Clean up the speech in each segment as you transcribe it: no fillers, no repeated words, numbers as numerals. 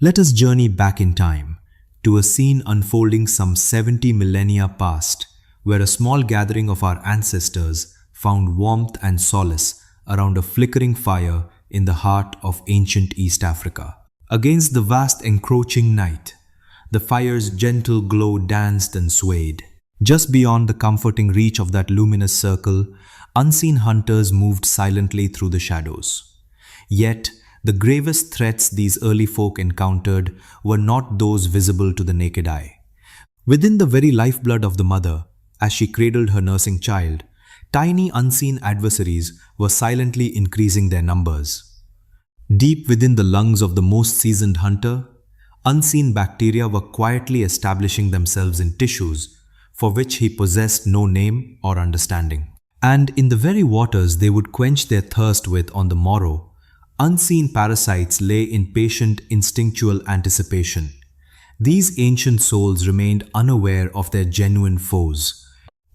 Let us journey back in time to a scene unfolding some 70 millennia past, where a small gathering of our ancestors found warmth and solace around a flickering fire in the heart of ancient East Africa. Against the vast encroaching night, the fire's gentle glow danced and swayed. Just beyond the comforting reach of that luminous circle, unseen hunters moved silently through the shadows. Yet, the gravest threats these early folk encountered were not those visible to the naked eye. Within the very lifeblood of the mother, as she cradled her nursing child, tiny unseen adversaries were silently increasing their numbers. Deep within the lungs of the most seasoned hunter, unseen bacteria were quietly establishing themselves in tissues for which he possessed no name or understanding. And in the very waters they would quench their thirst with on the morrow, unseen parasites lay in patient instinctual anticipation. These ancient souls remained unaware of their genuine foes.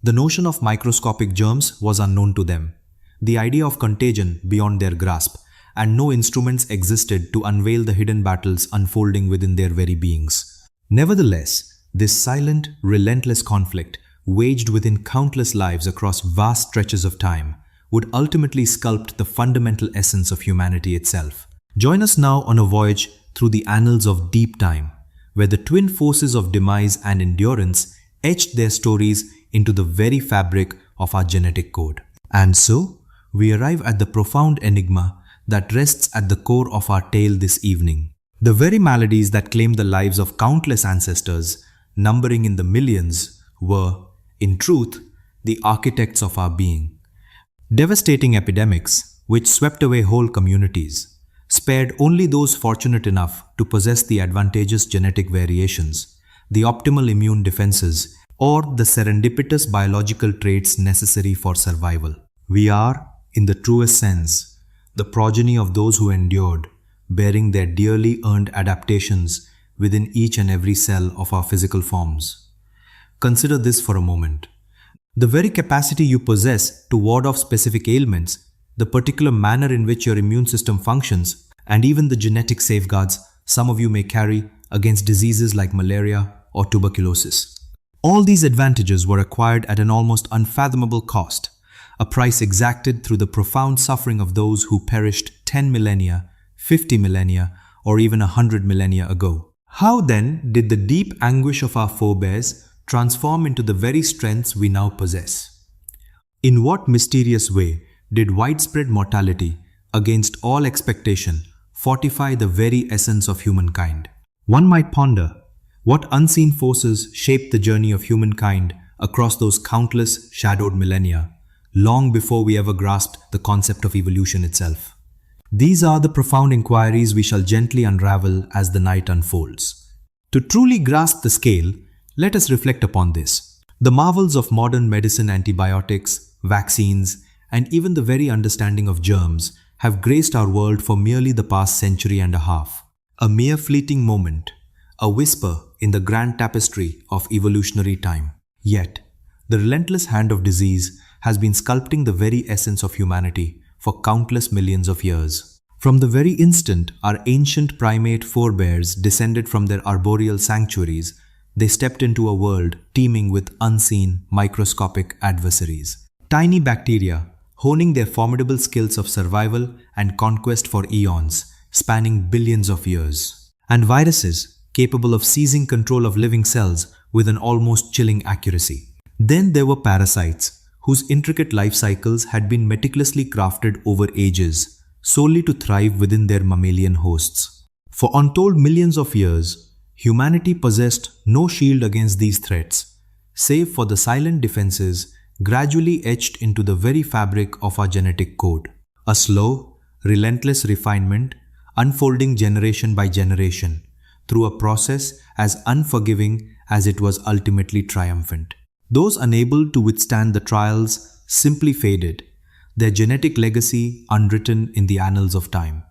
The notion of microscopic germs was unknown to them, the idea of contagion beyond their grasp, and no instruments existed to unveil the hidden battles unfolding within their very beings. Nevertheless, this silent, relentless conflict, waged within countless lives across vast stretches of time, would ultimately sculpt the fundamental essence of humanity itself. Join us now on a voyage through the annals of deep time, where the twin forces of demise and endurance etched their stories into the very fabric of our genetic code. And so, we arrive at the profound enigma that rests at the core of our tale this evening. The very maladies that claimed the lives of countless ancestors, numbering in the millions, were, in truth, the architects of our being. Devastating epidemics, which swept away whole communities, spared only those fortunate enough to possess the advantageous genetic variations, the optimal immune defenses, or the serendipitous biological traits necessary for survival. We are, in the truest sense, the progeny of those who endured, bearing their dearly earned adaptations within each and every cell of our physical forms. Consider this for a moment. The very capacity you possess to ward off specific ailments, the particular manner in which your immune system functions, and even the genetic safeguards some of you may carry against diseases like malaria or tuberculosis. All these advantages were acquired at an almost unfathomable cost, a price exacted through the profound suffering of those who perished 10 millennia, 50 millennia, or even 100 millennia ago. How then did the deep anguish of our forebears transform into the very strengths we now possess? In what mysterious way did widespread mortality, against all expectation, fortify the very essence of humankind? One might ponder, what unseen forces shaped the journey of humankind across those countless shadowed millennia, long before we ever grasped the concept of evolution itself? These are the profound inquiries we shall gently unravel as the night unfolds. To truly grasp the scale, let us reflect upon this. The marvels of modern medicine, antibiotics, vaccines, and even the very understanding of germs have graced our world for merely the past century and a half. A mere fleeting moment, a whisper in the grand tapestry of evolutionary time. Yet, the relentless hand of disease has been sculpting the very essence of humanity for countless millions of years. From the very instant our ancient primate forebears descended from their arboreal sanctuaries, they stepped into a world teeming with unseen, microscopic adversaries. Tiny bacteria, honing their formidable skills of survival and conquest for eons, spanning billions of years. And viruses, capable of seizing control of living cells with an almost chilling accuracy. Then there were parasites, whose intricate life cycles had been meticulously crafted over ages, solely to thrive within their mammalian hosts. For untold millions of years, humanity possessed no shield against these threats, save for the silent defenses gradually etched into the very fabric of our genetic code. A slow, relentless refinement, unfolding generation by generation, through a process as unforgiving as it was ultimately triumphant. Those unable to withstand the trials simply faded, their genetic legacy unwritten in the annals of time.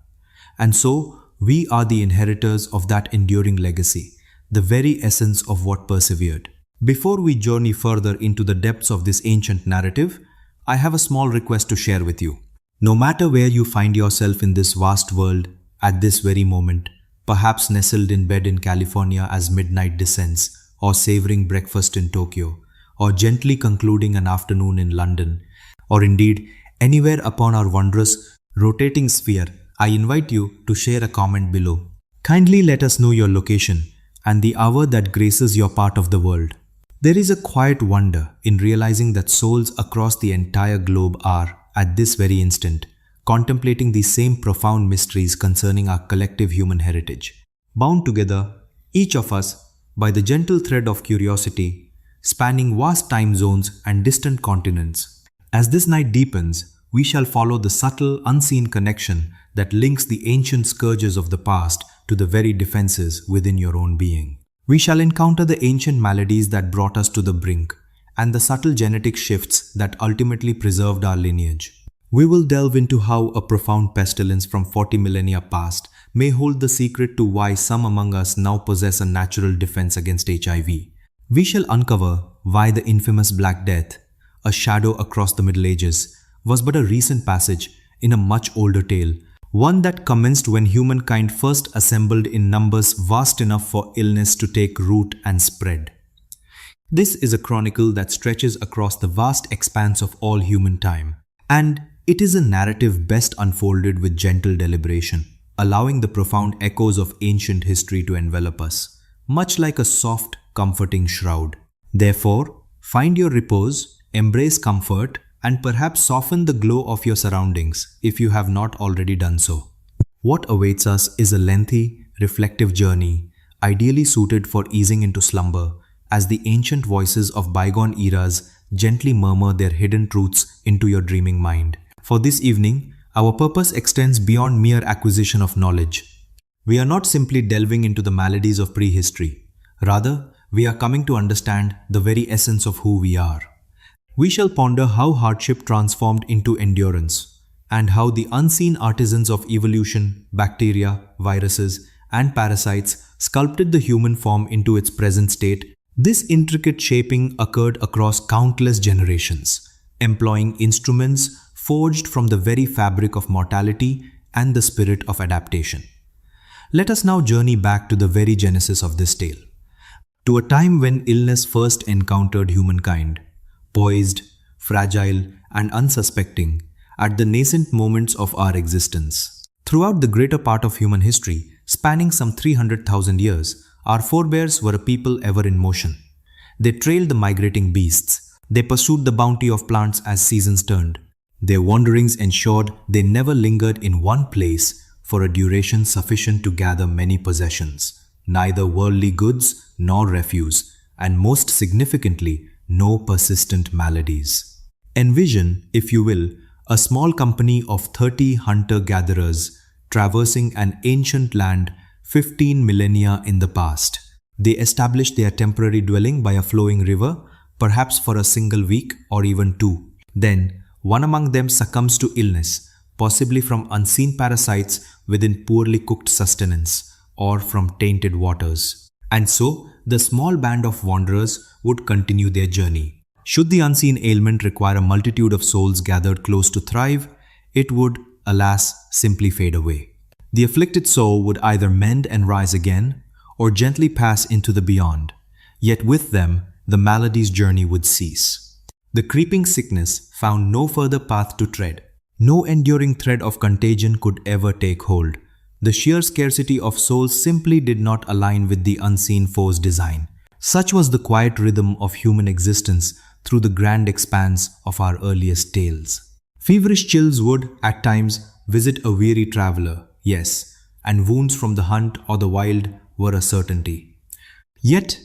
And so, we are the inheritors of that enduring legacy, the very essence of what persevered. Before we journey further into the depths of this ancient narrative, I have a small request to share with you. No matter where you find yourself in this vast world at this very moment, perhaps nestled in bed in California as midnight descends, or savoring breakfast in Tokyo, or gently concluding an afternoon in London, or indeed anywhere upon our wondrous rotating sphere, I invite you to share a comment below. Kindly let us know your location and the hour that graces your part of the world. There is a quiet wonder in realizing that souls across the entire globe are, at this very instant, contemplating the same profound mysteries concerning our collective human heritage. Bound together, each of us, by the gentle thread of curiosity, spanning vast time zones and distant continents. As this night deepens, we shall follow the subtle, unseen connection that links the ancient scourges of the past to the very defenses within your own being. We shall encounter the ancient maladies that brought us to the brink, and the subtle genetic shifts that ultimately preserved our lineage. We will delve into how a profound pestilence from 40 millennia past may hold the secret to why some among us now possess a natural defense against HIV. We shall uncover why the infamous Black Death, a shadow across the Middle Ages, was but a recent passage in a much older tale, one that commenced when humankind first assembled in numbers vast enough for illness to take root and spread. This is a chronicle that stretches across the vast expanse of all human time, and it is a narrative best unfolded with gentle deliberation, allowing the profound echoes of ancient history to envelop us, much like a soft, comforting shroud. Therefore, find your repose, embrace comfort, and perhaps soften the glow of your surroundings if you have not already done so. What awaits us is a lengthy, reflective journey, ideally suited for easing into slumber, as the ancient voices of bygone eras gently murmur their hidden truths into your dreaming mind. For this evening, our purpose extends beyond mere acquisition of knowledge. We are not simply delving into the maladies of prehistory. Rather, we are coming to understand the very essence of who we are. We shall ponder how hardship transformed into endurance, and how the unseen artisans of evolution, bacteria, viruses, and parasites sculpted the human form into its present state. This intricate shaping occurred across countless generations, employing instruments forged from the very fabric of mortality and the spirit of adaptation. Let us now journey back to the very genesis of this tale, to a time when illness first encountered humankind, poised, fragile, and unsuspecting at the nascent moments of our existence. Throughout the greater part of human history, spanning some 300,000 years, our forebears were a people ever in motion. They trailed the migrating beasts. They pursued the bounty of plants as seasons turned. Their wanderings ensured they never lingered in one place for a duration sufficient to gather many possessions, neither worldly goods nor refuse, and most significantly, no persistent maladies. Envision, if you will, a small company of 30 hunter-gatherers traversing an ancient land 15 millennia in the past. They established their temporary dwelling by a flowing river, perhaps for a single week or even two. Then, one among them succumbs to illness, possibly from unseen parasites within poorly cooked sustenance, or from tainted waters. And so, the small band of wanderers would continue their journey. Should the unseen ailment require a multitude of souls gathered close to thrive, it would, alas, simply fade away. The afflicted soul would either mend and rise again, or gently pass into the beyond. Yet with them, the malady's journey would cease. The creeping sickness found no further path to tread. No enduring thread of contagion could ever take hold. The sheer scarcity of souls simply did not align with the unseen foe's design. Such was the quiet rhythm of human existence through the grand expanse of our earliest tales. Feverish chills would, at times, visit a weary traveler, yes, and wounds from the hunt or the wild were a certainty. Yet,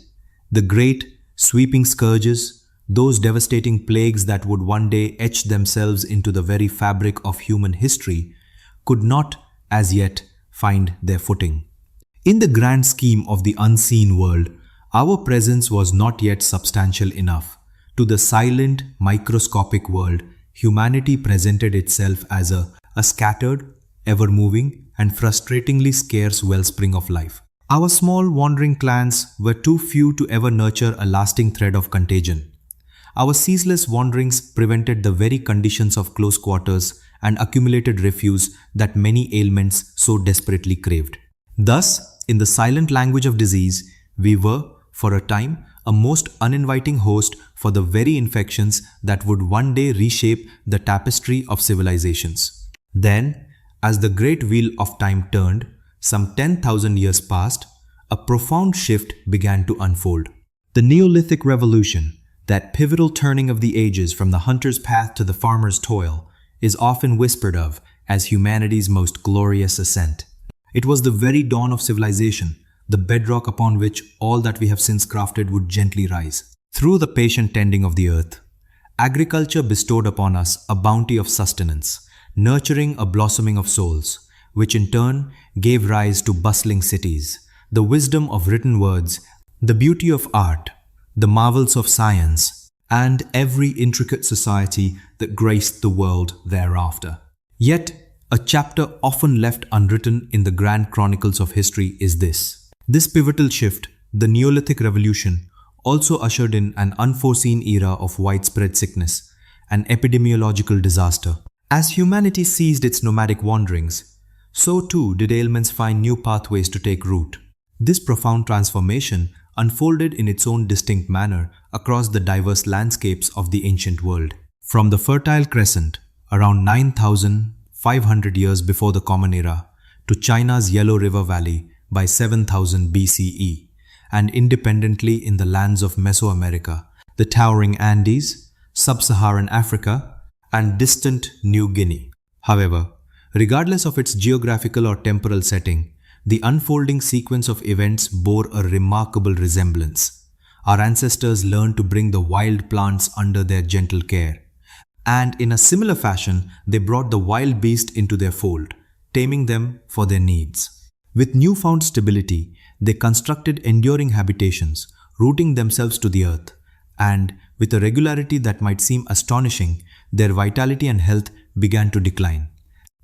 the great, sweeping scourges, those devastating plagues that would one day etch themselves into the very fabric of human history, could not, as yet, find their footing. In the grand scheme of the unseen world, our presence was not yet substantial enough. To the silent, microscopic world, humanity presented itself as a scattered, ever-moving, and frustratingly scarce wellspring of life. Our small, wandering clans were too few to ever nurture a lasting thread of contagion. Our ceaseless wanderings prevented the very conditions of close quarters and accumulated refuse that many ailments so desperately craved. Thus, in the silent language of disease, we were, for a time, a most uninviting host for the very infections that would one day reshape the tapestry of civilizations. Then, as the great wheel of time turned, some 10,000 years passed, a profound shift began to unfold. The Neolithic Revolution, that pivotal turning of the ages from the hunter's path to the farmer's toil, is often whispered of as humanity's most glorious ascent. It was the very dawn of civilization, the bedrock upon which all that we have since crafted would gently rise. Through the patient tending of the earth, agriculture bestowed upon us a bounty of sustenance, nurturing a blossoming of souls, which in turn gave rise to bustling cities, the wisdom of written words, the beauty of art, the marvels of science, and every intricate society that graced the world thereafter. Yet, a chapter often left unwritten in the grand chronicles of history is this. This pivotal shift, the Neolithic Revolution, also ushered in an unforeseen era of widespread sickness, an epidemiological disaster. As humanity ceased its nomadic wanderings, so too did ailments find new pathways to take root. This profound transformation unfolded in its own distinct manner across the diverse landscapes of the ancient world. From the Fertile Crescent, around 9,500 years before the Common Era, to China's Yellow River Valley by 7,000 BCE, and independently in the lands of Mesoamerica, the towering Andes, Sub-Saharan Africa, and distant New Guinea. However, regardless of its geographical or temporal setting, the unfolding sequence of events bore a remarkable resemblance. Our ancestors learned to bring the wild plants under their gentle care, and in a similar fashion, they brought the wild beast into their fold, taming them for their needs. With newfound stability, they constructed enduring habitations, rooting themselves to the earth, and with a regularity that might seem astonishing, their vitality and health began to decline.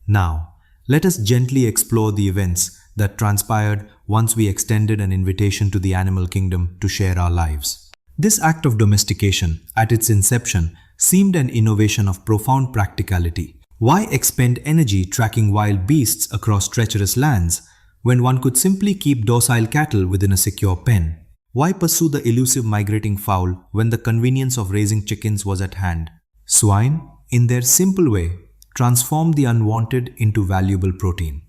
Now, let us gently explore the events that transpired once we extended an invitation to the animal kingdom to share our lives. This act of domestication, at its inception, seemed an innovation of profound practicality. Why expend energy tracking wild beasts across treacherous lands when one could simply keep docile cattle within a secure pen? Why pursue the elusive migrating fowl when the convenience of raising chickens was at hand? Swine, in their simple way, transformed the unwanted into valuable protein.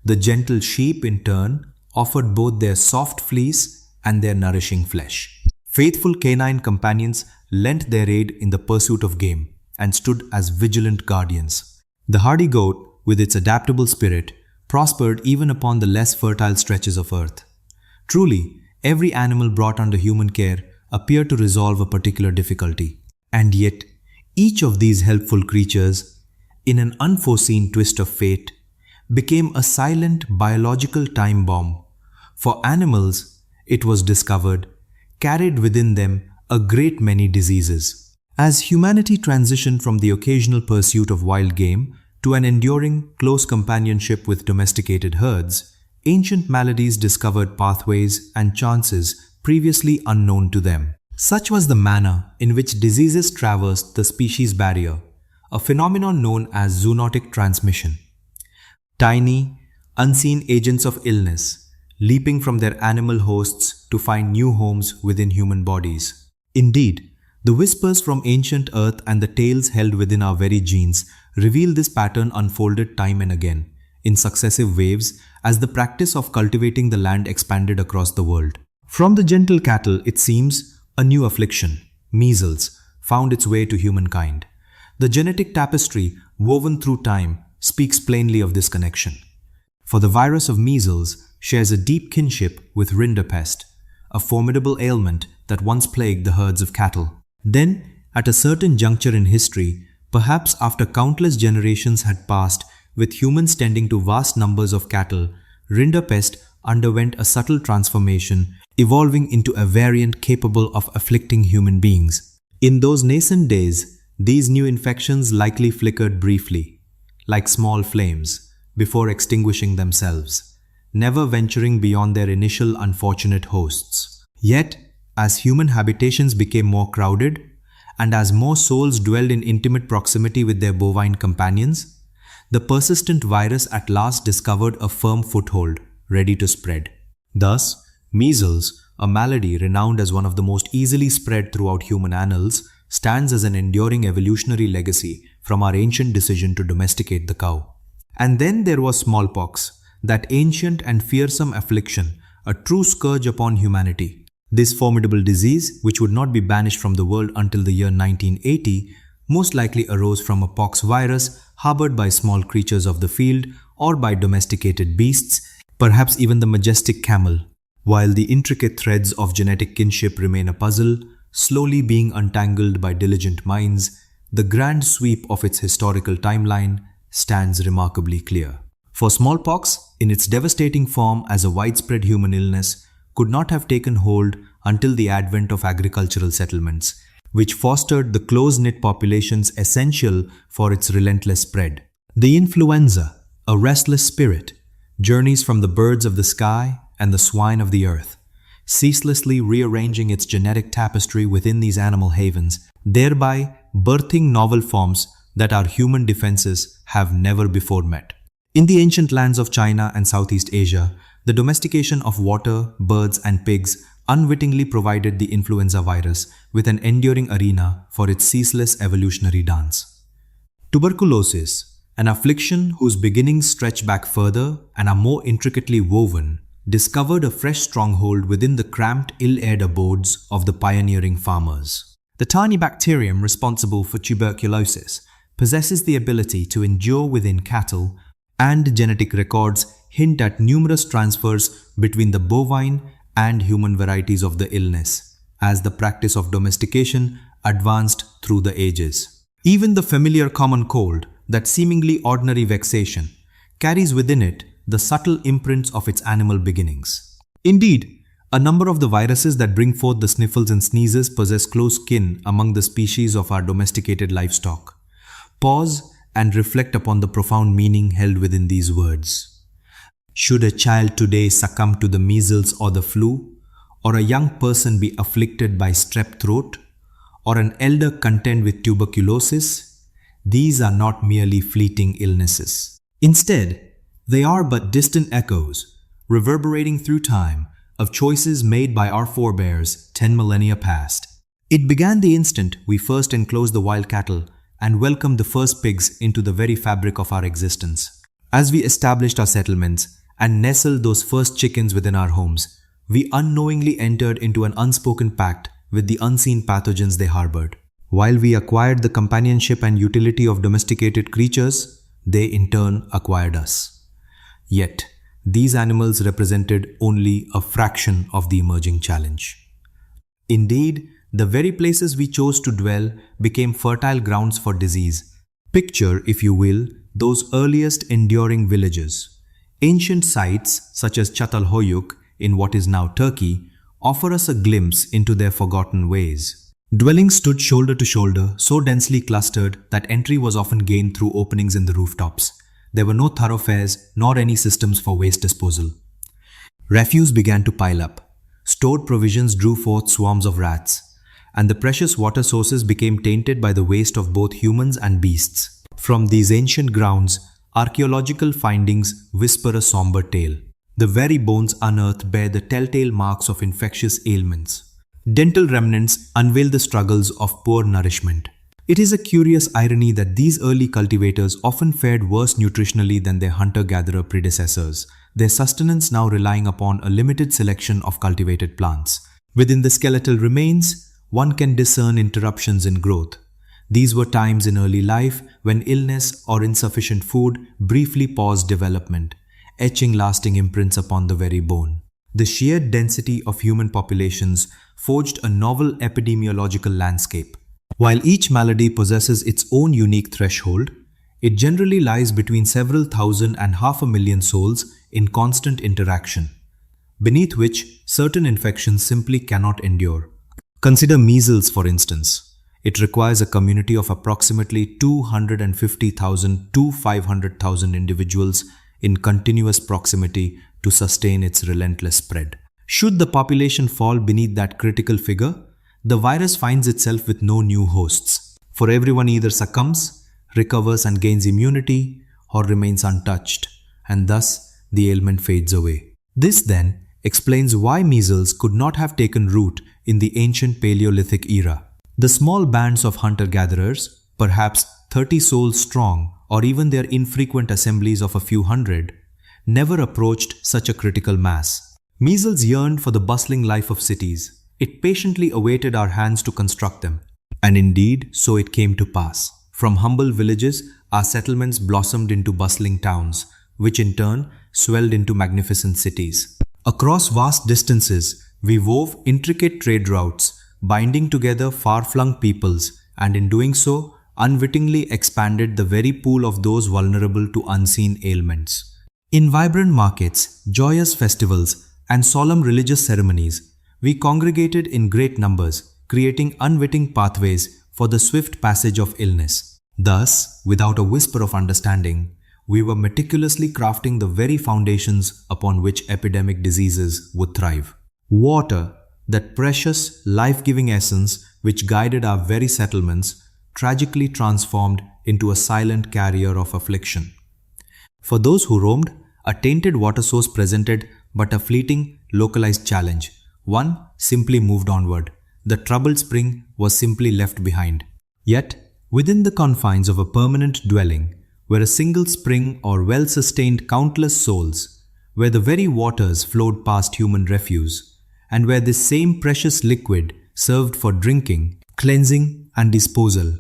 The gentle sheep, in turn, offered both their soft fleece and their nourishing flesh. Faithful canine companions lent their aid in the pursuit of game and stood as vigilant guardians. The hardy goat, with its adaptable spirit, prospered even upon the less fertile stretches of earth. Truly, every animal brought under human care appeared to resolve a particular difficulty. And yet, each of these helpful creatures, in an unforeseen twist of fate, became a silent biological time bomb. For animals, it was discovered, carried within them a great many diseases. As humanity transitioned from the occasional pursuit of wild game to an enduring close companionship with domesticated herds, ancient maladies discovered pathways and chances previously unknown to them. Such was the manner in which diseases traversed the species barrier, a phenomenon known as zoonotic transmission. Tiny, unseen agents of illness, leaping from their animal hosts to find new homes within human bodies. Indeed, the whispers from ancient earth and the tales held within our very genes reveal this pattern unfolded time and again, in successive waves, as the practice of cultivating the land expanded across the world. From the gentle cattle, it seems, a new affliction, measles, found its way to humankind. The genetic tapestry, woven through time, speaks plainly of this connection. For the virus of measles shares a deep kinship with rinderpest, a formidable ailment that once plagued the herds of cattle. Then, at a certain juncture in history, perhaps after countless generations had passed with humans tending to vast numbers of cattle, rinderpest underwent a subtle transformation, evolving into a variant capable of afflicting human beings. In those nascent days, these new infections likely flickered briefly, like small flames, before extinguishing themselves, never venturing beyond their initial unfortunate hosts. Yet, as human habitations became more crowded, and as more souls dwelled in intimate proximity with their bovine companions, the persistent virus at last discovered a firm foothold, ready to spread. Thus, measles, a malady renowned as one of the most easily spread throughout human annals, stands as an enduring evolutionary legacy from our ancient decision to domesticate the cow. And then there was smallpox, that ancient and fearsome affliction, a true scourge upon humanity. This formidable disease, which would not be banished from the world until the year 1980, most likely arose from a pox virus harbored by small creatures of the field or by domesticated beasts, perhaps even the majestic camel. While the intricate threads of genetic kinship remain a puzzle, slowly being untangled by diligent minds, the grand sweep of its historical timeline stands remarkably clear. For smallpox, in its devastating form as a widespread human illness, could not have taken hold until the advent of agricultural settlements, which fostered the close-knit populations essential for its relentless spread. The influenza, a restless spirit, journeys from the birds of the sky and the swine of the earth, ceaselessly rearranging its genetic tapestry within these animal havens, thereby birthing novel forms that our human defenses have never before met. In the ancient lands of China and Southeast Asia, the domestication of water, birds, and pigs unwittingly provided the influenza virus with an enduring arena for its ceaseless evolutionary dance. Tuberculosis, an affliction whose beginnings stretch back further and are more intricately woven, discovered a fresh stronghold within the cramped, ill-aired abodes of the pioneering farmers. The tiny bacterium responsible for tuberculosis possesses the ability to endure within cattle, and genetic records hint at numerous transfers between the bovine and human varieties of the illness, as the practice of domestication advanced through the ages. Even the familiar common cold, that seemingly ordinary vexation, carries within it the subtle imprints of its animal beginnings. Indeed, a number of the viruses that bring forth the sniffles and sneezes possess close kin among the species of our domesticated livestock. Pause and reflect upon the profound meaning held within these words. Should a child today succumb to the measles or the flu, or a young person be afflicted by strep throat, or an elder contend with tuberculosis, these are not merely fleeting illnesses. Instead, they are but distant echoes, reverberating through time, of choices made by our forebears 10 millennia past. It began the instant we first enclosed the wild cattle and welcomed the first pigs into the very fabric of our existence. As we established our settlements and nestled those first chickens within our homes, we unknowingly entered into an unspoken pact with the unseen pathogens they harbored. While we acquired the companionship and utility of domesticated creatures, they in turn acquired us. Yet, these animals represented only a fraction of the emerging challenge. Indeed, the very places we chose to dwell became fertile grounds for disease. Picture, if you will, those earliest enduring villages. Ancient sites such as Çatalhöyük in what is now Turkey offer us a glimpse into their forgotten ways. Dwellings stood shoulder to shoulder, so densely clustered that entry was often gained through openings in the rooftops. There were no thoroughfares nor any systems for waste disposal. Refuse began to pile up. Stored provisions drew forth swarms of rats, and the precious water sources became tainted by the waste of both humans and beasts. From these ancient grounds, archaeological findings whisper a somber tale. The very bones unearthed bear the telltale marks of infectious ailments. Dental remnants unveil the struggles of poor nourishment. It is a curious irony that these early cultivators often fared worse nutritionally than their hunter-gatherer predecessors, their sustenance now relying upon a limited selection of cultivated plants. Within the skeletal remains, one can discern interruptions in growth. These were times in early life when illness or insufficient food briefly paused development, etching lasting imprints upon the very bone. The sheer density of human populations forged a novel epidemiological landscape. While each malady possesses its own unique threshold, it generally lies between several thousand and 500,000 souls in constant interaction, beneath which certain infections simply cannot endure. Consider measles, for instance. It requires a community of approximately 250,000 to 500,000 individuals in continuous proximity to sustain its relentless spread. Should the population fall beneath that critical figure, the virus finds itself with no new hosts, for everyone either succumbs, recovers and gains immunity, or remains untouched, and thus the ailment fades away. This then explains why measles could not have taken root in the ancient Paleolithic era. The small bands of hunter-gatherers, perhaps 30 souls strong, or even their infrequent assemblies of a few hundred, never approached such a critical mass. Measles yearned for the bustling life of cities. It patiently awaited our hands to construct them. And indeed, so it came to pass. From humble villages, our settlements blossomed into bustling towns, which in turn swelled into magnificent cities. Across vast distances, we wove intricate trade routes, binding together far-flung peoples, and in doing so, unwittingly expanded the very pool of those vulnerable to unseen ailments. In vibrant markets, joyous festivals, and solemn religious ceremonies, we congregated in great numbers, creating unwitting pathways for the swift passage of illness. Thus, without a whisper of understanding, we were meticulously crafting the very foundations upon which epidemic diseases would thrive. Water, that precious, life-giving essence which guided our very settlements, tragically transformed into a silent carrier of affliction. For those who roamed, a tainted water source presented but a fleeting, localized challenge. One simply moved onward. The troubled spring was simply left behind. Yet, within the confines of a permanent dwelling, where a single spring or well sustained countless souls, where the very waters flowed past human refuse, and where this same precious liquid served for drinking, cleansing, and disposal,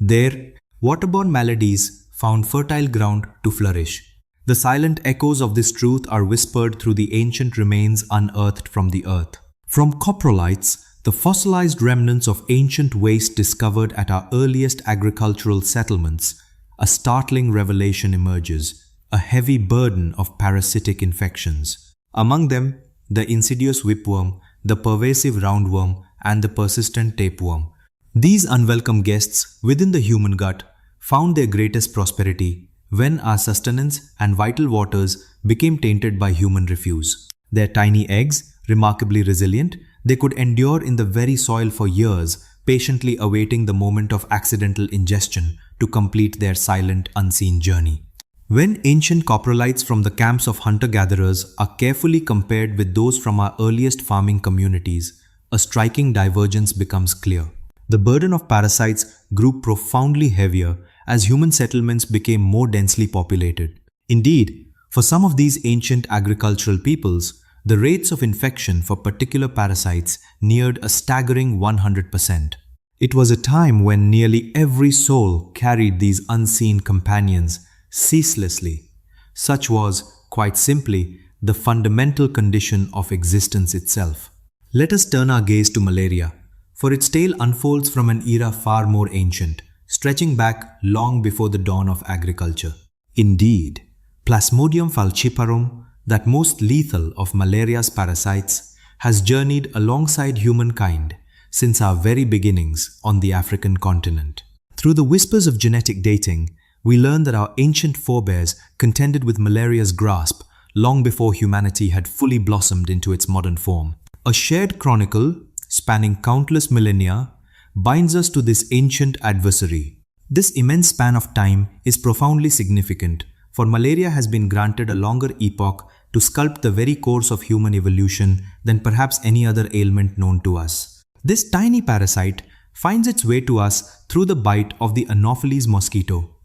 there waterborne maladies found fertile ground to flourish. The silent echoes of this truth are whispered through the ancient remains unearthed from the earth. From coprolites, the fossilized remnants of ancient waste discovered at our earliest agricultural settlements, a startling revelation emerges, a heavy burden of parasitic infections. Among them, the insidious whipworm, the pervasive roundworm, and the persistent tapeworm. These unwelcome guests within the human gut found their greatest prosperity when our sustenance and vital waters became tainted by human refuse. Their tiny eggs, remarkably resilient, they could endure in the very soil for years, patiently awaiting the moment of accidental ingestion to complete their silent, unseen journey. When ancient coprolites from the camps of hunter-gatherers are carefully compared with those from our earliest farming communities, a striking divergence becomes clear. The burden of parasites grew profoundly heavier as human settlements became more densely populated. Indeed, for some of these ancient agricultural peoples, the rates of infection for particular parasites neared a staggering 100%. It was a time when nearly every soul carried these unseen companions ceaselessly. Such was, quite simply, the fundamental condition of existence itself. Let us turn our gaze to malaria, for its tale unfolds from an era far more ancient, stretching back long before the dawn of agriculture. Indeed, Plasmodium falciparum, that most lethal of malaria's parasites, has journeyed alongside humankind since our very beginnings on the African continent. Through the whispers of genetic dating, we learn that our ancient forebears contended with malaria's grasp long before humanity had fully blossomed into its modern form. A shared chronicle, spanning countless millennia, binds us to this ancient adversary. This immense span of time is profoundly significant, for malaria has been granted a longer epoch to sculpt the very course of human evolution than perhaps any other ailment known to us. This tiny parasite finds its way to us through the bite of the Anopheles mosquito,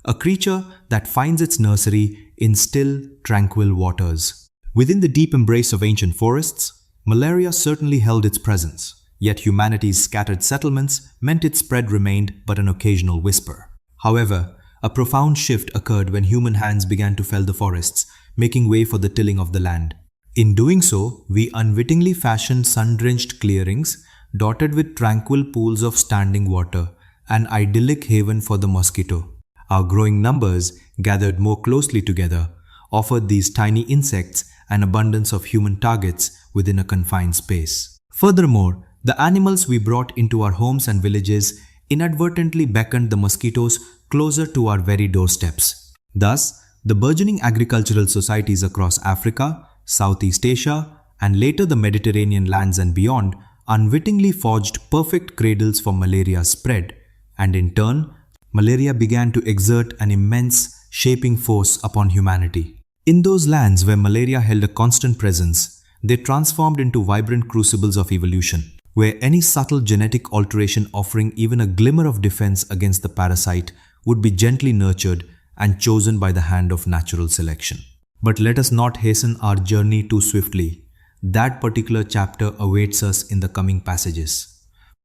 a creature that finds its nursery in still, tranquil waters. Within the deep embrace of ancient forests, malaria certainly held its presence, yet humanity's scattered settlements meant its spread remained but an occasional whisper. However, a profound shift occurred when human hands began to fell the forests, making way for the tilling of the land. In doing so, we unwittingly fashioned sun-drenched clearings, dotted with tranquil pools of standing water, an idyllic haven for the mosquito. Our growing numbers, gathered more closely together, offered these tiny insects an abundance of human targets within a confined space. Furthermore, the animals we brought into our homes and villages inadvertently beckoned the mosquitoes closer to our very doorsteps. Thus, the burgeoning agricultural societies across Africa, Southeast Asia, and later the Mediterranean lands and beyond unwittingly forged perfect cradles for malaria's spread, and in turn, malaria began to exert an immense shaping force upon humanity. In those lands where malaria held a constant presence, they transformed into vibrant crucibles of evolution, where any subtle genetic alteration offering even a glimmer of defense against the parasite would be gently nurtured and chosen by the hand of natural selection. But let us not hasten our journey too swiftly. That particular chapter awaits us in the coming passages.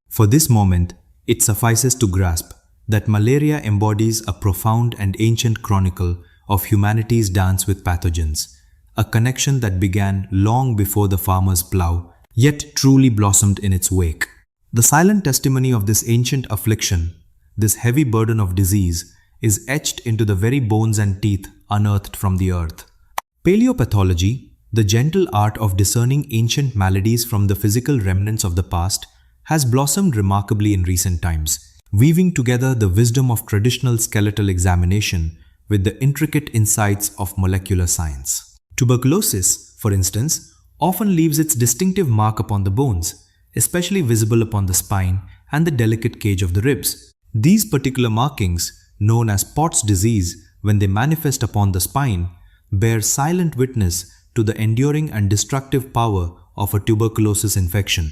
For this moment, it suffices to grasp that malaria embodies a profound and ancient chronicle of humanity's dance with pathogens, a connection that began long before the farmer's plow, yet truly blossomed in its wake. The silent testimony of this ancient affliction, this heavy burden of disease, is etched into the very bones and teeth unearthed from the earth. Paleopathology, the gentle art of discerning ancient maladies from the physical remnants of the past, has blossomed remarkably in recent times, weaving together the wisdom of traditional skeletal examination with the intricate insights of molecular science. Tuberculosis, for instance, often leaves its distinctive mark upon the bones, especially visible upon the spine and the delicate cage of the ribs. These particular markings, known as Pott's disease when they manifest upon the spine, bear silent witness to the enduring and destructive power of a tuberculosis infection.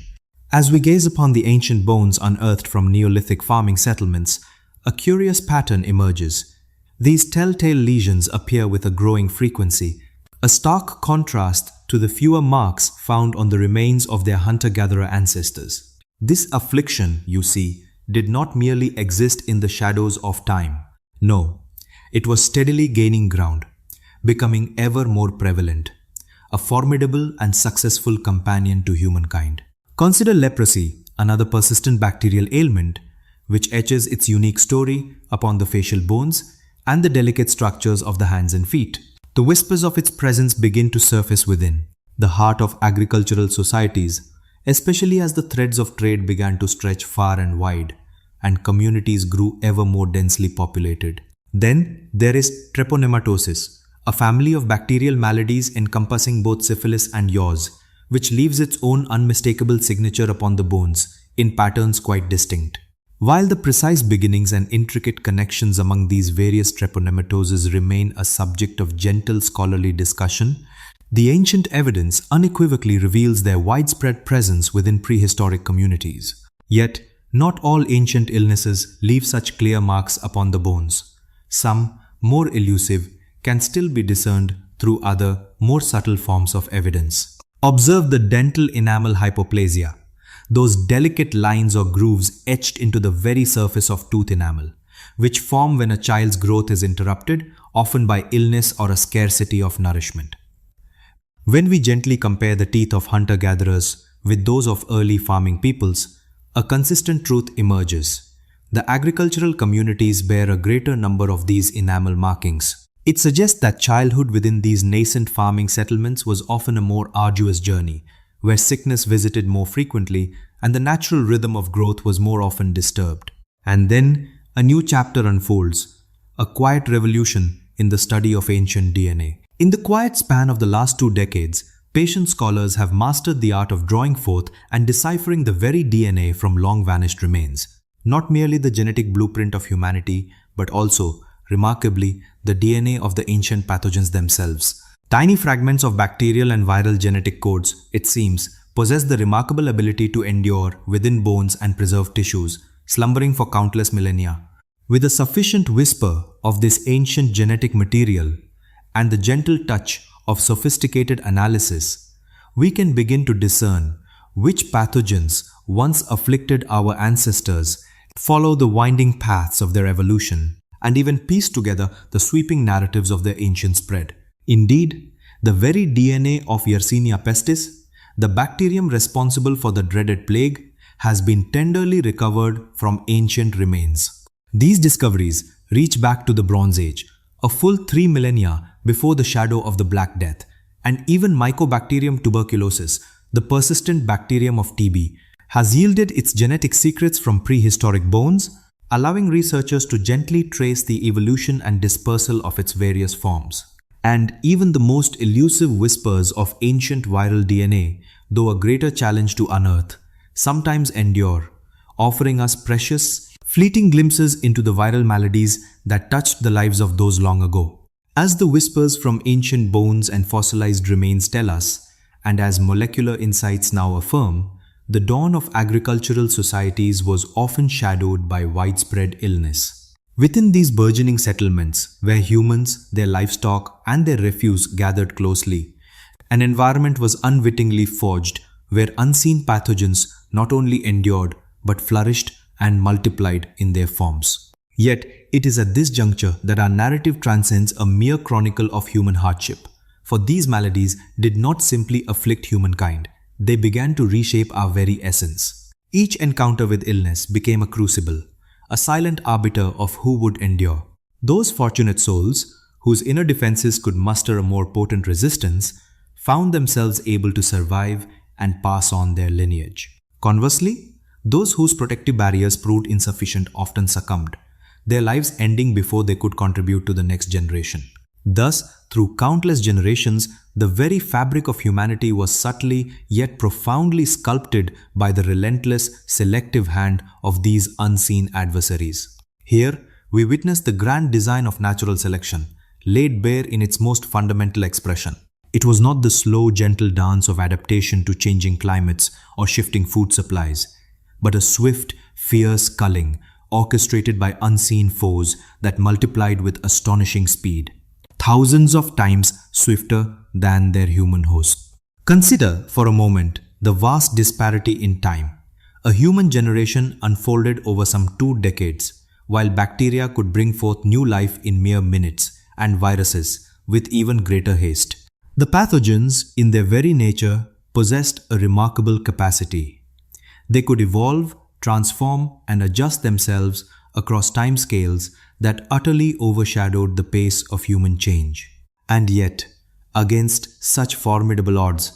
As we gaze upon the ancient bones unearthed from Neolithic farming settlements, a curious pattern emerges. These telltale lesions appear with a growing frequency, a stark contrast to the fewer marks found on the remains of their hunter-gatherer ancestors. This affliction, you see, did not merely exist in the shadows of time. No, it was steadily gaining ground, becoming ever more prevalent, a formidable and successful companion to humankind. Consider leprosy, another persistent bacterial ailment, which etches its unique story upon the facial bones and the delicate structures of the hands and feet. The whispers of its presence begin to surface within the heart of agricultural societies, especially as the threads of trade began to stretch far and wide, and communities grew ever more densely populated. Then there is treponematosis, a family of bacterial maladies encompassing both syphilis and yaws, which leaves its own unmistakable signature upon the bones, in patterns quite distinct. While the precise beginnings and intricate connections among these various treponematoses remain a subject of gentle scholarly discussion, the ancient evidence unequivocally reveals their widespread presence within prehistoric communities. Yet, not all ancient illnesses leave such clear marks upon the bones. Some, more elusive, can still be discerned through other, more subtle forms of evidence. Observe the dental enamel hypoplasia, those delicate lines or grooves etched into the very surface of tooth enamel, which form when a child's growth is interrupted, often by illness or a scarcity of nourishment. When we gently compare the teeth of hunter-gatherers with those of early farming peoples, a consistent truth emerges. The agricultural communities bear a greater number of these enamel markings. It suggests that childhood within these nascent farming settlements was often a more arduous journey, where sickness visited more frequently and the natural rhythm of growth was more often disturbed. And then a new chapter unfolds, a quiet revolution in the study of ancient DNA. In the quiet span of the last 2 decades, patient scholars have mastered the art of drawing forth and deciphering the very DNA from long-vanished remains. Not merely the genetic blueprint of humanity, but also, remarkably, the DNA of the ancient pathogens themselves. Tiny fragments of bacterial and viral genetic codes, it seems, possess the remarkable ability to endure within bones and preserve tissues, slumbering for countless millennia. With a sufficient whisper of this ancient genetic material and the gentle touch of sophisticated analysis, we can begin to discern which pathogens once afflicted our ancestors, follow the winding paths of their evolution, and even piece together the sweeping narratives of their ancient spread. Indeed, the very DNA of Yersinia pestis, the bacterium responsible for the dreaded plague, has been tenderly recovered from ancient remains. These discoveries reach back to the Bronze Age, a full 3 millennia before the shadow of the Black Death, and even Mycobacterium tuberculosis, the persistent bacterium of TB, has yielded its genetic secrets from prehistoric bones, allowing researchers to gently trace the evolution and dispersal of its various forms. And even the most elusive whispers of ancient viral DNA, though a greater challenge to unearth, sometimes endure, offering us precious, fleeting glimpses into the viral maladies that touched the lives of those long ago. As the whispers from ancient bones and fossilized remains tell us, and as molecular insights now affirm, the dawn of agricultural societies was often shadowed by widespread illness. Within these burgeoning settlements, where humans, their livestock, and their refuse gathered closely, an environment was unwittingly forged where unseen pathogens not only endured but flourished and multiplied in their forms. Yet, it is at this juncture that our narrative transcends a mere chronicle of human hardship. For these maladies did not simply afflict humankind, they began to reshape our very essence. Each encounter with illness became a crucible, a silent arbiter of who would endure. Those fortunate souls, whose inner defenses could muster a more potent resistance, found themselves able to survive and pass on their lineage. Conversely, those whose protective barriers proved insufficient often succumbed, their lives ending before they could contribute to the next generation. Thus, through countless generations, the very fabric of humanity was subtly yet profoundly sculpted by the relentless, selective hand of these unseen adversaries. Here, we witness the grand design of natural selection, laid bare in its most fundamental expression. It was not the slow, gentle dance of adaptation to changing climates or shifting food supplies, but a swift, fierce culling, orchestrated by unseen foes that multiplied with astonishing speed, thousands of times swifter than their human hosts. Consider for a moment the vast disparity in time. A human generation unfolded over some 2 decades, while bacteria could bring forth new life in mere minutes, and viruses with even greater haste. The pathogens, in their very nature, possessed a remarkable capacity. They could evolve, transform, and adjust themselves across timescales that utterly overshadowed the pace of human change. And yet, against such formidable odds,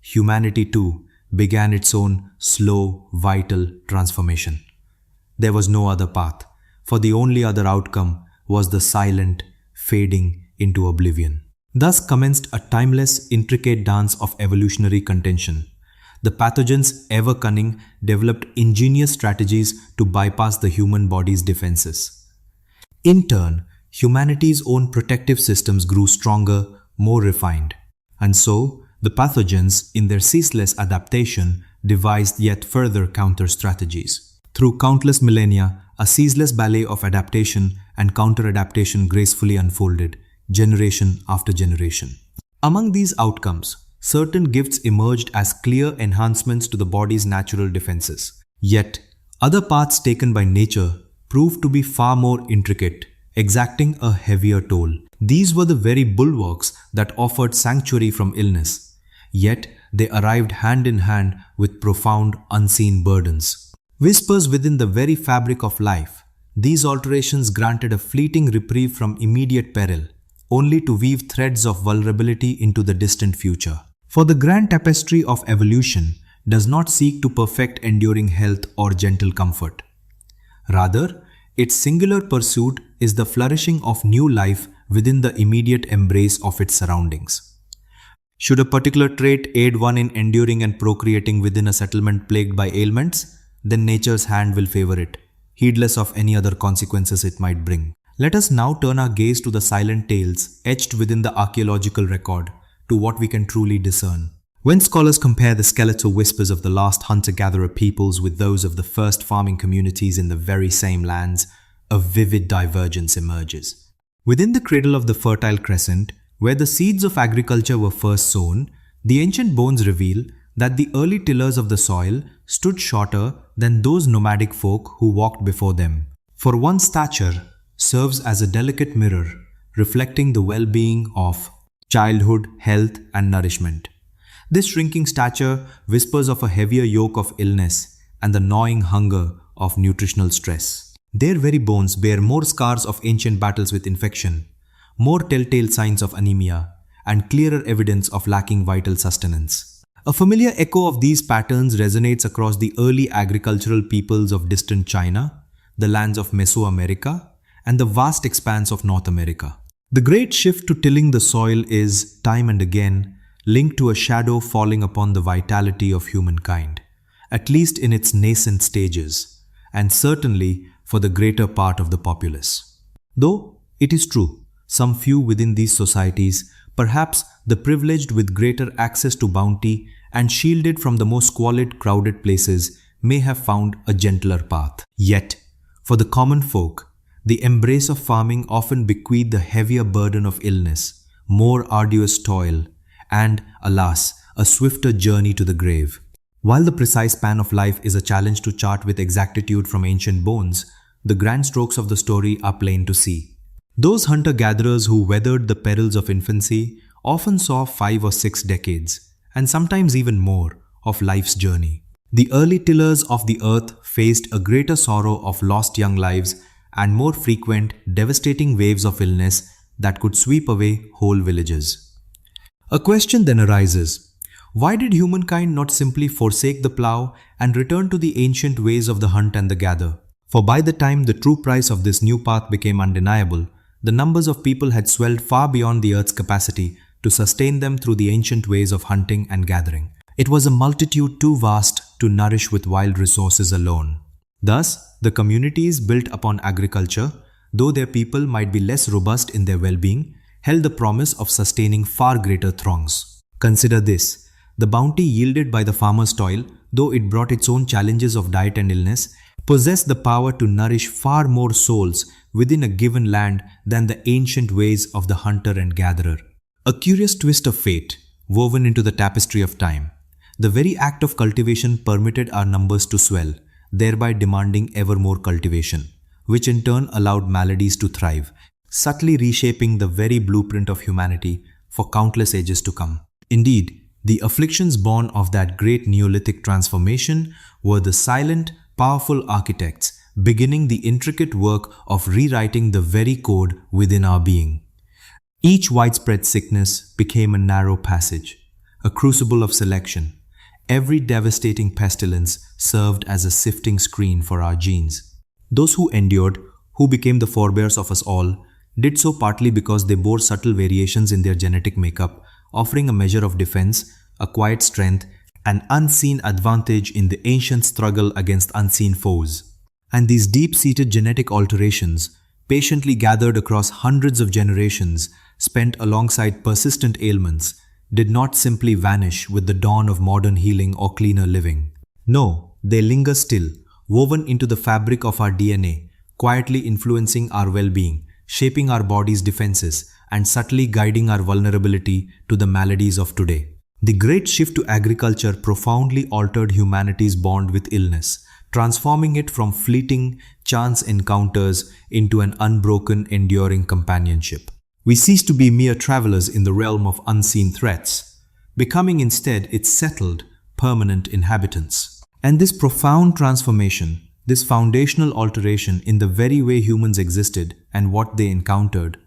humanity too began its own slow, vital transformation. There was no other path, for the only other outcome was the silent fading into oblivion. Thus commenced a timeless, intricate dance of evolutionary contention. The pathogens, ever cunning, developed ingenious strategies to bypass the human body's defenses. In turn, humanity's own protective systems grew stronger, more refined. And so, the pathogens, in their ceaseless adaptation, devised yet further counter-strategies. Through countless millennia, a ceaseless ballet of adaptation and counter-adaptation gracefully unfolded, generation after generation. Among these outcomes, certain gifts emerged as clear enhancements to the body's natural defenses. Yet, other paths taken by nature proved to be far more intricate, exacting a heavier toll. These were the very bulwarks that offered sanctuary from illness. Yet, they arrived hand in hand with profound, unseen burdens. Whispers within the very fabric of life, these alterations granted a fleeting reprieve from immediate peril, only to weave threads of vulnerability into the distant future. For the grand tapestry of evolution does not seek to perfect enduring health or gentle comfort. Rather, its singular pursuit is the flourishing of new life within the immediate embrace of its surroundings. Should a particular trait aid one in enduring and procreating within a settlement plagued by ailments, then nature's hand will favor it, heedless of any other consequences it might bring. Let us now turn our gaze to the silent tales etched within the archaeological record, to what we can truly discern. When scholars compare the skeletal whispers of the last hunter-gatherer peoples with those of the first farming communities in the very same lands, a vivid divergence emerges. Within the cradle of the Fertile Crescent, where the seeds of agriculture were first sown, the ancient bones reveal that the early tillers of the soil stood shorter than those nomadic folk who walked before them. For one's stature serves as a delicate mirror, reflecting the well-being of childhood, health, and nourishment. This shrinking stature whispers of a heavier yoke of illness and the gnawing hunger of nutritional stress. Their very bones bear more scars of ancient battles with infection, more telltale signs of anemia, and clearer evidence of lacking vital sustenance. A familiar echo of these patterns resonates across the early agricultural peoples of distant China, the lands of Mesoamerica, and the vast expanse of North America. The great shift to tilling the soil is, time and again, linked to a shadow falling upon the vitality of humankind, at least in its nascent stages, and certainly for the greater part of the populace. Though, it is true, Some few within these societies, perhaps the privileged with greater access to bounty and shielded from the most squalid, crowded places, may have found a gentler path. Yet, for the common folk, the embrace of farming often bequeathed the heavier burden of illness, more arduous toil, and, alas, a swifter journey to the grave. While the precise span of life is a challenge to chart with exactitude from ancient bones, the grand strokes of the story are plain to see. Those hunter-gatherers who weathered the perils of infancy often saw 5 or 6 decades, and sometimes even more, of life's journey. The early tillers of the earth faced a greater sorrow of lost young lives and more frequent, devastating waves of illness that could sweep away whole villages. A question then arises: why did humankind not simply forsake the plough and return to the ancient ways of the hunt and the gather? For by the time the true price of this new path became undeniable, the numbers of people had swelled far beyond the earth's capacity to sustain them through the ancient ways of hunting and gathering. It was a multitude too vast to nourish with wild resources alone. Thus, the communities built upon agriculture, though their people might be less robust in their well-being, held the promise of sustaining far greater throngs. Consider this: the bounty yielded by the farmer's toil, though it brought its own challenges of diet and illness, possessed the power to nourish far more souls within a given land than the ancient ways of the hunter and gatherer. A curious twist of fate, woven into the tapestry of time. The very act of cultivation permitted our numbers to swell, thereby demanding ever more cultivation, which in turn allowed maladies to thrive, subtly reshaping the very blueprint of humanity for countless ages to come. Indeed, the afflictions born of that great Neolithic transformation were the silent, powerful architects beginning the intricate work of rewriting the very code within our being. Each widespread sickness became a narrow passage, a crucible of selection. Every devastating pestilence served as a sifting screen for our genes. Those who endured, who became the forebears of us all, did so partly because they bore subtle variations in their genetic makeup, offering a measure of defense, a quiet strength, an unseen advantage in the ancient struggle against unseen foes. And these deep-seated genetic alterations, patiently gathered across hundreds of generations, spent alongside persistent ailments, did not simply vanish with the dawn of modern healing or cleaner living. No, they linger still, woven into the fabric of our DNA, quietly influencing our well-being, shaping our body's defenses, and subtly guiding our vulnerability to the maladies of today. The great shift to agriculture profoundly altered humanity's bond with illness, transforming it from fleeting, chance encounters into an unbroken, enduring companionship. We cease to be mere travelers in the realm of unseen threats, becoming instead its settled, permanent inhabitants. And this profound transformation, this foundational alteration in the very way humans existed and what they encountered,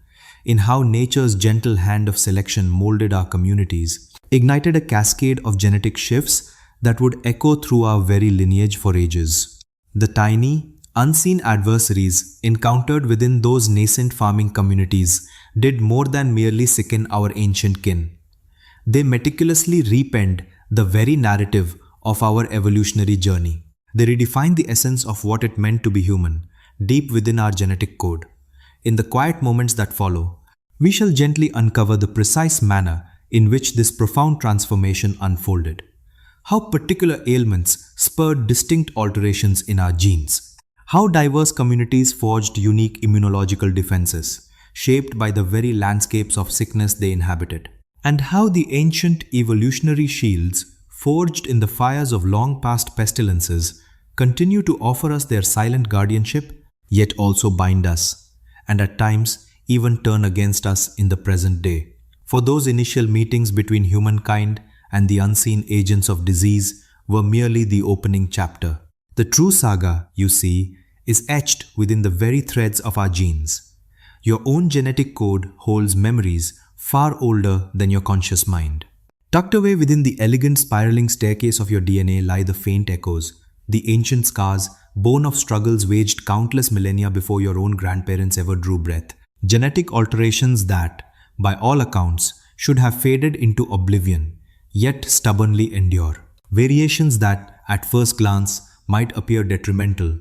in how nature's gentle hand of selection molded our communities, ignited a cascade of genetic shifts that would echo through our very lineage for ages. The tiny, unseen adversaries encountered within those nascent farming communities did more than merely sicken our ancient kin. They meticulously repenned the very narrative of our evolutionary journey. They redefined the essence of what it meant to be human, deep within our genetic code. In the quiet moments that follow, we shall gently uncover the precise manner in which this profound transformation unfolded. How particular ailments spurred distinct alterations in our genes. How diverse communities forged unique immunological defenses, shaped by the very landscapes of sickness they inhabited. And how the ancient evolutionary shields, forged in the fires of long past pestilences, continue to offer us their silent guardianship, yet also bind us, and at times even turn against us in the present day. For those initial meetings between humankind and the unseen agents of disease were merely the opening chapter. The true saga, you see, is etched within the very threads of our genes. Your own genetic code holds memories far older than your conscious mind. Tucked away within the elegant spiraling staircase of your DNA lie the faint echoes, the ancient scars, born of struggles waged countless millennia before your own grandparents ever drew breath. Genetic alterations that, by all accounts, should have faded into oblivion, yet stubbornly endure. Variations that, at first glance, might appear detrimental,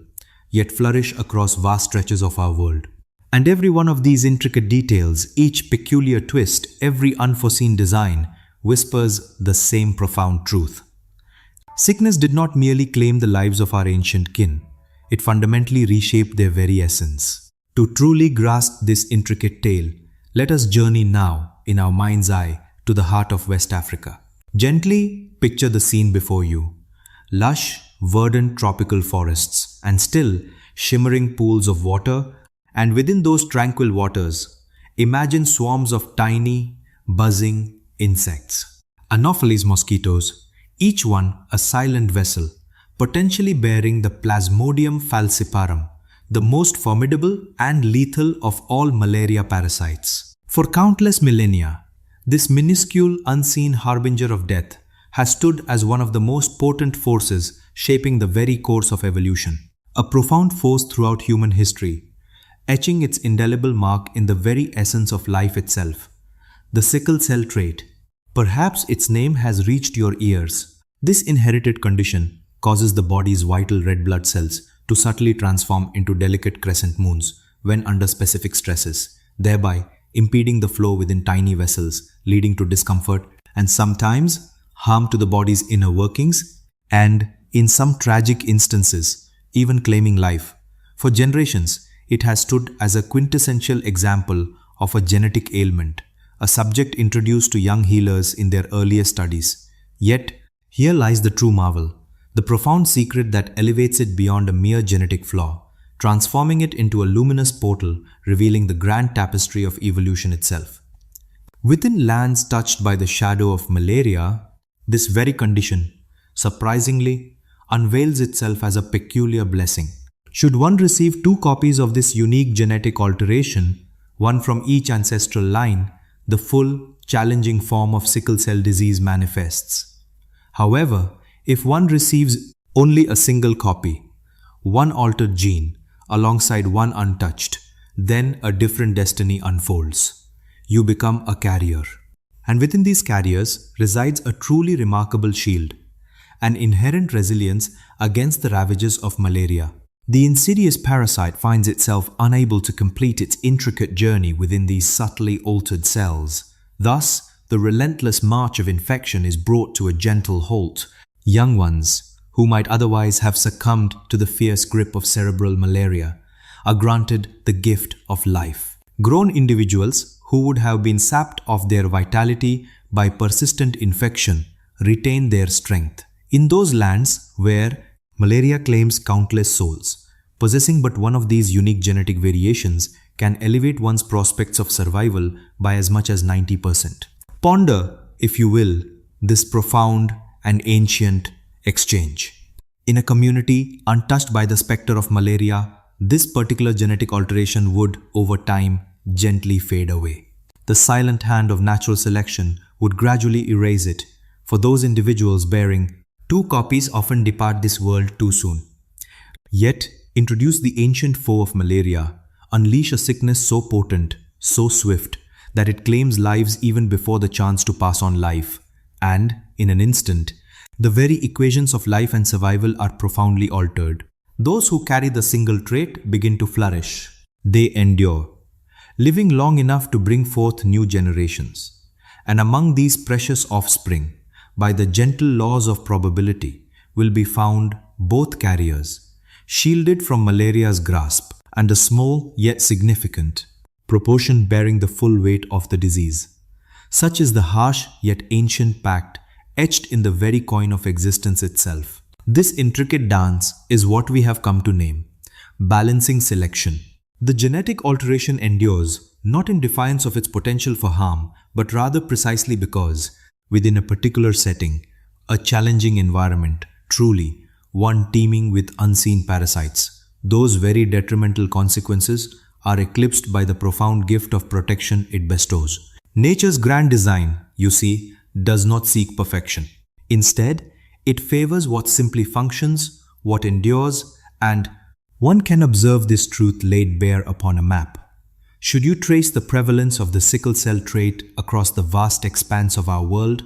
yet flourish across vast stretches of our world. And every one of these intricate details, each peculiar twist, every unforeseen design, whispers the same profound truth. Sickness did not merely claim the lives of our ancient kin, it fundamentally reshaped their very essence. To truly grasp this intricate tale, let us journey now, in our mind's eye, to the heart of West Africa. Gently picture the scene before you. Lush, verdant tropical forests, and still, shimmering pools of water, and within those tranquil waters, imagine swarms of tiny, buzzing insects. Anopheles mosquitoes, each one a silent vessel, potentially bearing the Plasmodium falciparum, the most formidable and lethal of all malaria parasites. For countless millennia, this minuscule, unseen harbinger of death has stood as one of the most potent forces shaping the very course of evolution. A profound force throughout human history, etching its indelible mark in the very essence of life itself. The sickle cell trait. Perhaps its name has reached your ears. This inherited condition causes the body's vital red blood cells to subtly transform into delicate crescent moons when under specific stresses, thereby impeding the flow within tiny vessels, leading to discomfort and sometimes harm to the body's inner workings, and in some tragic instances, even claiming life. For generations, it has stood as a quintessential example of a genetic ailment, a subject introduced to young healers in their earliest studies. Yet, here lies the true marvel, the profound secret that elevates it beyond a mere genetic flaw, transforming it into a luminous portal revealing the grand tapestry of evolution itself. Within lands touched by the shadow of malaria, this very condition, surprisingly, unveils itself as a peculiar blessing. Should one receive 2 copies of this unique genetic alteration, one from each ancestral line, the full, challenging form of sickle cell disease manifests. However, if one receives only a single copy, one altered gene, alongside one untouched, then a different destiny unfolds. You become a carrier. And within these carriers resides a truly remarkable shield, an inherent resilience against the ravages of malaria. The insidious parasite finds itself unable to complete its intricate journey within these subtly altered cells. Thus, the relentless march of infection is brought to a gentle halt. Young ones, who might otherwise have succumbed to the fierce grip of cerebral malaria, are granted the gift of life. Grown individuals, who would have been sapped of their vitality by persistent infection, retain their strength. In those lands where malaria claims countless souls, possessing but one of these unique genetic variations can elevate one's prospects of survival by as much as 90%. Ponder, if you will, this profound and ancient exchange. In a community untouched by the specter of malaria, this particular genetic alteration would, over time, gently fade away. The silent hand of natural selection would gradually erase it. For those individuals bearing 2 copies often depart this world too soon. Yet, introduce the ancient foe of malaria, unleash a sickness so potent, so swift, that it claims lives even before the chance to pass on life. And, in an instant, the very equations of life and survival are profoundly altered. Those who carry the single trait begin to flourish. They endure, living long enough to bring forth new generations. And among these precious offspring, by the gentle laws of probability, will be found both carriers, shielded from malaria's grasp, and a small yet significant proportion bearing the full weight of the disease. Such is the harsh yet ancient pact etched in the very coin of existence itself. This intricate dance is what we have come to name balancing selection. The genetic alteration endures not in defiance of its potential for harm, but rather precisely because, within a particular setting, a challenging environment, truly one teeming with unseen parasites, those very detrimental consequences are eclipsed by the profound gift of protection it bestows. Nature's grand design, you see, does not seek perfection. Instead, it favors what simply functions, what endures, and one can observe this truth laid bare upon a map. Should you trace the prevalence of the sickle cell trait across the vast expanse of our world,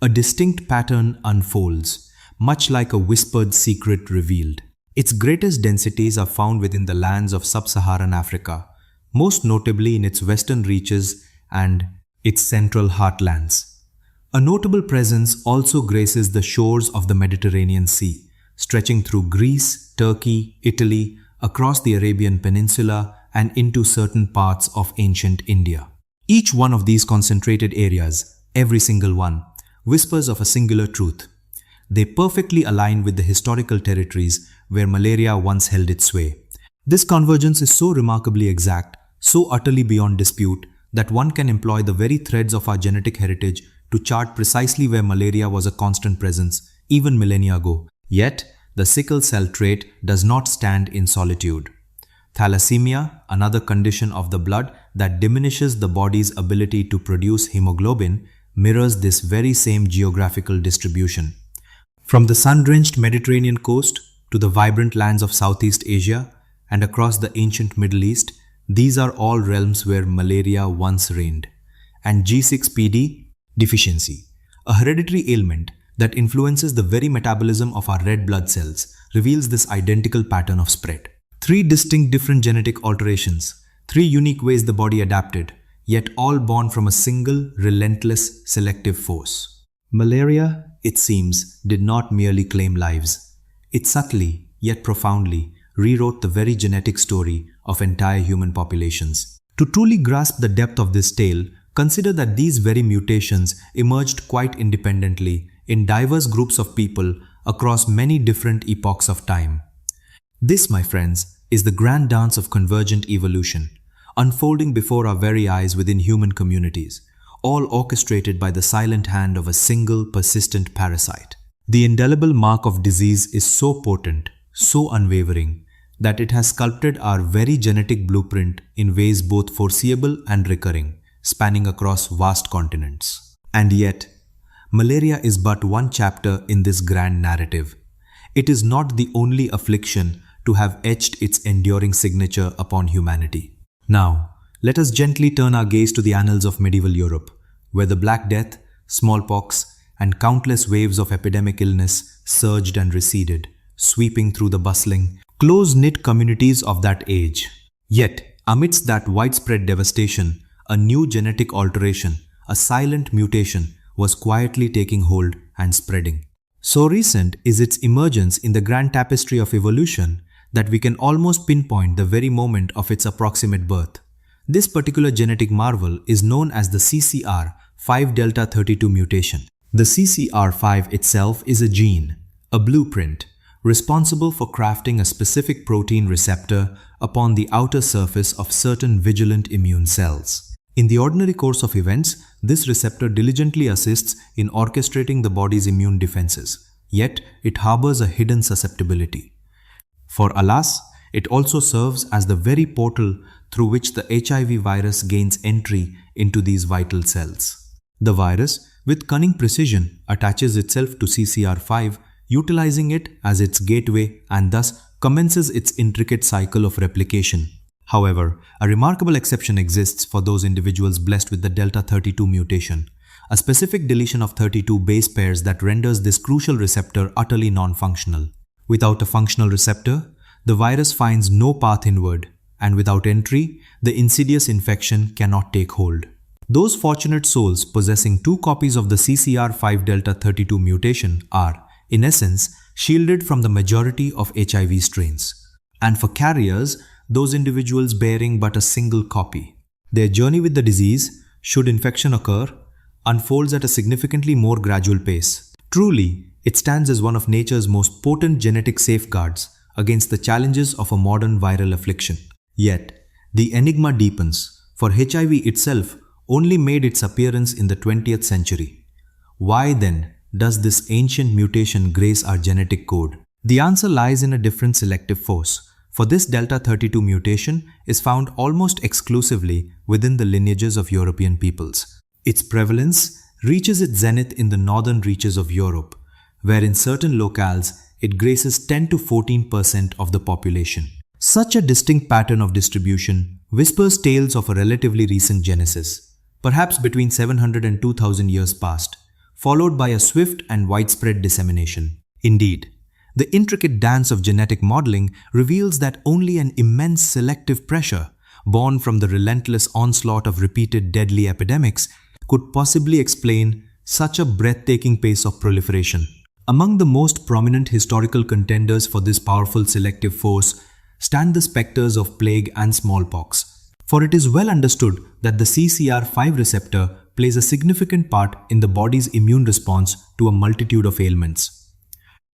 a distinct pattern unfolds, much like a whispered secret revealed. Its greatest densities are found within the lands of sub-Saharan Africa, most notably in its western reaches and its central heartlands. A notable presence also graces the shores of the Mediterranean Sea, stretching through Greece, Turkey, Italy, across the Arabian Peninsula, and into certain parts of ancient India. Each one of these concentrated areas, every single one, whispers of a singular truth. They perfectly align with the historical territories where malaria once held its sway. This convergence is so remarkably exact, so utterly beyond dispute, that one can employ the very threads of our genetic heritage to chart precisely where malaria was a constant presence, even millennia ago. Yet, the sickle cell trait does not stand in solitude. Thalassemia, another condition of the blood that diminishes the body's ability to produce hemoglobin, mirrors this very same geographical distribution. From the sun-drenched Mediterranean coast to the vibrant lands of Southeast Asia and across the ancient Middle East, these are all realms where malaria once reigned. And G6PD deficiency, a hereditary ailment that influences the very metabolism of our red blood cells, reveals this identical pattern of spread. 3 distinct different genetic alterations, 3 unique ways the body adapted, yet all born from a single, relentless, selective force. Malaria, it seems, did not merely claim lives. It subtly, yet profoundly, rewrote the very genetic story of entire human populations. To truly grasp the depth of this tale, consider that these very mutations emerged quite independently in diverse groups of people across many different epochs of time. This, my friends, is the grand dance of convergent evolution, unfolding before our very eyes within human communities, all orchestrated by the silent hand of a single persistent parasite. The indelible mark of disease is so potent, so unwavering, that it has sculpted our very genetic blueprint in ways both foreseeable and recurring, spanning across vast continents. And yet, malaria is but one chapter in this grand narrative. It is not the only affliction to have etched its enduring signature upon humanity. Now, let us gently turn our gaze to the annals of medieval Europe, where the Black Death, smallpox, and countless waves of epidemic illness surged and receded, sweeping through the bustling, close-knit communities of that age. Yet, amidst that widespread devastation, a new genetic alteration, a silent mutation, was quietly taking hold and spreading. So recent is its emergence in the grand tapestry of evolution that we can almost pinpoint the very moment of its approximate birth. This particular genetic marvel is known as the CCR5 delta 32 mutation. The CCR5 itself is a gene, a blueprint, responsible for crafting a specific protein receptor upon the outer surface of certain vigilant immune cells. In the ordinary course of events, this receptor diligently assists in orchestrating the body's immune defenses, yet it harbors a hidden susceptibility. For alas, it also serves as the very portal through which the HIV virus gains entry into these vital cells. The virus, with cunning precision, attaches itself to CCR5, utilizing it as its gateway and thus commences its intricate cycle of replication. However, a remarkable exception exists for those individuals blessed with the delta 32 mutation, a specific deletion of 32 base pairs that renders this crucial receptor utterly non-functional. Without a functional receptor, the virus finds no path inward, and without entry, the insidious infection cannot take hold. Those fortunate souls possessing 2 copies of the CCR5 delta 32 mutation are, in essence, shielded from the majority of HIV strains. And for carriers, those individuals bearing but a single copy. Their journey with the disease, should infection occur, unfolds at a significantly more gradual pace. Truly, it stands as one of nature's most potent genetic safeguards against the challenges of a modern viral affliction. Yet, the enigma deepens, for HIV itself only made its appearance in the 20th century. Why then does this ancient mutation grace our genetic code? The answer lies in a different selective force, for this delta 32 mutation is found almost exclusively within the lineages of European peoples. Its prevalence reaches its zenith in the northern reaches of Europe, where in certain locales it graces 10 to 14% of the population. Such a distinct pattern of distribution whispers tales of a relatively recent genesis, perhaps between 700 and 2000 years past, followed by a swift and widespread dissemination. Indeed, the intricate dance of genetic modeling reveals that only an immense selective pressure, born from the relentless onslaught of repeated deadly epidemics, could possibly explain such a breathtaking pace of proliferation. Among the most prominent historical contenders for this powerful selective force stand the specters of plague and smallpox. For it is well understood that the CCR5 receptor plays a significant part in the body's immune response to a multitude of ailments.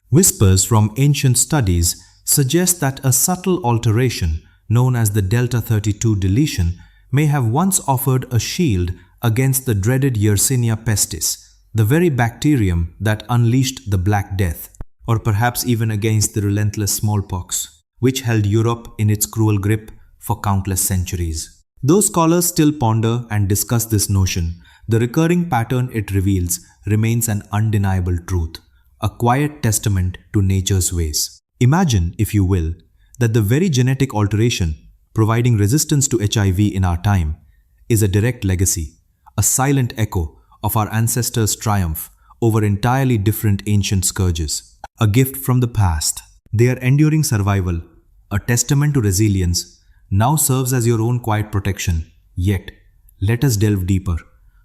Whispers from ancient studies suggest that a subtle alteration, known as the delta 32 deletion, may have once offered a shield against the dreaded Yersinia pestis, the very bacterium that unleashed the Black Death, or perhaps even against the relentless smallpox, which held Europe in its cruel grip for countless centuries. Though scholars still ponder and discuss this notion, the recurring pattern it reveals remains an undeniable truth, a quiet testament to nature's ways. Imagine, if you will, that the very genetic alteration providing resistance to HIV in our time is a direct legacy, a silent echo of our ancestors' triumph over entirely different ancient scourges, a gift from the past. Their enduring survival, a testament to resilience, now serves as your own quiet protection. Yet, let us delve deeper,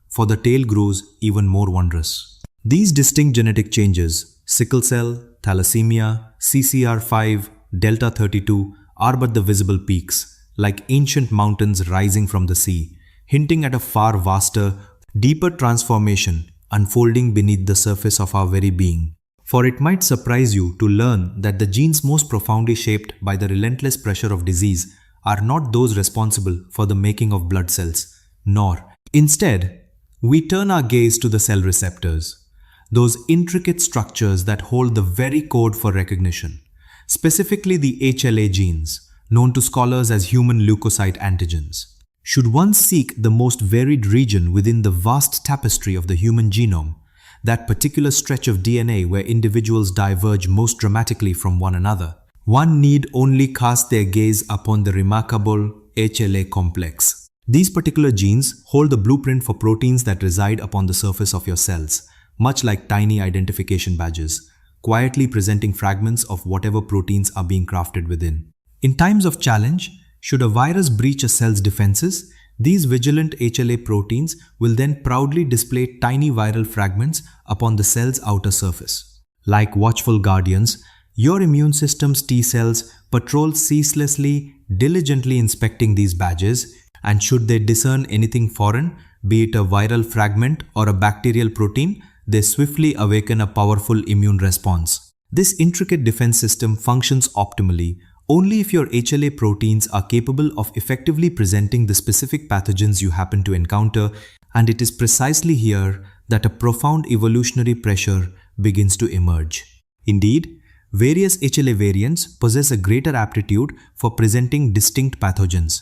for the tale grows even more wondrous. These distinct genetic changes, sickle cell, thalassemia, CCR5, delta 32, are but the visible peaks, like ancient mountains rising from the sea, hinting at a far vaster, deeper transformation unfolding beneath the surface of our very being. For it might surprise you to learn that the genes most profoundly shaped by the relentless pressure of disease are not those responsible for the making of blood cells, nor, instead, we turn our gaze to the cell receptors, those intricate structures that hold the very code for recognition, specifically the HLA genes, known to scholars as human leukocyte antigens. Should one seek the most varied region within the vast tapestry of the human genome, that particular stretch of DNA where individuals diverge most dramatically from one another, one need only cast their gaze upon the remarkable HLA complex. These particular genes hold the blueprint for proteins that reside upon the surface of your cells, much like tiny identification badges, quietly presenting fragments of whatever proteins are being crafted within. In times of challenge, should a virus breach a cell's defenses, these vigilant HLA proteins will then proudly display tiny viral fragments upon the cell's outer surface. Like watchful guardians, your immune system's T cells patrol ceaselessly, diligently inspecting these badges, and should they discern anything foreign, be it a viral fragment or a bacterial protein, they swiftly awaken a powerful immune response. This intricate defense system functions optimally only if your HLA proteins are capable of effectively presenting the specific pathogens you happen to encounter, and it is precisely here that a profound evolutionary pressure begins to emerge. Indeed, various HLA variants possess a greater aptitude for presenting distinct pathogens.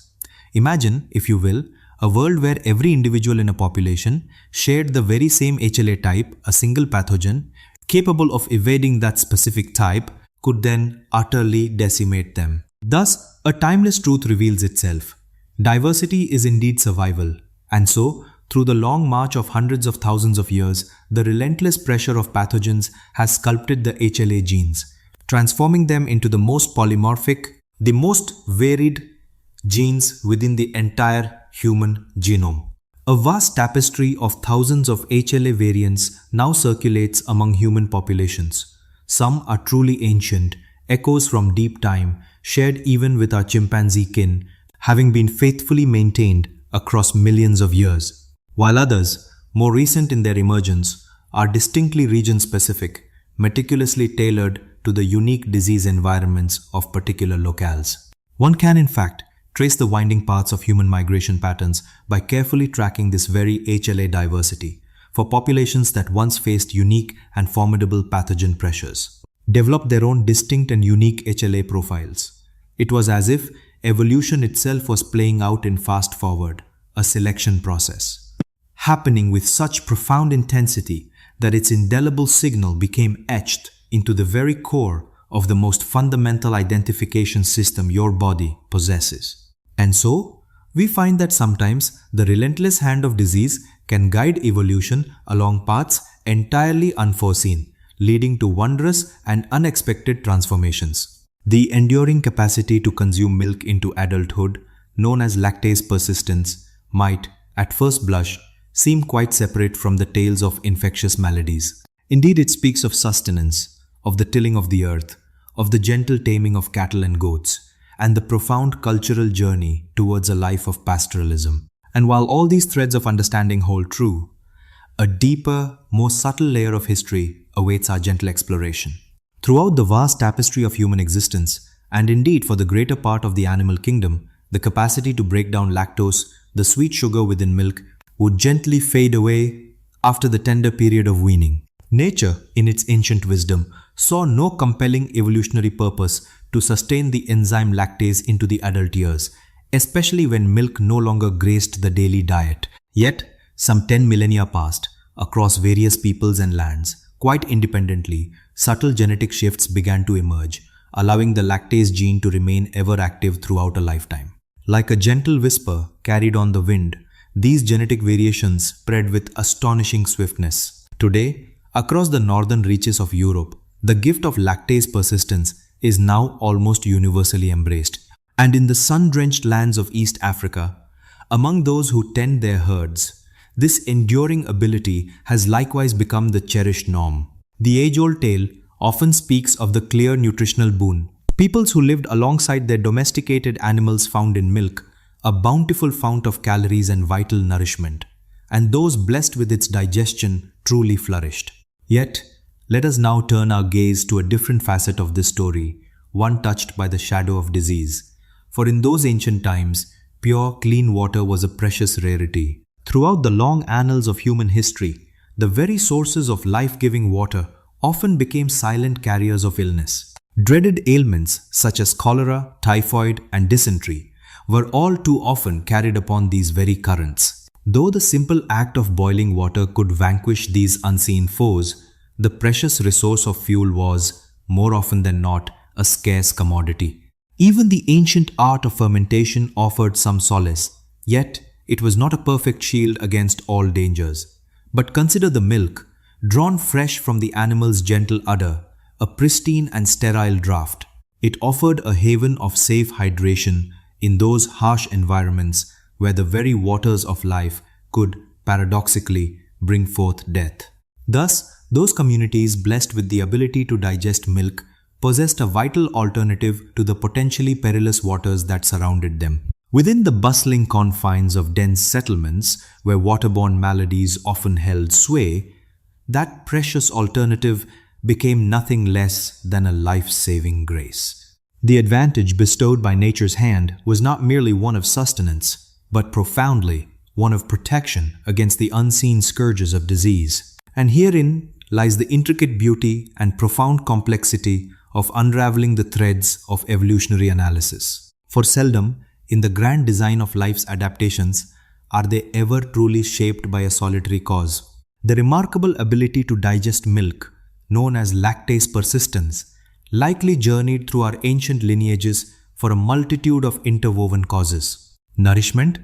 Imagine, if you will, a world where every individual in a population shared the very same HLA type, a single pathogen, capable of evading that specific type, could then utterly decimate them. Thus, a timeless truth reveals itself. Diversity is indeed survival, and so, through the long march of hundreds of thousands of years, the relentless pressure of pathogens has sculpted the HLA genes, transforming them into the most polymorphic, the most varied genes within the entire human genome. A vast tapestry of thousands of HLA variants now circulates among human populations. Some are truly ancient, echoes from deep time, shared even with our chimpanzee kin, having been faithfully maintained across millions of years, while others, more recent in their emergence, are distinctly region-specific, meticulously tailored to the unique disease environments of particular locales. One can, in fact, trace the winding paths of human migration patterns by carefully tracking this very HLA diversity for populations that once faced unique and formidable pathogen pressures, developed their own distinct and unique HLA profiles. It was as if evolution itself was playing out in fast forward, a selection process, happening with such profound intensity that its indelible signal became etched into the very core of the most fundamental identification system your body possesses. And so, we find that sometimes the relentless hand of disease can guide evolution along paths entirely unforeseen, leading to wondrous and unexpected transformations. The enduring capacity to consume milk into adulthood, known as lactase persistence, might, at first blush, seem quite separate from the tales of infectious maladies. Indeed, it speaks of sustenance, of the tilling of the earth, of the gentle taming of cattle and goats, and the profound cultural journey towards a life of pastoralism. And while all these threads of understanding hold true, a deeper, more subtle layer of history awaits our gentle exploration. Throughout the vast tapestry of human existence, and indeed for the greater part of the animal kingdom, the capacity to break down lactose, the sweet sugar within milk, would gently fade away after the tender period of weaning. Nature, in its ancient wisdom, saw no compelling evolutionary purpose to sustain the enzyme lactase into the adult years, especially when milk no longer graced the daily diet. Yet, some 10 millennia passed, across various peoples and lands. Quite independently, subtle genetic shifts began to emerge, allowing the lactase gene to remain ever active throughout a lifetime. Like a gentle whisper carried on the wind, these genetic variations spread with astonishing swiftness. Today, across the northern reaches of Europe, the gift of lactase persistence is now almost universally embraced. And in the sun-drenched lands of East Africa, among those who tend their herds, this enduring ability has likewise become the cherished norm. The age-old tale often speaks of the clear nutritional boon. Peoples who lived alongside their domesticated animals found in milk a bountiful fount of calories and vital nourishment, and those blessed with its digestion truly flourished. Yet, let us now turn our gaze to a different facet of this story, one touched by the shadow of disease. For in those ancient times, pure, clean water was a precious rarity. Throughout the long annals of human history, the very sources of life-giving water often became silent carriers of illness. Dreaded ailments such as cholera, typhoid, and dysentery were all too often carried upon these very currents. Though the simple act of boiling water could vanquish these unseen foes, the precious resource of fuel was, more often than not, a scarce commodity. Even the ancient art of fermentation offered some solace, yet it was not a perfect shield against all dangers. But consider the milk, drawn fresh from the animal's gentle udder, a pristine and sterile draught. It offered a haven of safe hydration in those harsh environments where the very waters of life could, paradoxically, bring forth death. Thus, those communities blessed with the ability to digest milk possessed a vital alternative to the potentially perilous waters that surrounded them. Within the bustling confines of dense settlements, where waterborne maladies often held sway, that precious alternative became nothing less than a life-saving grace. The advantage bestowed by nature's hand was not merely one of sustenance, but profoundly one of protection against the unseen scourges of disease. And herein lies the intricate beauty and profound complexity of unraveling the threads of evolutionary analysis. For seldom, in the grand design of life's adaptations, are they ever truly shaped by a solitary cause. The remarkable ability to digest milk, known as lactase persistence, likely journeyed through our ancient lineages for a multitude of interwoven causes. Nourishment,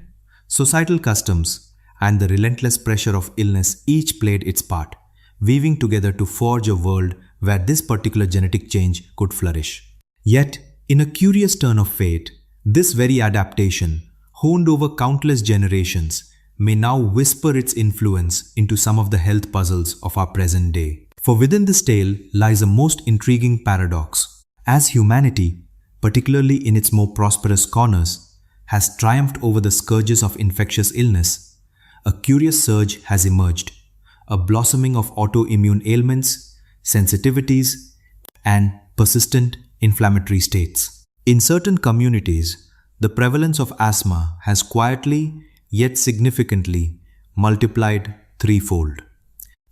societal customs, and the relentless pressure of illness each played its part, weaving together to forge a world where this particular genetic change could flourish. Yet, in a curious turn of fate, this very adaptation, honed over countless generations, may now whisper its influence into some of the health puzzles of our present day. For within this tale lies a most intriguing paradox. As humanity, particularly in its more prosperous corners, has triumphed over the scourges of infectious illness, a curious surge has emerged, a blossoming of autoimmune ailments, sensitivities, and persistent inflammatory states. In certain communities, the prevalence of asthma has quietly yet significantly multiplied threefold.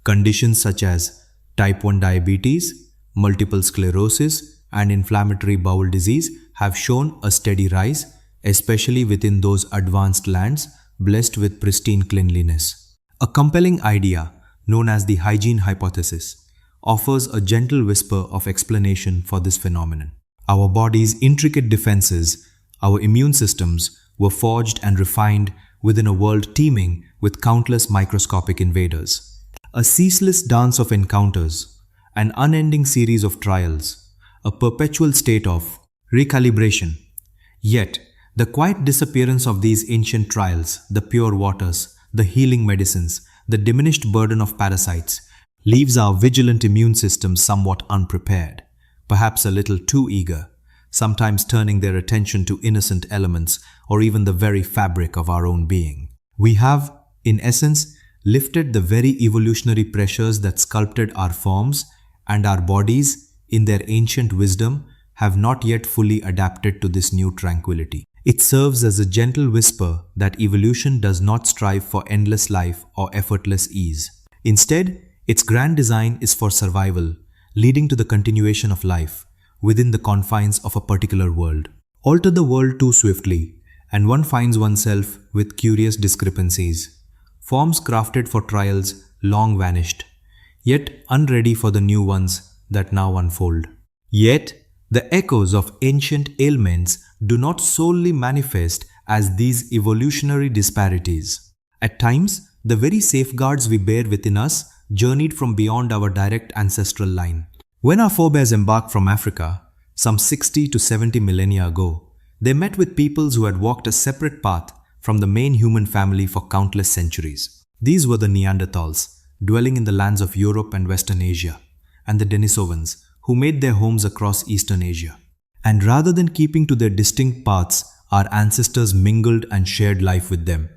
Conditions such as type 1 diabetes, multiple sclerosis, and inflammatory bowel disease have shown a steady rise, especially within those advanced lands blessed with pristine cleanliness. A compelling idea, known as the hygiene hypothesis, offers a gentle whisper of explanation for this phenomenon. Our body's intricate defenses, our immune systems, were forged and refined within a world teeming with countless microscopic invaders. A ceaseless dance of encounters, an unending series of trials, a perpetual state of recalibration. Yet, The quiet disappearance of these ancient trials, the pure waters, the healing medicines, the diminished burden of parasites, leaves our vigilant immune system somewhat unprepared, perhaps a little too eager, sometimes turning their attention to innocent elements or even the very fabric of our own being. We have, in essence, lifted the very evolutionary pressures that sculpted our forms, and our bodies, in their ancient wisdom, have not yet fully adapted to this new tranquility. It serves as a gentle whisper that evolution does not strive for endless life or effortless ease. Instead, its grand design is for survival, leading to the continuation of life within the confines of a particular world. Alter the world too swiftly, and one finds oneself with curious discrepancies. Forms crafted for trials long vanished, yet unready for the new ones that now unfold. Yet, the echoes of ancient ailments do not solely manifest as these evolutionary disparities. At times, the very safeguards we bear within us journeyed from beyond our direct ancestral line. When our forebears embarked from Africa, some 60 to 70 millennia ago, they met with peoples who had walked a separate path from the main human family for countless centuries. These were the Neanderthals, dwelling in the lands of Europe and Western Asia, and the Denisovans, who made their homes across Eastern Asia. And rather than keeping to their distinct paths, our ancestors mingled and shared life with them.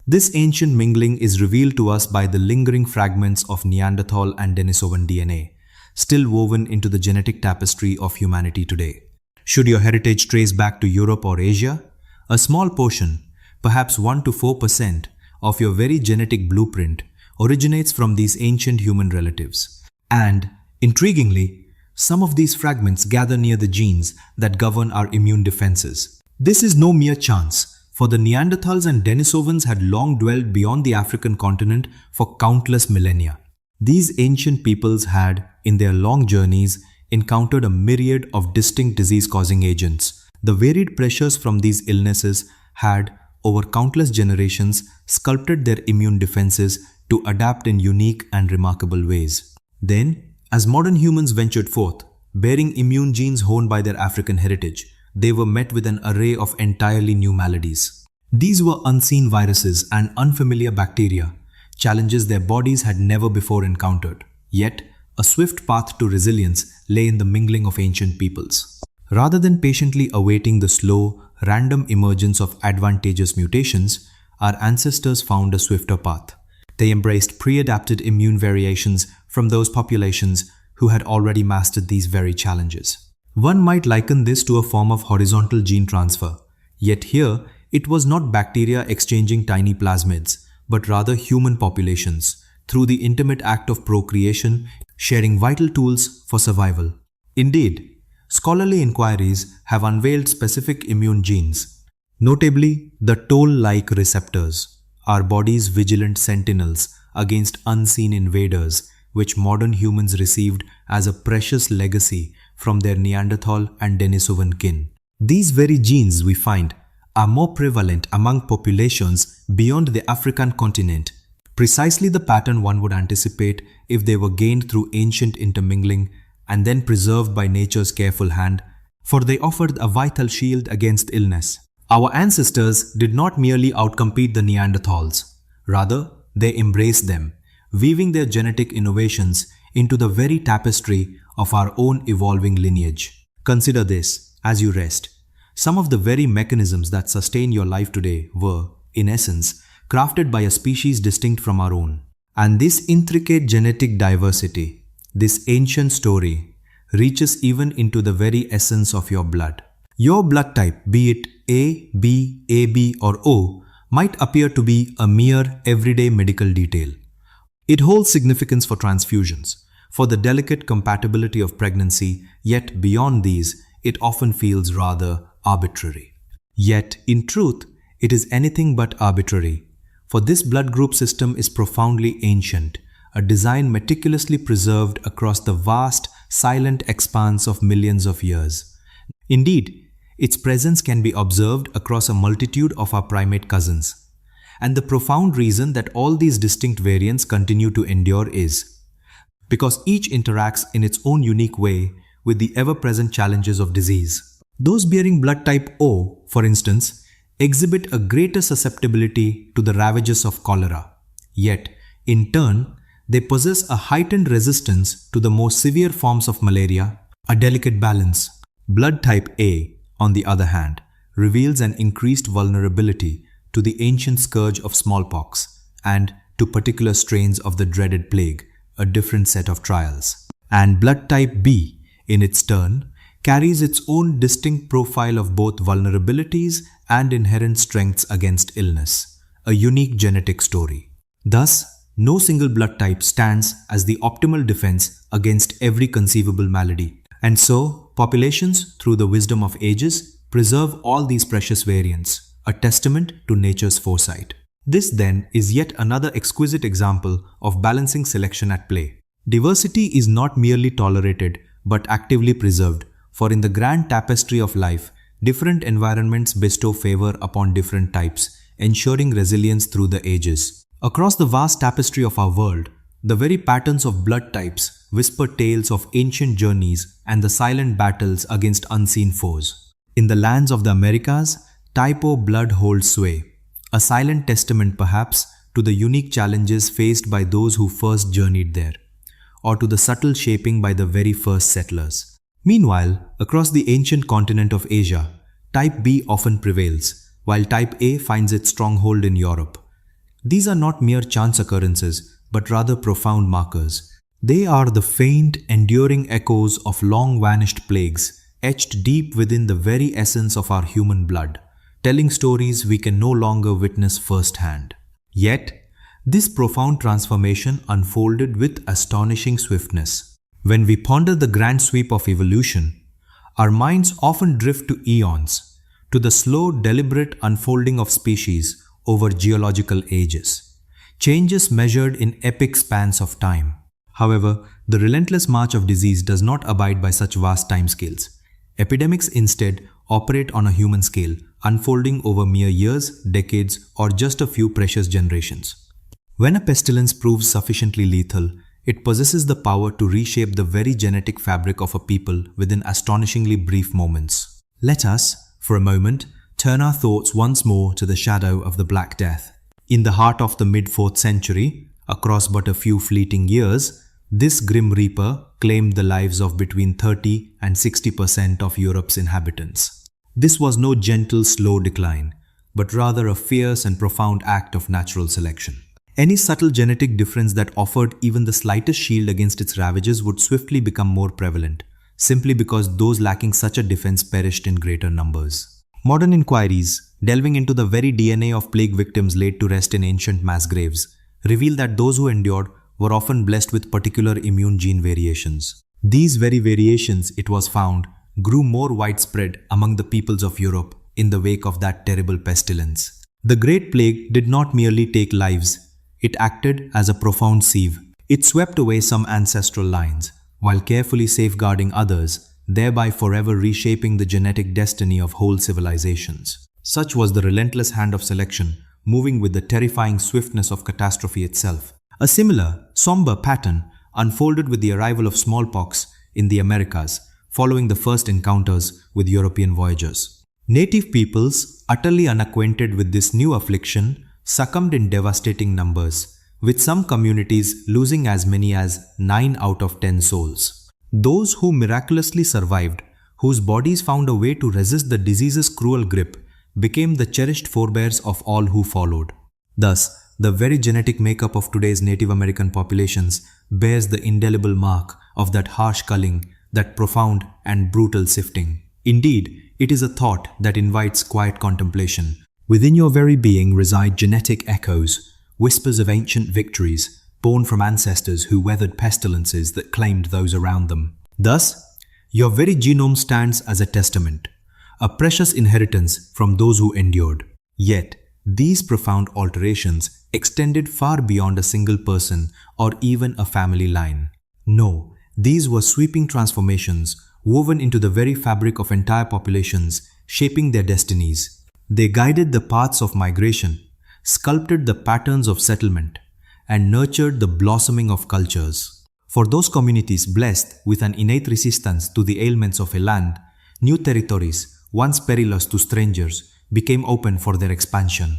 This ancient mingling is revealed to us by the lingering fragments of Neanderthal and Denisovan DNA, still woven into the genetic tapestry of humanity today. Should your heritage trace back to Europe or Asia, a small portion, perhaps 1 to 4% of your very genetic blueprint, originates from these ancient human relatives. And, intriguingly, some of these fragments gather near the genes that govern our immune defenses. This is no mere chance, for the Neanderthals and Denisovans had long dwelled beyond the African continent for countless millennia. These ancient peoples had, in their long journeys, encountered a myriad of distinct disease-causing agents. The varied pressures from these illnesses had, over countless generations, sculpted their immune defenses to adapt in unique and remarkable ways. Then, as modern humans ventured forth, bearing immune genes honed by their African heritage, they were met with an array of entirely new maladies. These were unseen viruses and unfamiliar bacteria, challenges their bodies had never before encountered. Yet, a swift path to resilience lay in the mingling of ancient peoples. Rather than patiently awaiting the slow, random emergence of advantageous mutations, our ancestors found a swifter path. They embraced pre-adapted immune variations from those populations who had already mastered these very challenges. One might liken this to a form of horizontal gene transfer, yet here it was not bacteria exchanging tiny plasmids, but rather human populations, through the intimate act of procreation, sharing vital tools for survival. Indeed, scholarly inquiries have unveiled specific immune genes, notably the toll-like receptors, our body's vigilant sentinels against unseen invaders, which modern humans received as a precious legacy from their Neanderthal and Denisovan kin. These very genes, we find, are more prevalent among populations beyond the African continent, precisely the pattern one would anticipate if they were gained through ancient intermingling and then preserved by nature's careful hand, for they offered a vital shield against illness. Our ancestors did not merely outcompete the Neanderthals. Rather, they embraced them, weaving their genetic innovations into the very tapestry of our own evolving lineage. Consider this as you rest. Some of the very mechanisms that sustain your life today were, in essence, crafted by a species distinct from our own. And this intricate genetic diversity, this ancient story, reaches even into the very essence of your blood. Your blood type, be it A, B, AB or O, might appear to be a mere everyday medical detail. It holds significance for transfusions, for the delicate compatibility of pregnancy, yet beyond these, it often feels rather arbitrary. Yet, in truth, it is anything but arbitrary, for this blood group system is profoundly ancient, a design meticulously preserved across the vast, silent expanse of millions of years. Indeed, its presence can be observed across a multitude of our primate cousins. And the profound reason that all these distinct variants continue to endure is because each interacts in its own unique way with the ever-present challenges of disease. Those bearing blood type O, for instance, exhibit a greater susceptibility to the ravages of cholera. Yet, in turn, they possess a heightened resistance to the more severe forms of malaria, a delicate balance. Blood type A, on the other hand, reveals an increased vulnerability to the ancient scourge of smallpox and to particular strains of the dreaded plague, a different set of trials. And blood type B, in its turn, carries its own distinct profile of both vulnerabilities and inherent strengths against illness, a unique genetic story. Thus, no single blood type stands as the optimal defense against every conceivable malady. And so, populations, through the wisdom of ages, preserve all these precious variants, a testament to nature's foresight. This then is yet another exquisite example of balancing selection at play. Diversity is not merely tolerated but actively preserved, for in the grand tapestry of life, different environments bestow favor upon different types, ensuring resilience through the ages. Across the vast tapestry of our world, the very patterns of blood types whisper tales of ancient journeys and the silent battles against unseen foes. In the lands of the Americas, type O blood holds sway, a silent testament perhaps to the unique challenges faced by those who first journeyed there, or to the subtle shaping by the very first settlers. Meanwhile, across the ancient continent of Asia, type B often prevails, while type A finds its stronghold in Europe. These are not mere chance occurrences, but rather profound markers. They are the faint, enduring echoes of long-vanished plagues, etched deep within the very essence of our human blood, telling stories we can no longer witness firsthand. Yet, this profound transformation unfolded with astonishing swiftness. When we ponder the grand sweep of evolution, our minds often drift to eons, to the slow, deliberate unfolding of species over geological ages, changes measured in epic spans of time. However, the relentless march of disease does not abide by such vast timescales. Epidemics instead operate on a human scale, unfolding over mere years, decades, or just a few precious generations. When a pestilence proves sufficiently lethal, it possesses the power to reshape the very genetic fabric of a people within astonishingly brief moments. Let us, for a moment, turn our thoughts once more to the shadow of the Black Death. In the heart of the mid-4th century, across but a few fleeting years, this grim reaper claimed the lives of between 30 and 60% of Europe's inhabitants. This was no gentle, slow decline, but rather a fierce and profound act of natural selection. Any subtle genetic difference that offered even the slightest shield against its ravages would swiftly become more prevalent, simply because those lacking such a defense perished in greater numbers. Modern inquiries, delving into the very DNA of plague victims laid to rest in ancient mass graves, reveal that those who endured were often blessed with particular immune gene variations. These very variations, it was found, grew more widespread among the peoples of Europe in the wake of that terrible pestilence. The Great Plague did not merely take lives, it acted as a profound sieve. It swept away some ancestral lines, while carefully safeguarding others, thereby forever reshaping the genetic destiny of whole civilizations. Such was the relentless hand of selection, moving with the terrifying swiftness of catastrophe itself. A similar, somber pattern unfolded with the arrival of smallpox in the Americas, following the first encounters with European voyagers. Native peoples, utterly unacquainted with this new affliction, succumbed in devastating numbers, with some communities losing as many as 9 out of 10 souls. Those who miraculously survived, whose bodies found a way to resist the disease's cruel grip, became the cherished forebears of all who followed. Thus, the very genetic makeup of today's Native American populations bears the indelible mark of that harsh culling, that profound and brutal sifting. Indeed, it is a thought that invites quiet contemplation. Within your very being reside genetic echoes, whispers of ancient victories, born from ancestors who weathered pestilences that claimed those around them. Thus, your very genome stands as a testament, a precious inheritance from those who endured. Yet, these profound alterations extended far beyond a single person or even a family line. No, these were sweeping transformations woven into the very fabric of entire populations, shaping their destinies. They guided the paths of migration, sculpted the patterns of settlement, and nurtured the blossoming of cultures. For those communities blessed with an innate resistance to the ailments of a land, new territories, once perilous to strangers, became open for their expansion.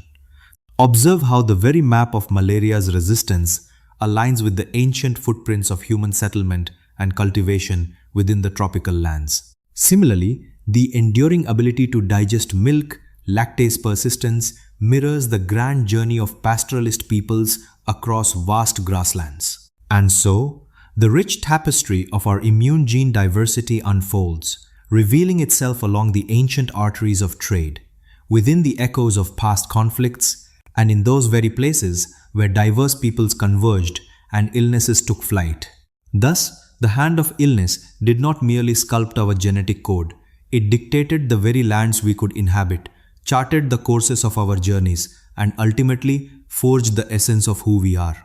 Observe how the very map of malaria's resistance aligns with the ancient footprints of human settlement and cultivation within the tropical lands. Similarly, the enduring ability to digest milk, lactase persistence, mirrors the grand journey of pastoralist peoples across vast grasslands. And so, the rich tapestry of our immune gene diversity unfolds, revealing itself along the ancient arteries of trade, within the echoes of past conflicts, and in those very places where diverse peoples converged and illnesses took flight. Thus, the hand of illness did not merely sculpt our genetic code, it dictated the very lands we could inhabit, charted the courses of our journeys, and ultimately forged the essence of who we are.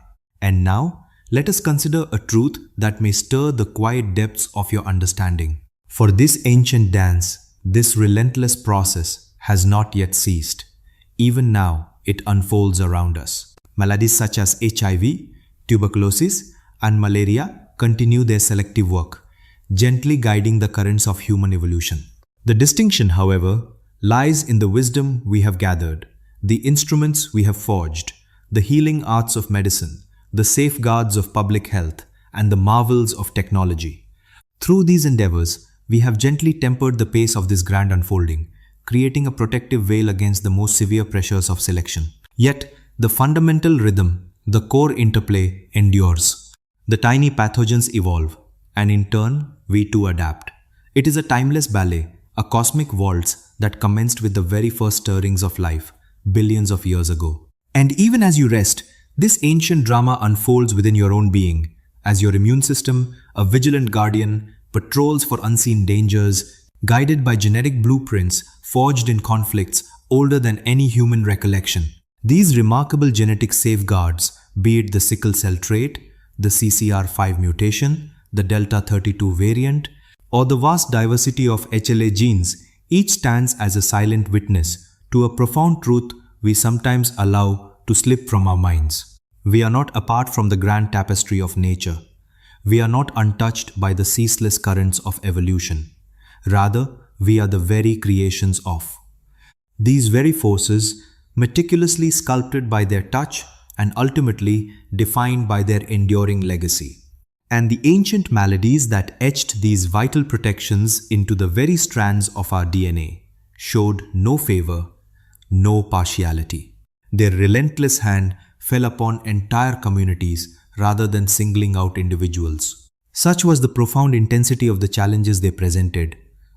And now, let us consider a truth that may stir the quiet depths of your understanding. For this ancient dance, this relentless process has not yet ceased. Even now, it unfolds around us. Maladies such as HIV, tuberculosis, and malaria continue their selective work, gently guiding the currents of human evolution. The distinction, however, lies in the wisdom we have gathered, the instruments we have forged, the healing arts of medicine, the safeguards of public health, and the marvels of technology. Through these endeavors, we have gently tempered the pace of this grand unfolding, creating a protective veil against the most severe pressures of selection. Yet, the fundamental rhythm, the core interplay, endures. The tiny pathogens evolve, and in turn, we too adapt. It is a timeless ballet, a cosmic waltz that commenced with the very first stirrings of life, billions of years ago. And even as you rest, this ancient drama unfolds within your own being, as your immune system, a vigilant guardian, patrols for unseen dangers, guided by genetic blueprints forged in conflicts older than any human recollection. These remarkable genetic safeguards, be it the sickle cell trait, the CCR5 mutation, the Delta 32 variant, or the vast diversity of HLA genes, each stands as a silent witness to a profound truth we sometimes allow to slip from our minds. We are not apart from the grand tapestry of nature. We are not untouched by the ceaseless currents of evolution. Rather, we are the very creations of. These very forces, meticulously sculpted by their touch and ultimately defined by their enduring legacy. And the ancient maladies that etched these vital protections into the very strands of our DNA showed no favor, no partiality. Their relentless hand fell upon entire communities rather than singling out individuals. Such was the profound intensity of the challenges they presented,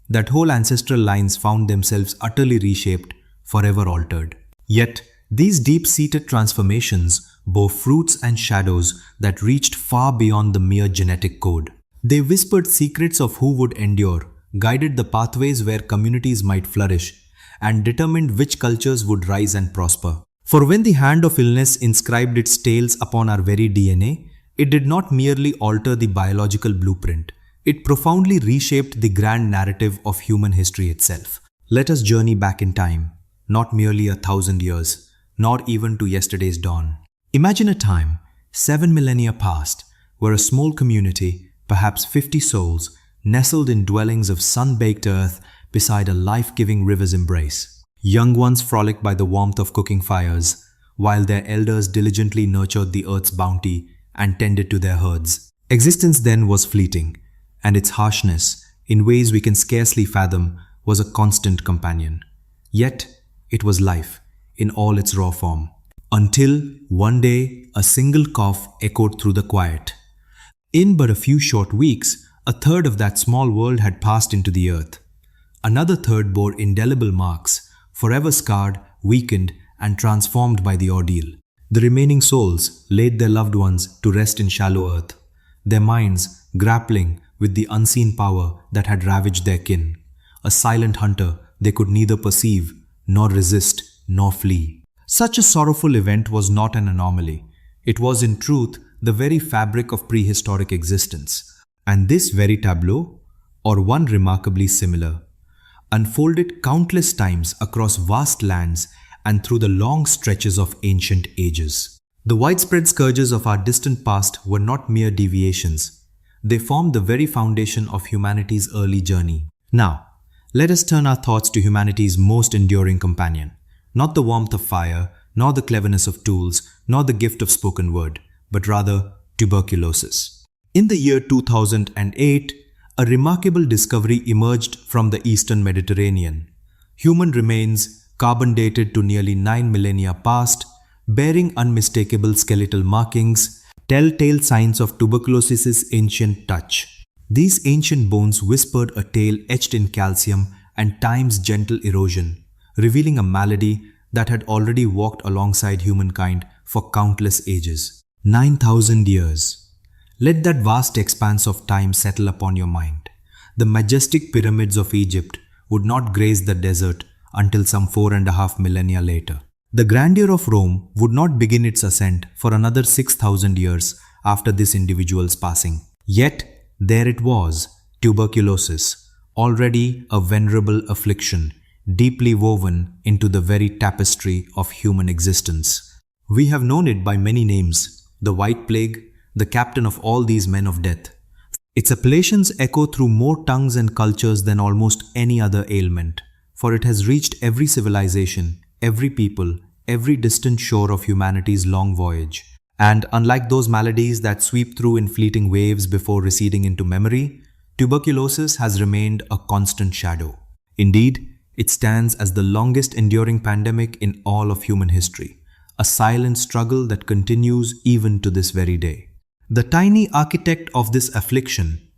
that whole ancestral lines found themselves utterly reshaped, forever altered. Yet, these deep-seated transformations bore fruits and shadows that reached far beyond the mere genetic code. They whispered secrets of who would endure, guided the pathways where communities might flourish, and determined which cultures would rise and prosper. For when the hand of illness inscribed its tales upon our very DNA, it did not merely alter the biological blueprint, it profoundly reshaped the grand narrative of human history itself. Let us journey back in time, not merely 1,000 years, nor even to yesterday's dawn. Imagine a time, 7 millennia past, where a small community, perhaps 50 souls, nestled in dwellings of sun-baked earth beside a life-giving river's embrace. Young ones frolicked by the warmth of cooking fires, while their elders diligently nurtured the earth's bounty and tended to their herds. Existence then was fleeting, and its harshness, in ways we can scarcely fathom, was a constant companion. Yet, it was life, in all its raw form. Until, one day, a single cough echoed through the quiet. In but a few short weeks, a third of that small world had passed into the earth. Another third bore indelible marks, forever scarred, weakened, and transformed by the ordeal. The remaining souls laid their loved ones to rest in shallow earth, their minds grappling with the unseen power that had ravaged their kin, a silent hunter they could neither perceive, nor resist, nor flee. Such a sorrowful event was not an anomaly. It was in truth the very fabric of prehistoric existence. And this very tableau, or one remarkably similar, unfolded countless times across vast lands and through the long stretches of ancient ages. The widespread scourges of our distant past were not mere deviations. They formed the very foundation of humanity's early journey. Now, let us turn our thoughts to humanity's most enduring companion. Not the warmth of fire, nor the cleverness of tools, nor the gift of spoken word, but rather tuberculosis. In the year 2008, a remarkable discovery emerged from the Eastern Mediterranean. Human remains, carbon dated to nearly 9 millennia past, bearing unmistakable skeletal markings, telltale signs of tuberculosis's ancient touch. These ancient bones whispered a tale etched in calcium and time's gentle erosion, revealing a malady that had already walked alongside humankind for countless ages. 9,000 years. Let that vast expanse of time settle upon your mind. The majestic pyramids of Egypt would not grace the desert until some 4.5 millennia later. The grandeur of Rome would not begin its ascent for another 6,000 years after this individual's passing. Yet, there it was, tuberculosis, already a venerable affliction, deeply woven into the very tapestry of human existence. We have known it by many names: the White Plague, the captain of all these men of death. Its appellations echo through more tongues and cultures than almost any other ailment, for it has reached every civilization, every people, every distant shore of humanity's long voyage. And unlike those maladies that sweep through in fleeting waves before receding into memory, tuberculosis has remained a constant shadow. Indeed, it stands as the longest enduring pandemic in all of human history, a silent struggle that continues even to this very day. The tiny architect of this affliction,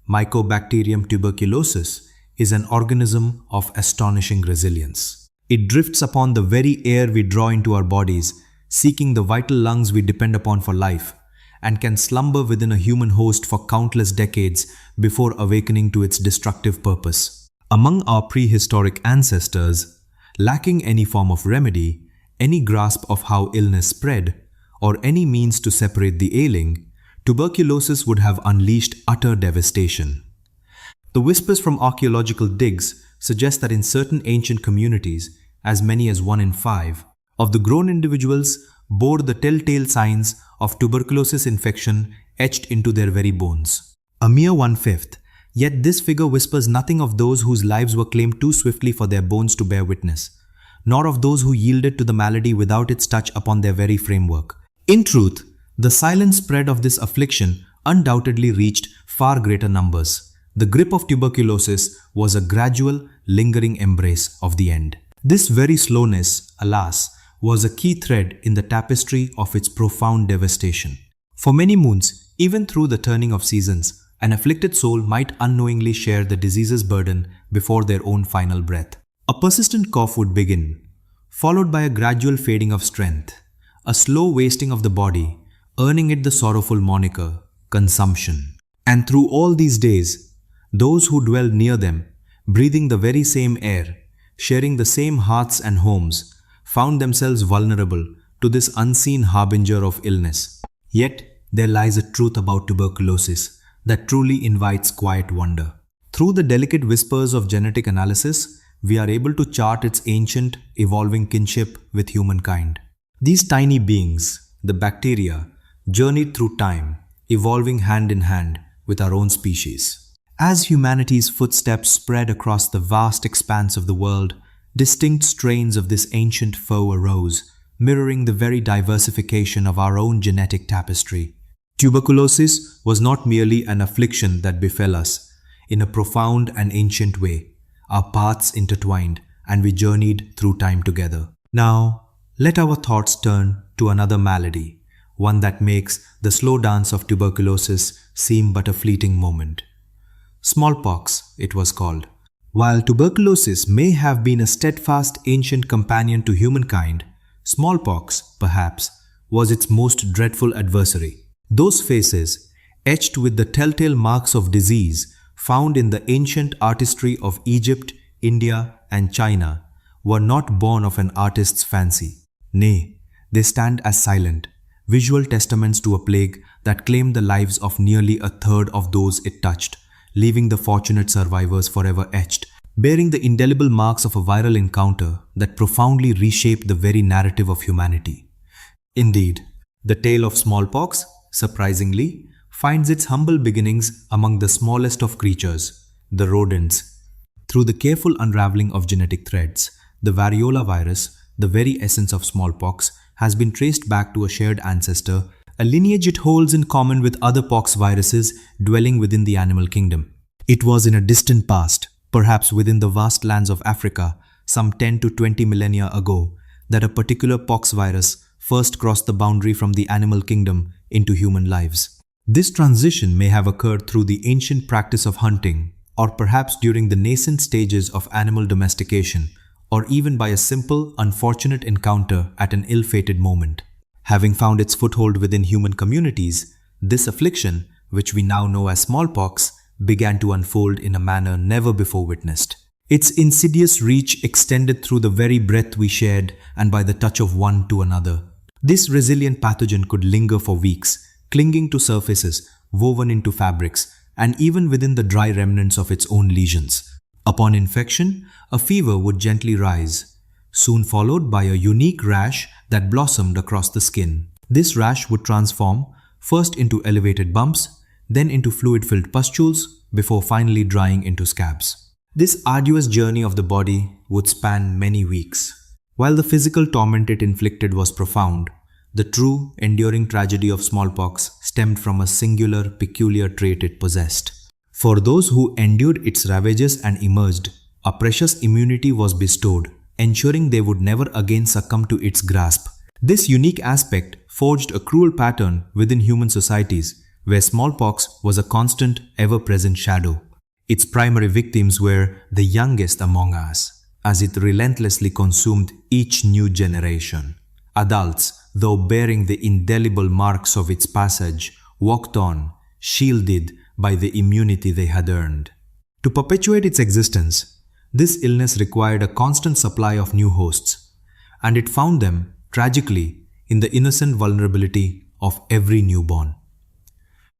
Mycobacterium tuberculosis, is an organism of astonishing resilience. It drifts upon the very air we draw into our bodies, seeking the vital lungs we depend upon for life, and can slumber within a human host for countless decades before awakening to its destructive purpose. Among our prehistoric ancestors, lacking any form of remedy, any grasp of how illness spread, or any means to separate the ailing, tuberculosis would have unleashed utter devastation. The whispers from archaeological digs suggest that in certain ancient communities, as many as 1 in 5 of the grown individuals bore the telltale signs of tuberculosis infection etched into their very bones. A mere 1/5, yet this figure whispers nothing of those whose lives were claimed too swiftly for their bones to bear witness, nor of those who yielded to the malady without its touch upon their very framework. In truth, the silent spread of this affliction undoubtedly reached far greater numbers. The grip of tuberculosis was a gradual, lingering embrace of the end. This very slowness, alas, was a key thread in the tapestry of its profound devastation. For many moons, even through the turning of seasons, an afflicted soul might unknowingly share the disease's burden before their own final breath. A persistent cough would begin, followed by a gradual fading of strength, a slow wasting of the body, earning it the sorrowful moniker, consumption. And through all these days, those who dwelled near them, breathing the very same air, sharing the same hearths and homes, found themselves vulnerable to this unseen harbinger of illness. Yet, there lies a truth about tuberculosis that truly invites quiet wonder. Through the delicate whispers of genetic analysis, we are able to chart its ancient, evolving kinship with humankind. These tiny beings, the bacteria, journeyed through time, evolving hand in hand with our own species. As humanity's footsteps spread across the vast expanse of the world, distinct strains of this ancient foe arose, mirroring the very diversification of our own genetic tapestry. Tuberculosis was not merely an affliction that befell us. In a profound and ancient way, our paths intertwined and we journeyed through time together. Now, let our thoughts turn to another malady, one that makes the slow dance of tuberculosis seem but a fleeting moment. Smallpox, it was called. While tuberculosis may have been a steadfast ancient companion to humankind, smallpox, perhaps, was its most dreadful adversary. Those faces, etched with the telltale marks of disease found in the ancient artistry of Egypt, India, and China, were not born of an artist's fancy. Nay, they stand as silent, visual testaments to a plague that claimed the lives of nearly a third of those it touched, leaving the fortunate survivors forever etched, bearing the indelible marks of a viral encounter that profoundly reshaped the very narrative of humanity. Indeed, the tale of smallpox, surprisingly, finds its humble beginnings among the smallest of creatures, the rodents. Through the careful unraveling of genetic threads, the variola virus, the very essence of smallpox, has been traced back to a shared ancestor, a lineage it holds in common with other pox viruses dwelling within the animal kingdom. It was in a distant past, perhaps within the vast lands of Africa, some 10 to 20 millennia ago, that a particular pox virus first crossed the boundary from the animal kingdom into human lives. This transition may have occurred through the ancient practice of hunting, or perhaps during the nascent stages of animal domestication, or even by a simple, unfortunate encounter at an ill-fated moment. Having found its foothold within human communities, this affliction, which we now know as smallpox, began to unfold in a manner never before witnessed. Its insidious reach extended through the very breath we shared and by the touch of one to another. This resilient pathogen could linger for weeks, clinging to surfaces, woven into fabrics, and even within the dry remnants of its own lesions. Upon infection, a fever would gently rise, soon followed by a unique rash that blossomed across the skin. This rash would transform first into elevated bumps, then into fluid-filled pustules, before finally drying into scabs. This arduous journey of the body would span many weeks. While the physical torment it inflicted was profound, the true, enduring tragedy of smallpox stemmed from a singular, peculiar trait it possessed. For those who endured its ravages and emerged, a precious immunity was bestowed, ensuring they would never again succumb to its grasp. This unique aspect forged a cruel pattern within human societies, where smallpox was a constant, ever-present shadow. Its primary victims were the youngest among us, as it relentlessly consumed each new generation. Adults, though bearing the indelible marks of its passage, walked on, shielded by the immunity they had earned. To perpetuate its existence, this illness required a constant supply of new hosts, and it found them, tragically, in the innocent vulnerability of every newborn.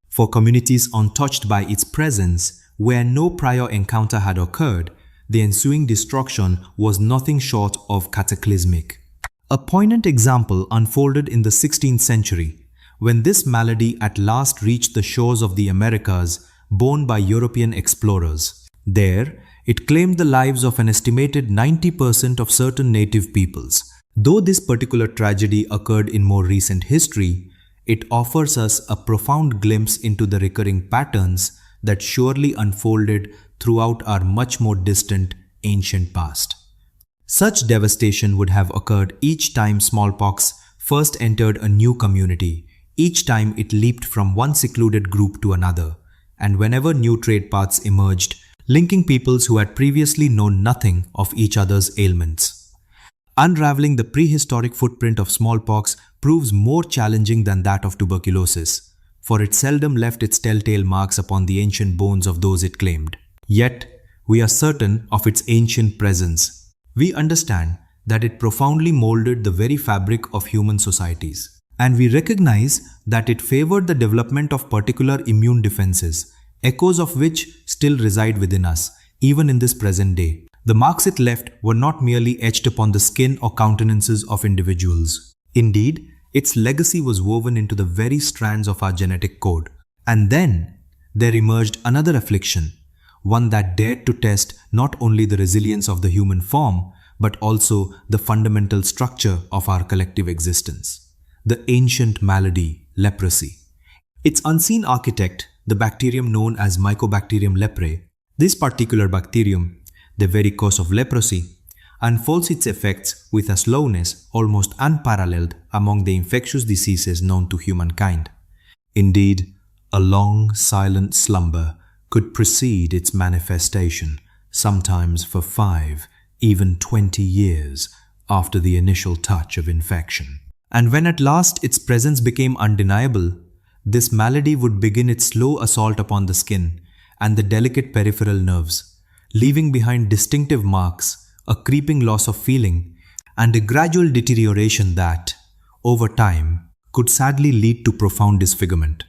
For communities untouched by its presence, where no prior encounter had occurred, the ensuing destruction was nothing short of cataclysmic. A poignant example unfolded in the 16th century, when this malady at last reached the shores of the Americas, borne by European explorers. There, it claimed the lives of an estimated 90% of certain native peoples. Though this particular tragedy occurred in more recent history, it offers us a profound glimpse into the recurring patterns that surely unfolded throughout our much more distant, ancient past. Such devastation would have occurred each time smallpox first entered a new community, each time it leaped from one secluded group to another, and whenever new trade paths emerged, linking peoples who had previously known nothing of each other's ailments. Unraveling the prehistoric footprint of smallpox proves more challenging than that of tuberculosis, for it seldom left its telltale marks upon the ancient bones of those it claimed. Yet, we are certain of its ancient presence. We understand that it profoundly molded the very fabric of human societies. And we recognize that it favored the development of particular immune defenses, echoes of which still reside within us, even in this present day. The marks it left were not merely etched upon the skin or countenances of individuals. Indeed, its legacy was woven into the very strands of our genetic code. And then, there emerged another affliction, one that dared to test not only the resilience of the human form, but also the fundamental structure of our collective existence. The ancient malady, leprosy. Its unseen architect, the bacterium known as Mycobacterium leprae, this particular bacterium, the very cause of leprosy, unfolds its effects with a slowness almost unparalleled among the infectious diseases known to humankind. Indeed, a long, silent slumber could precede its manifestation, sometimes for 5, even 20 years after the initial touch of infection. And when at last its presence became undeniable, this malady would begin its slow assault upon the skin and the delicate peripheral nerves, leaving behind distinctive marks, a creeping loss of feeling, and a gradual deterioration that, over time, could sadly lead to profound disfigurement.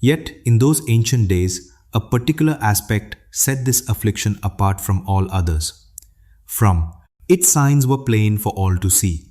Yet, in those ancient days, a particular aspect set this affliction apart from all others. Its signs were plain for all to see,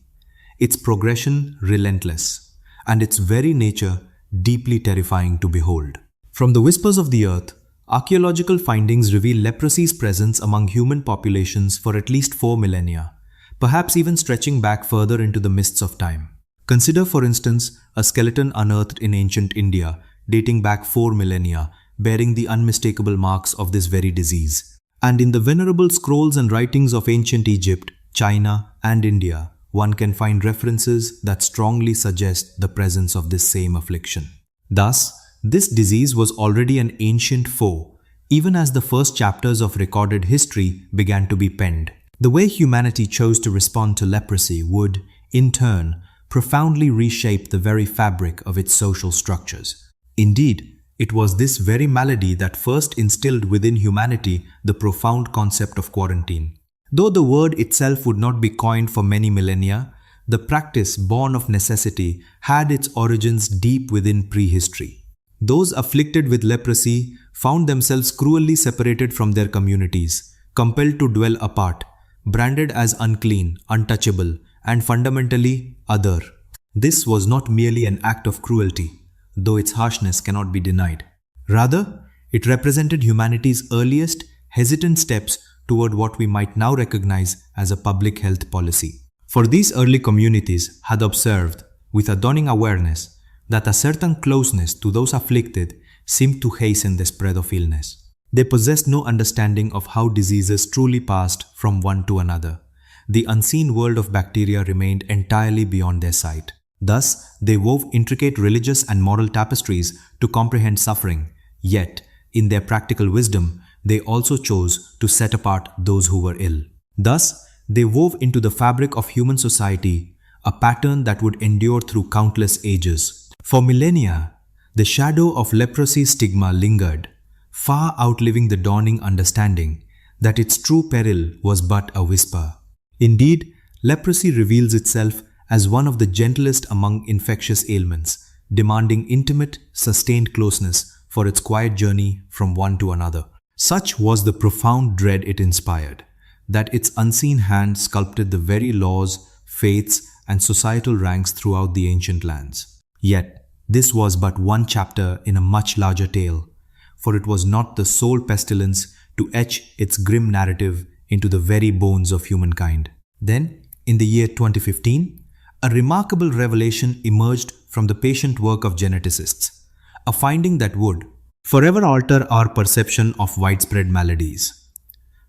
its progression relentless, and its very nature deeply terrifying to behold. From the whispers of the earth, Archaeological findings reveal leprosy's presence among human populations for at least 4 millennia, perhaps even stretching back further into the mists of time. Consider, for instance, a skeleton unearthed in ancient India, dating back 4 millennia, bearing the unmistakable marks of this very disease. And in the venerable scrolls and writings of ancient Egypt, China, and India, one can find references that strongly suggest the presence of this same affliction. Thus, this disease was already an ancient foe, even as the first chapters of recorded history began to be penned. The way humanity chose to respond to leprosy would, in turn, profoundly reshape the very fabric of its social structures. Indeed, it was this very malady that first instilled within humanity the profound concept of quarantine. Though the word itself would not be coined for many millennia, the practice born of necessity had its origins deep within prehistory. Those afflicted with leprosy found themselves cruelly separated from their communities, compelled to dwell apart, branded as unclean, untouchable, and fundamentally other. This was not merely an act of cruelty, though its harshness cannot be denied. Rather, it represented humanity's earliest, hesitant steps toward what we might now recognize as a public health policy. For these early communities had observed, with a dawning awareness, that a certain closeness to those afflicted seemed to hasten the spread of illness. They possessed no understanding of how diseases truly passed from one to another. The unseen world of bacteria remained entirely beyond their sight. Thus, they wove intricate religious and moral tapestries to comprehend suffering, yet, in their practical wisdom, they also chose to set apart those who were ill. Thus, they wove into the fabric of human society a pattern that would endure through countless ages. For millennia, the shadow of leprosy's stigma lingered, far outliving the dawning understanding that its true peril was but a whisper. Indeed, leprosy reveals itself as one of the gentlest among infectious ailments, demanding intimate, sustained closeness for its quiet journey from one to another. Such was the profound dread it inspired, that its unseen hand sculpted the very laws, faiths, and societal ranks throughout the ancient lands. Yet, this was but one chapter in a much larger tale, for it was not the sole pestilence to etch its grim narrative into the very bones of humankind. Then, in the year 2015, a remarkable revelation emerged from the patient work of geneticists, a finding that would forever alter our perception of widespread maladies.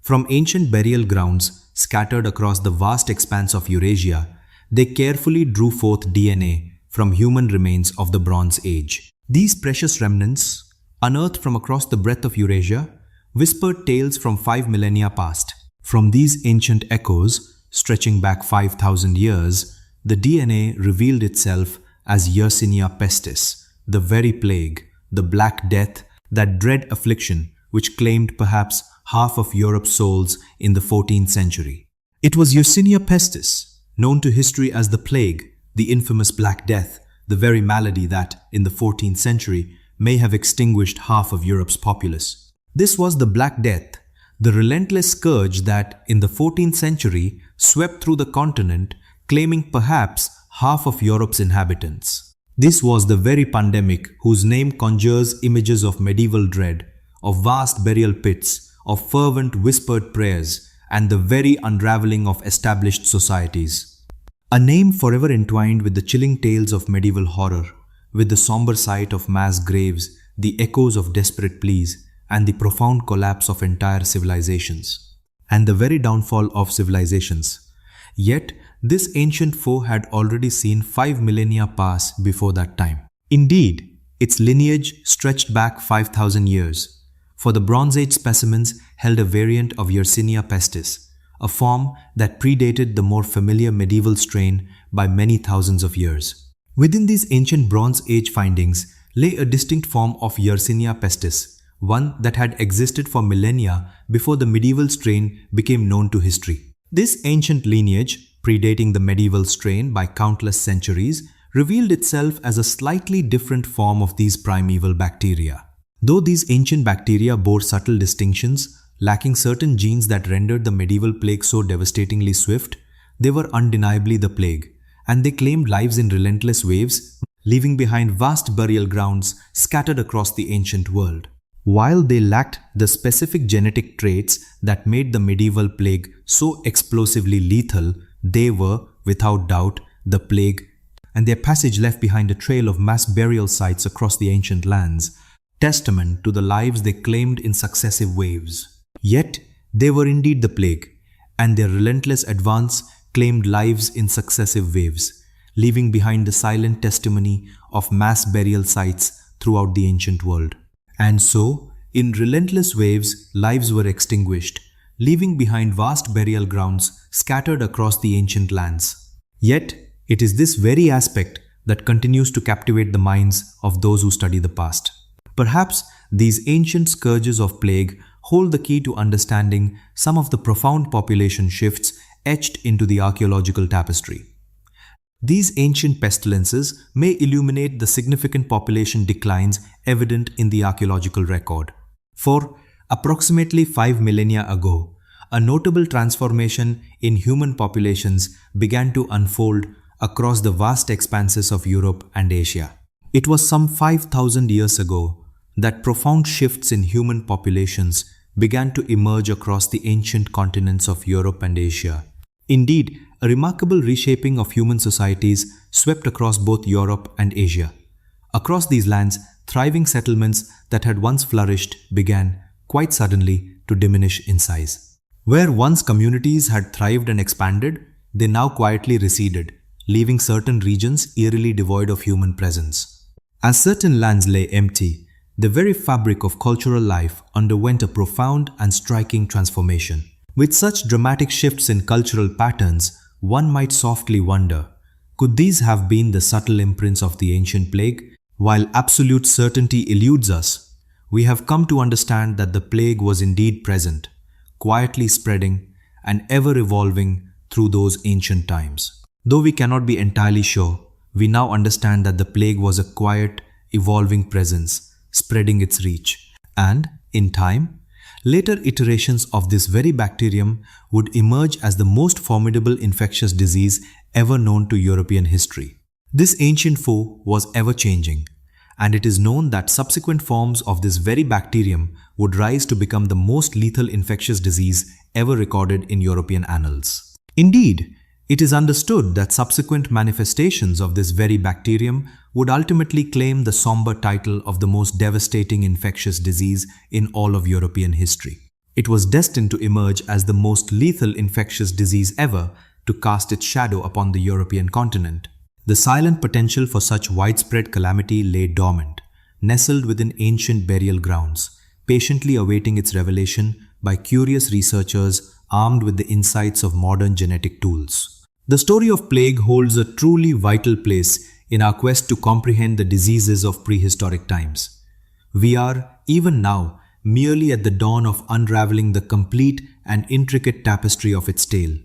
From ancient burial grounds scattered across the vast expanse of Eurasia, they carefully drew forth DNA from human remains of the Bronze Age. These precious remnants, unearthed from across the breadth of Eurasia, whispered tales from 5 millennia past. From these ancient echoes, stretching back 5,000 years, the DNA revealed itself as Yersinia pestis, the very plague, the Black Death, that dread affliction which claimed perhaps half of Europe's souls in the 14th century. It was Yersinia pestis, known to history as the plague, the infamous Black Death, the very malady that, in the 14th century, may have extinguished half of Europe's populace. This was the Black Death, the relentless scourge that, in the 14th century, swept through the continent, claiming perhaps half of Europe's inhabitants. This was the very pandemic whose name conjures images of medieval dread, of vast burial pits, of fervent whispered prayers, and the very unraveling of established societies. A name forever entwined with the chilling tales of medieval horror, with the somber sight of mass graves, the echoes of desperate pleas, and the profound collapse of entire civilizations, and the very downfall of civilizations. Yet, this ancient foe had already seen 5 millennia pass before that time. Indeed, its lineage stretched back 5,000 years, for the Bronze Age specimens held a variant of Yersinia pestis, a form that predated the more familiar medieval strain by many thousands of years. Within these ancient Bronze Age findings lay a distinct form of Yersinia pestis, one that had existed for millennia before the medieval strain became known to history. This ancient lineage, predating the medieval strain by countless centuries, revealed itself as a slightly different form of these primeval bacteria. Though these ancient bacteria bore subtle distinctions, lacking certain genes that rendered the medieval plague so devastatingly swift, they were undeniably the plague, and they claimed lives in relentless waves, leaving behind vast burial grounds scattered across the ancient world. While they lacked the specific genetic traits that made the medieval plague so explosively lethal, they were, without doubt, the plague, and their passage left behind a trail of mass burial sites across the ancient lands, testament to the lives they claimed in successive waves. Yet, they were indeed the plague, and their relentless advance claimed lives in successive waves, leaving behind the silent testimony of mass burial sites throughout the ancient world. And so, in relentless waves, lives were extinguished, leaving behind vast burial grounds scattered across the ancient lands. Yet, it is this very aspect that continues to captivate the minds of those who study the past. Perhaps these ancient scourges of plague hold the key to understanding some of the profound population shifts etched into the archaeological tapestry. These ancient pestilences may illuminate the significant population declines evident in the archaeological record. For approximately 5 millennia ago, a notable transformation in human populations began to unfold across the vast expanses of Europe and Asia. It was some 5,000 years ago that profound shifts in human populations began to emerge across the ancient continents of Europe and Asia. Indeed, a remarkable reshaping of human societies swept across both Europe and Asia. Across these lands, thriving settlements that had once flourished began, quite suddenly, to diminish in size. Where once communities had thrived and expanded, they now quietly receded, leaving certain regions eerily devoid of human presence. As certain lands lay empty, the very fabric of cultural life underwent a profound and striking transformation. With such dramatic shifts in cultural patterns, one might softly wonder, could these have been the subtle imprints of the ancient plague? While absolute certainty eludes us, we have come to understand that the plague was indeed present, quietly spreading and ever evolving through those ancient times. Though we cannot be entirely sure, we now understand that the plague was a quiet, evolving presence, spreading its reach. And, in time, later iterations of this very bacterium would emerge as the most formidable infectious disease ever known to European history. This ancient foe was ever-changing, and it is known that subsequent forms of this very bacterium would rise to become the most lethal infectious disease ever recorded in European annals. Indeed, it is understood that subsequent manifestations of this very bacterium would ultimately claim the somber title of the most devastating infectious disease in all of European history. It was destined to emerge as the most lethal infectious disease ever to cast its shadow upon the European continent. The silent potential for such widespread calamity lay dormant, nestled within ancient burial grounds, patiently awaiting its revelation by curious researchers armed with the insights of modern genetic tools. The story of plague holds a truly vital place in our quest to comprehend the diseases of prehistoric times. We are, even now, merely at the dawn of unraveling the complete and intricate tapestry of its tale.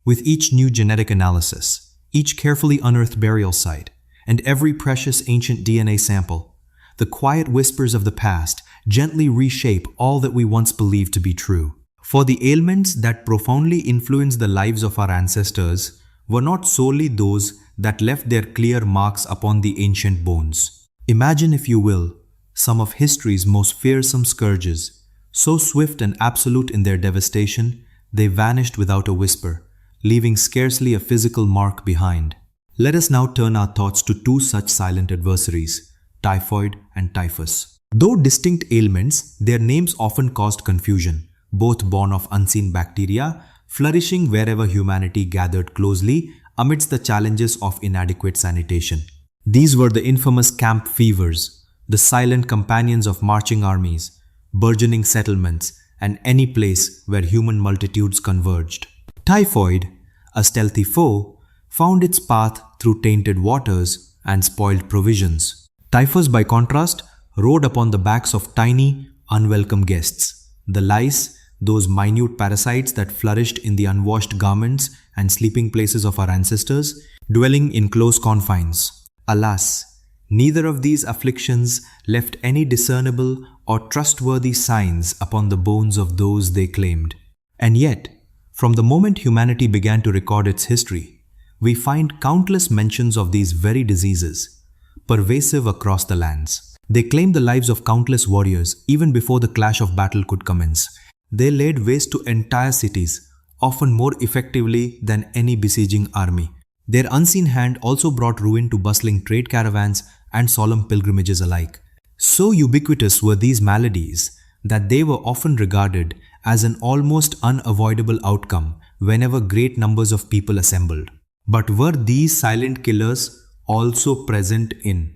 With each new genetic analysis, each carefully unearthed burial site, and every precious ancient DNA sample, the quiet whispers of the past gently reshape all that we once believed to be true. For the ailments that profoundly influenced the lives of our ancestors were not solely those that left their clear marks upon the ancient bones. Imagine, if you will, some of history's most fearsome scourges, so swift and absolute in their devastation, they vanished without a whisper, leaving scarcely a physical mark behind. Let us now turn our thoughts to two such silent adversaries, typhoid and typhus. Though distinct ailments, their names often caused confusion, both born of unseen bacteria, flourishing wherever humanity gathered closely amidst the challenges of inadequate sanitation. These were the infamous camp fevers, the silent companions of marching armies, burgeoning settlements, and any place where human multitudes converged. Typhoid, a stealthy foe, found its path through tainted waters and spoiled provisions. Typhus, by contrast, rode upon the backs of tiny, unwelcome guests. The lice, those minute parasites that flourished in the unwashed garments and sleeping places of our ancestors, dwelling in close confines. Alas, neither of these afflictions left any discernible or trustworthy signs upon the bones of those they claimed. And yet, from the moment humanity began to record its history, we find countless mentions of these very diseases, pervasive across the lands. They claimed the lives of countless warriors even before the clash of battle could commence. They laid waste to entire cities, often more effectively than any besieging army. Their unseen hand also brought ruin to bustling trade caravans and solemn pilgrimages alike. So ubiquitous were these maladies that they were often regarded as an almost unavoidable outcome whenever great numbers of people assembled. But were these silent killers also present in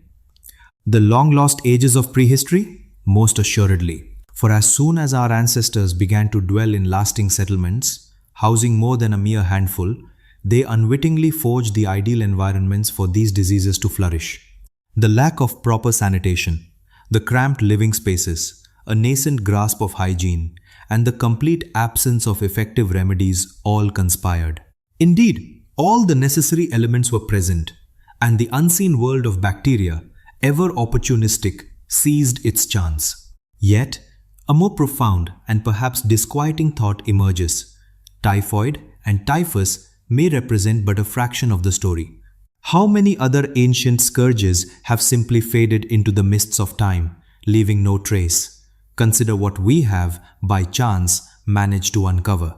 the long-lost ages of prehistory? Most assuredly. For as soon as our ancestors began to dwell in lasting settlements, housing more than a mere handful, they unwittingly forged the ideal environments for these diseases to flourish. The lack of proper sanitation, the cramped living spaces, a nascent grasp of hygiene, and the complete absence of effective remedies all conspired. Indeed, all the necessary elements were present, and the unseen world of bacteria, ever opportunistic, seized its chance. Yet, a more profound and perhaps disquieting thought emerges. Typhoid and typhus may represent but a fraction of the story. How many other ancient scourges have simply faded into the mists of time, leaving no trace? Consider what we have, by chance, managed to uncover.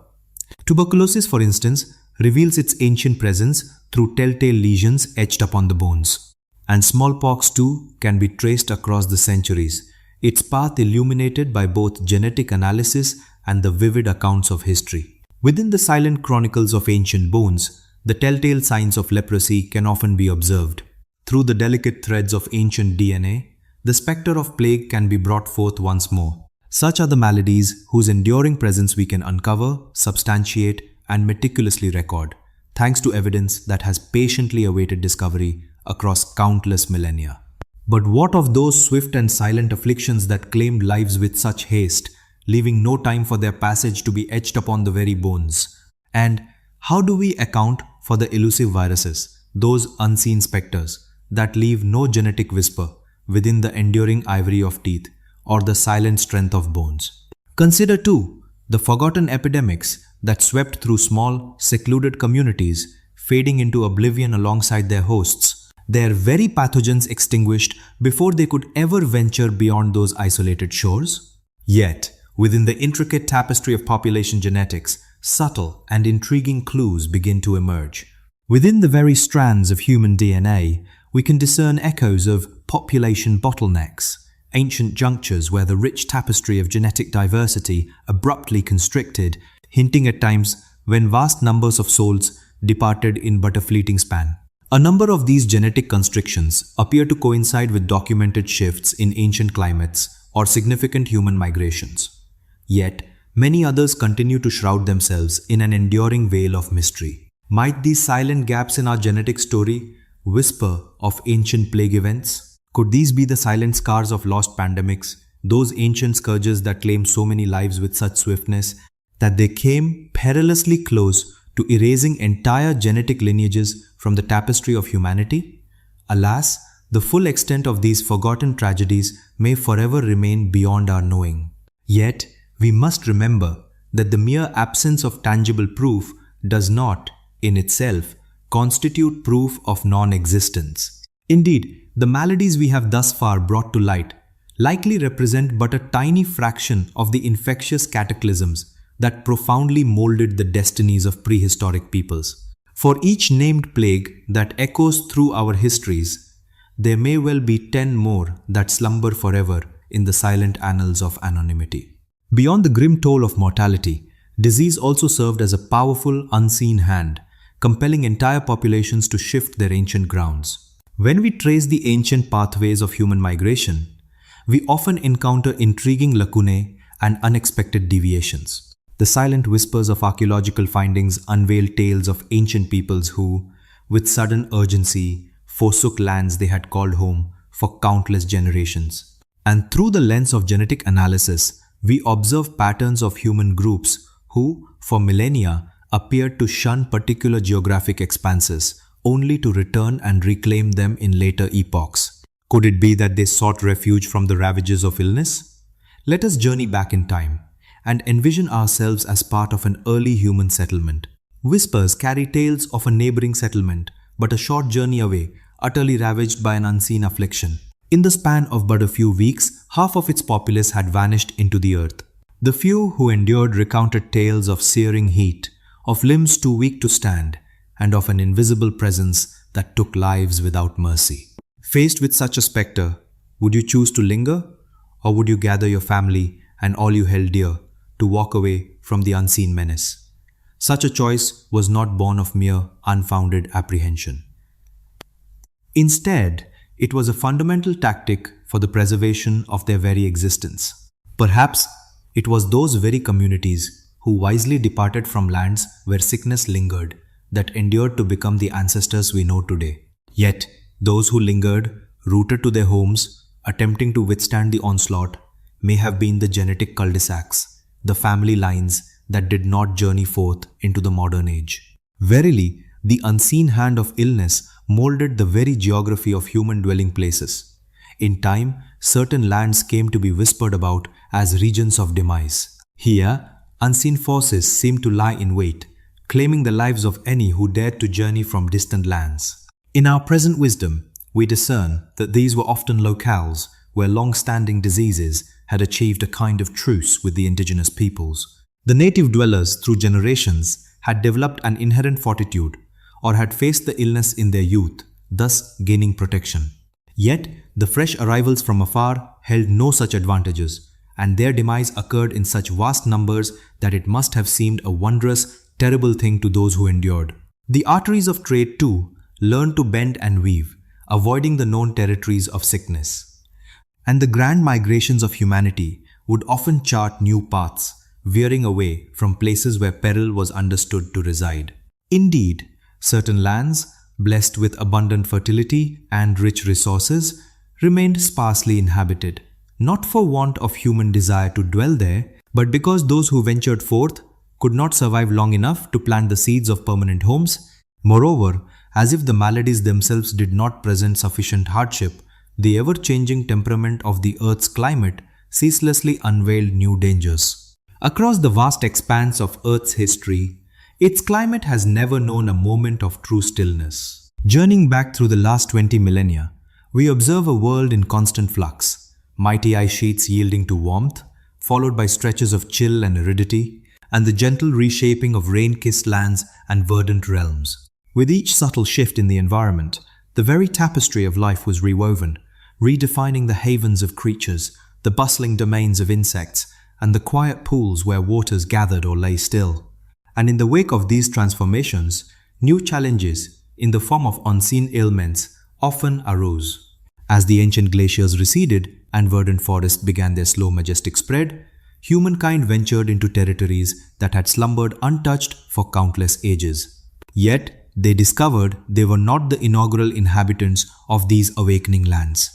Tuberculosis, for instance, reveals its ancient presence through telltale lesions etched upon the bones. And smallpox too can be traced across the centuries, its path illuminated by both genetic analysis and the vivid accounts of history. Within the silent chronicles of ancient bones, the telltale signs of leprosy can often be observed. Through the delicate threads of ancient DNA, the spectre of plague can be brought forth once more. Such are the maladies whose enduring presence we can uncover, substantiate, and meticulously record, thanks to evidence that has patiently awaited discovery across countless millennia. But what of those swift and silent afflictions that claimed lives with such haste, leaving no time for their passage to be etched upon the very bones? And how do we account for the elusive viruses, those unseen specters, that leave no genetic whisper within the enduring ivory of teeth or the silent strength of bones? Consider too the forgotten epidemics that swept through small, secluded communities, fading into oblivion alongside their hosts, their very pathogens extinguished before they could ever venture beyond those isolated shores. Yet, within the intricate tapestry of population genetics, subtle and intriguing clues begin to emerge. Within the very strands of human DNA, we can discern echoes of population bottlenecks, ancient junctures where the rich tapestry of genetic diversity abruptly constricted, hinting at times when vast numbers of souls departed in but a fleeting span. A number of these genetic constrictions appear to coincide with documented shifts in ancient climates or significant human migrations. Yet, many others continue to shroud themselves in an enduring veil of mystery. Might these silent gaps in our genetic story whisper of ancient plague events? Could these be the silent scars of lost pandemics, those ancient scourges that claimed so many lives with such swiftness that they came perilously close to erasing entire genetic lineages from the tapestry of humanity? Alas, the full extent of these forgotten tragedies may forever remain beyond our knowing. Yet, we must remember that the mere absence of tangible proof does not, in itself, constitute proof of non-existence. Indeed, the maladies we have thus far brought to light likely represent but a tiny fraction of the infectious cataclysms that profoundly molded the destinies of prehistoric peoples. For each named plague that echoes through our histories, there may well be 10 more that slumber forever in the silent annals of anonymity. Beyond the grim toll of mortality, disease also served as a powerful, unseen hand, compelling entire populations to shift their ancient grounds. When we trace the ancient pathways of human migration, we often encounter intriguing lacunae and unexpected deviations. The silent whispers of archaeological findings unveil tales of ancient peoples who, with sudden urgency, forsook lands they had called home for countless generations. And through the lens of genetic analysis, we observe patterns of human groups who, for millennia, appeared to shun particular geographic expanses, only to return and reclaim them in later epochs. Could it be that they sought refuge from the ravages of illness? Let us journey back in time and envision ourselves as part of an early human settlement. Whispers carry tales of a neighboring settlement, but a short journey away, utterly ravaged by an unseen affliction. In the span of but a few weeks, half of its populace had vanished into the earth. The few who endured recounted tales of searing heat, of limbs too weak to stand, and of an invisible presence that took lives without mercy. Faced with such a spectre, would you choose to linger, or would you gather your family and all you held dear to walk away from the unseen menace? Such a choice was not born of mere unfounded apprehension. Instead, it was a fundamental tactic for the preservation of their very existence. Perhaps it was those very communities who wisely departed from lands where sickness lingered that endured to become the ancestors we know today. Yet, those who lingered, rooted to their homes, attempting to withstand the onslaught, may have been the genetic cul-de-sacs, the family lines that did not journey forth into the modern age. Verily, the unseen hand of illness molded the very geography of human dwelling places. In time, certain lands came to be whispered about as regions of demise. Here, unseen forces seemed to lie in wait, claiming the lives of any who dared to journey from distant lands. In our present wisdom, we discern that these were often locales where long-standing diseases had achieved a kind of truce with the indigenous peoples. The native dwellers, through generations, had developed an inherent fortitude, or had faced the illness in their youth, thus gaining protection. Yet, the fresh arrivals from afar held no such advantages, and their demise occurred in such vast numbers that it must have seemed a wondrous, terrible thing to those who endured. The arteries of trade, too, learned to bend and weave, avoiding the known territories of sickness. And the grand migrations of humanity would often chart new paths, veering away from places where peril was understood to reside. Indeed, certain lands, blessed with abundant fertility and rich resources, remained sparsely inhabited, not for want of human desire to dwell there, but because those who ventured forth could not survive long enough to plant the seeds of permanent homes. Moreover, as if the maladies themselves did not present sufficient hardship, the ever-changing temperament of the earth's climate ceaselessly unveiled new dangers. Across the vast expanse of Earth's history, its climate has never known a moment of true stillness. Journeying back through the last 20 millennia, we observe a world in constant flux, mighty ice sheets yielding to warmth, followed by stretches of chill and aridity, and the gentle reshaping of rain-kissed lands and verdant realms. With each subtle shift in the environment, the very tapestry of life was rewoven, redefining the havens of creatures, the bustling domains of insects, and the quiet pools where waters gathered or lay still. And in the wake of these transformations, new challenges in the form of unseen ailments often arose. As the ancient glaciers receded and verdant forests began their slow majestic spread, humankind ventured into territories that had slumbered untouched for countless ages. Yet, they discovered they were not the inaugural inhabitants of these awakening lands.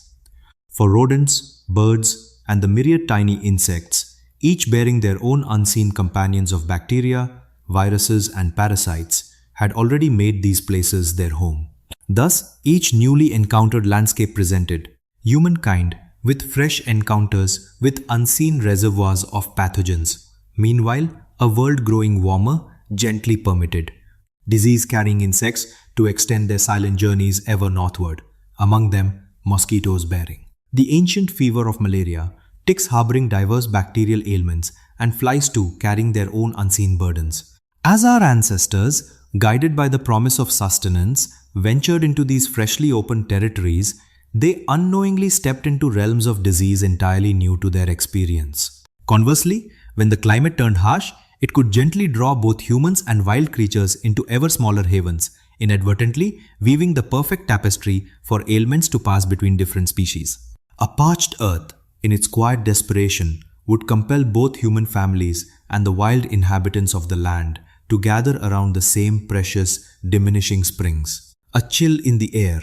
For rodents, birds, and the myriad tiny insects, each bearing their own unseen companions of bacteria, viruses, and parasites, had already made these places their home. Thus, each newly encountered landscape presented humankind with fresh encounters with unseen reservoirs of pathogens. Meanwhile, a world growing warmer gently permitted disease-carrying insects to extend their silent journeys ever northward, among them mosquitoes bearing the ancient fever of malaria, ticks harboring diverse bacterial ailments, and flies too carrying their own unseen burdens. As our ancestors, guided by the promise of sustenance, ventured into these freshly opened territories, they unknowingly stepped into realms of disease entirely new to their experience. Conversely, when the climate turned harsh, it could gently draw both humans and wild creatures into ever smaller havens, inadvertently weaving the perfect tapestry for ailments to pass between different species. A parched earth, in its quiet desperation, would compel both human families and the wild inhabitants of the land to gather around the same precious, diminishing springs. A chill in the air,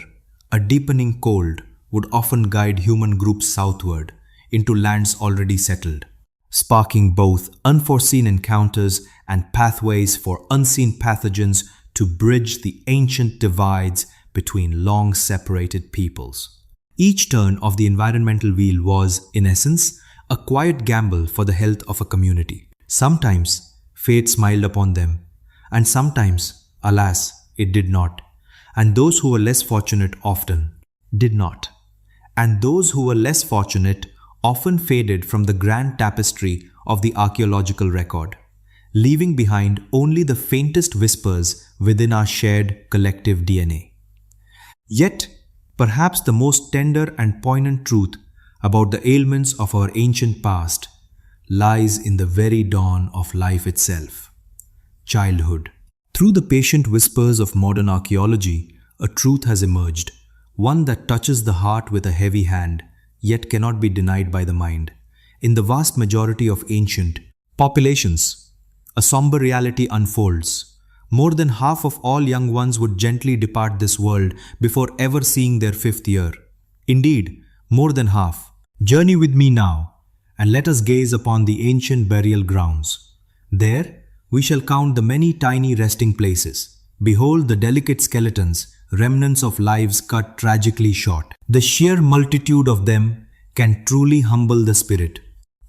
a deepening cold, would often guide human groups southward into lands already settled, sparking both unforeseen encounters and pathways for unseen pathogens to bridge the ancient divides between long-separated peoples. Each turn of the environmental wheel was, in essence, a quiet gamble for the health of a community. Sometimes, fate smiled upon them, and sometimes, alas, it did not, and those who were less fortunate often did not. and those who were less fortunate often faded from the grand tapestry of the archaeological record, leaving behind only the faintest whispers within our shared collective DNA. Yet, perhaps the most tender and poignant truth about the ailments of our ancient past lies in the very dawn of life itself, childhood. Through the patient whispers of modern archaeology, a truth has emerged, one that touches the heart with a heavy hand, yet cannot be denied by the mind. In the vast majority of ancient populations, a somber reality unfolds. More than half of all young ones would gently depart this world before ever seeing their 5th year. Indeed, more than half. Journey with me now, and let us gaze upon the ancient burial grounds. There, we shall count the many tiny resting places. Behold the delicate skeletons, remnants of lives cut tragically short. The sheer multitude of them can truly humble the spirit.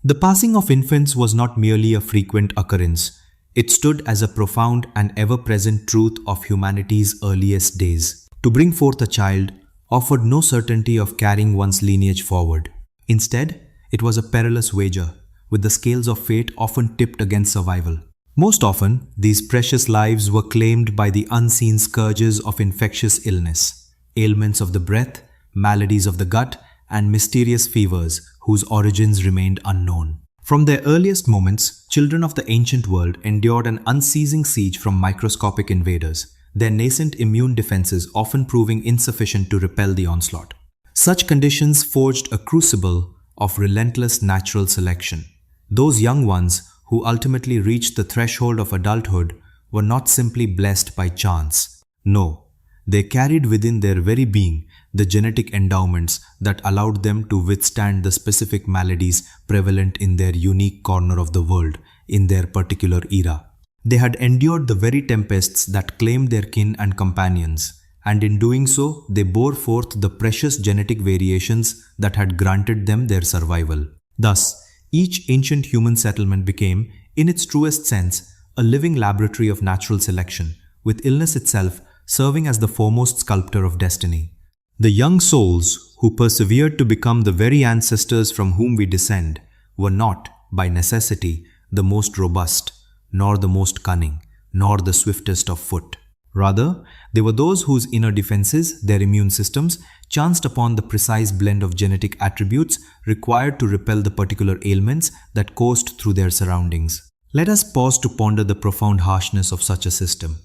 The passing of infants was not merely a frequent occurrence. It stood as a profound and ever-present truth of humanity's earliest days. To bring forth a child offered no certainty of carrying one's lineage forward. Instead, it was a perilous wager, with the scales of fate often tipped against survival. Most often, these precious lives were claimed by the unseen scourges of infectious illness, ailments of the breath, maladies of the gut, and mysterious fevers whose origins remained unknown. From their earliest moments, children of the ancient world endured an unceasing siege from microscopic invaders, their nascent immune defenses often proving insufficient to repel the onslaught. Such conditions forged a crucible of relentless natural selection. Those young ones who ultimately reached the threshold of adulthood were not simply blessed by chance. No, they carried within their very being the genetic endowments that allowed them to withstand the specific maladies prevalent in their unique corner of the world in their particular era. They had endured the very tempests that claimed their kin and companions, and in doing so, they bore forth the precious genetic variations that had granted them their survival. Thus, each ancient human settlement became, in its truest sense, a living laboratory of natural selection, with illness itself serving as the foremost sculptor of destiny. The young souls who persevered to become the very ancestors from whom we descend were not, by necessity, the most robust, nor the most cunning, nor the swiftest of foot. Rather, they were those whose inner defenses, their immune systems, chanced upon the precise blend of genetic attributes required to repel the particular ailments that coursed through their surroundings. Let us pause to ponder the profound harshness of such a system.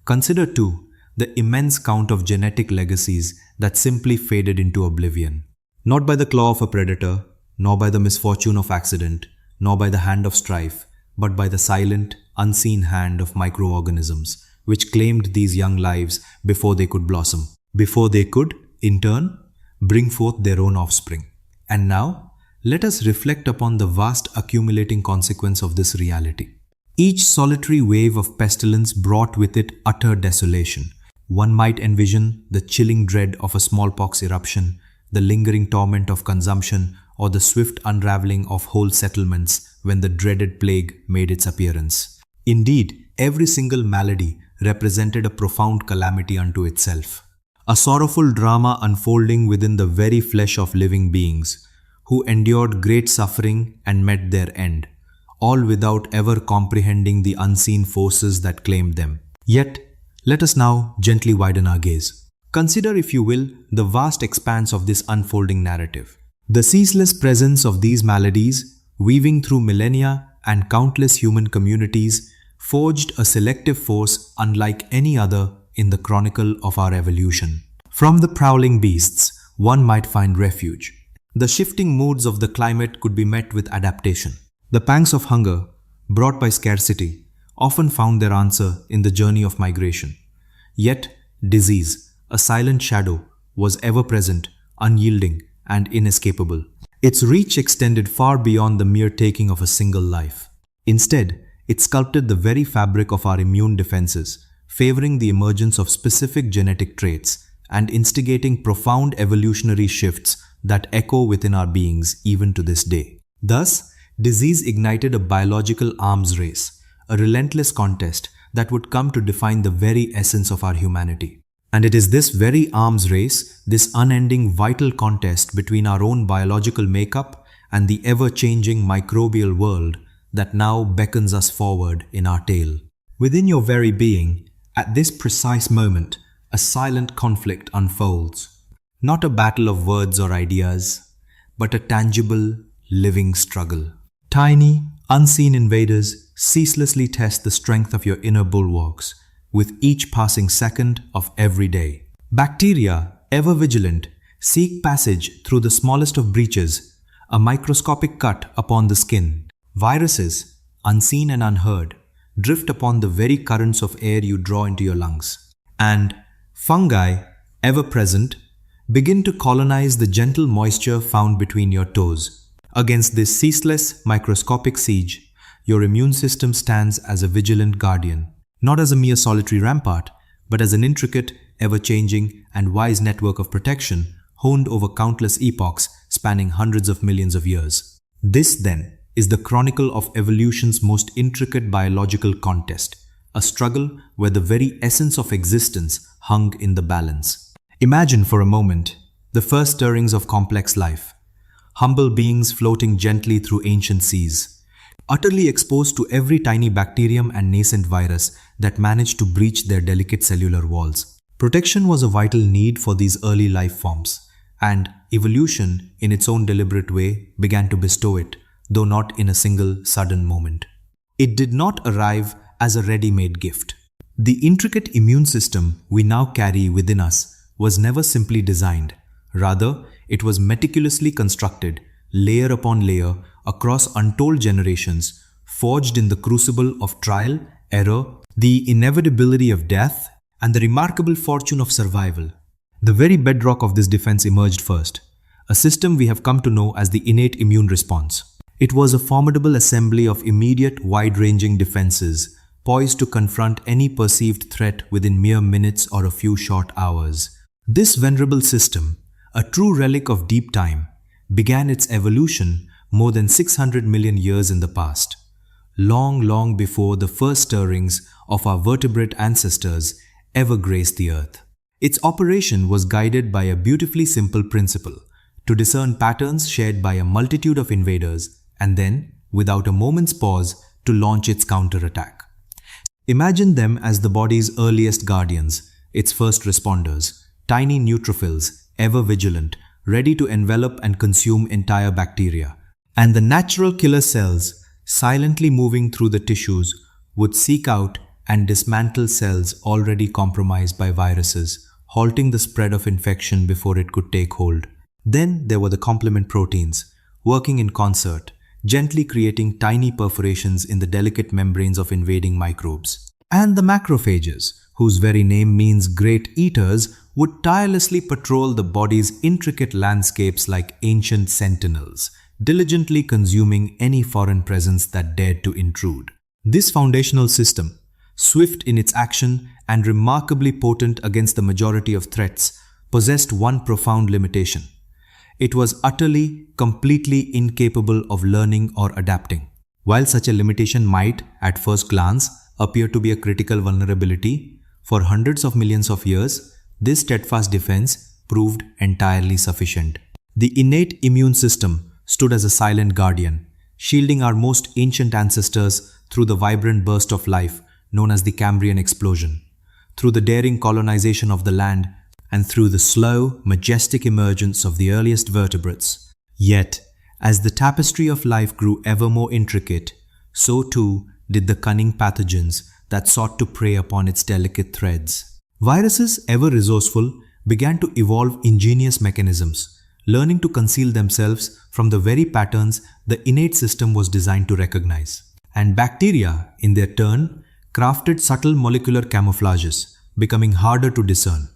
Consider, too, the immense count of genetic legacies that simply faded into oblivion. Not by the claw of a predator, nor by the misfortune of accident, nor by the hand of strife, but by the silent, unseen hand of microorganisms, which claimed these young lives before they could blossom, before they could, in turn, bring forth their own offspring. And now, let us reflect upon the vast accumulating consequence of this reality. Each solitary wave of pestilence brought with it utter desolation. One might envision the chilling dread of a smallpox eruption, the lingering torment of consumption, or the swift unraveling of whole settlements when the dreaded plague made its appearance. Indeed, every single malady represented a profound calamity unto itself. A sorrowful drama unfolding within the very flesh of living beings, who endured great suffering and met their end, all without ever comprehending the unseen forces that claimed them. Yet, let us now gently widen our gaze. Consider, if you will, the vast expanse of this unfolding narrative. The ceaseless presence of these maladies, weaving through millennia and countless human communities, forged a selective force unlike any other in the chronicle of our evolution. From the prowling beasts, one might find refuge. The shifting moods of the climate could be met with adaptation. The pangs of hunger, brought by scarcity, often found their answer in the journey of migration. Yet, disease, a silent shadow, was ever present, unyielding, and inescapable. Its reach extended far beyond the mere taking of a single life. Instead, it sculpted the very fabric of our immune defenses, favoring the emergence of specific genetic traits and instigating profound evolutionary shifts that echo within our beings even to this day. Thus, disease ignited a biological arms race, a relentless contest that would come to define the very essence of our humanity. And it is this very arms race, this unending vital contest between our own biological makeup and the ever-changing microbial world that now beckons us forward in our tale. Within your very being, at this precise moment, a silent conflict unfolds. Not a battle of words or ideas, but a tangible, living struggle. Tiny, unseen invaders ceaselessly test the strength of your inner bulwarks with each passing second of every day. Bacteria, ever vigilant, seek passage through the smallest of breaches, a microscopic cut upon the skin. Viruses, unseen and unheard, drift upon the very currents of air you draw into your lungs. And fungi, ever present, begin to colonize the gentle moisture found between your toes. Against this ceaseless, microscopic siege, your immune system stands as a vigilant guardian, not as a mere solitary rampart, but as an intricate, ever-changing, and wise network of protection honed over countless epochs spanning hundreds of millions of years. This, then, is the chronicle of evolution's most intricate biological contest, a struggle where the very essence of existence hung in the balance. Imagine for a moment the first stirrings of complex life, humble beings floating gently through ancient seas, utterly exposed to every tiny bacterium and nascent virus that managed to breach their delicate cellular walls. Protection was a vital need for these early life forms, and evolution, in its own deliberate way, began to bestow it, though not in a single sudden moment. It did not arrive as a ready-made gift. The intricate immune system we now carry within us was never simply designed. Rather, it was meticulously constructed, layer upon layer, across untold generations, forged in the crucible of trial, error, the inevitability of death, and the remarkable fortune of survival. The very bedrock of this defense emerged first, a system we have come to know as the innate immune response. It was a formidable assembly of immediate, wide-ranging defenses, poised to confront any perceived threat within mere minutes or a few short hours. This venerable system, a true relic of deep time, began its evolution more than 600 million years in the past, long before the first stirrings of our vertebrate ancestors ever graced the earth. Its operation was guided by a beautifully simple principle: to discern patterns shared by a multitude of invaders, and then, without a moment's pause, to launch its counterattack. Imagine them as the body's earliest guardians, its first responders, tiny neutrophils, ever vigilant, ready to envelop and consume entire bacteria. And the natural killer cells, silently moving through the tissues, would seek out and dismantle cells already compromised by viruses, halting the spread of infection before it could take hold. Then there were the complement proteins, working in concert, gently creating tiny perforations in the delicate membranes of invading microbes. And the macrophages, whose very name means great eaters, would tirelessly patrol the body's intricate landscapes like ancient sentinels, diligently consuming any foreign presence that dared to intrude. This foundational system, swift in its action and remarkably potent against the majority of threats, possessed one profound limitation. It was utterly, completely incapable of learning or adapting. While such a limitation might, at first glance, appear to be a critical vulnerability, for hundreds of millions of years, this steadfast defense proved entirely sufficient. The innate immune system stood as a silent guardian, shielding our most ancient ancestors through the vibrant burst of life known as the Cambrian explosion, through the daring colonization of the land, and through the slow, majestic emergence of the earliest vertebrates. Yet, as the tapestry of life grew ever more intricate, so too did the cunning pathogens that sought to prey upon its delicate threads. Viruses, ever resourceful, began to evolve ingenious mechanisms, learning to conceal themselves from the very patterns the innate system was designed to recognize. And bacteria, in their turn, crafted subtle molecular camouflages, becoming harder to discern.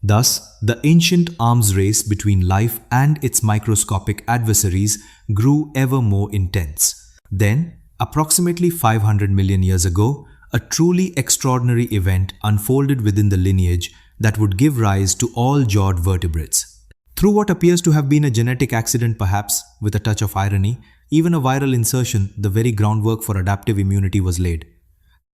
Thus, the ancient arms race between life and its microscopic adversaries grew ever more intense. Then, approximately 500 million years ago, a truly extraordinary event unfolded within the lineage that would give rise to all jawed vertebrates. Through what appears to have been a genetic accident perhaps, with a touch of irony, even a viral insertion, the very groundwork for adaptive immunity was laid.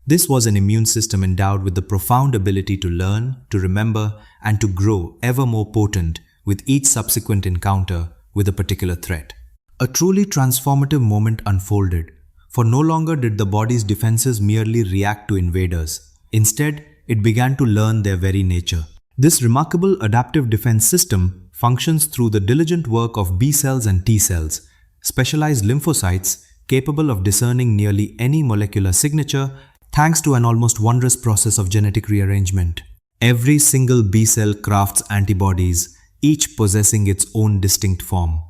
This was an immune system endowed with the profound ability to learn, to remember, and to grow ever more potent with each subsequent encounter with a particular threat. A truly transformative moment unfolded, for no longer did the body's defenses merely react to invaders. Instead, it began to learn their very nature. This remarkable adaptive defense system functions through the diligent work of B cells and T cells, specialized lymphocytes capable of discerning nearly any molecular signature thanks to an almost wondrous process of genetic rearrangement. Every single B cell crafts antibodies, each possessing its own distinct form.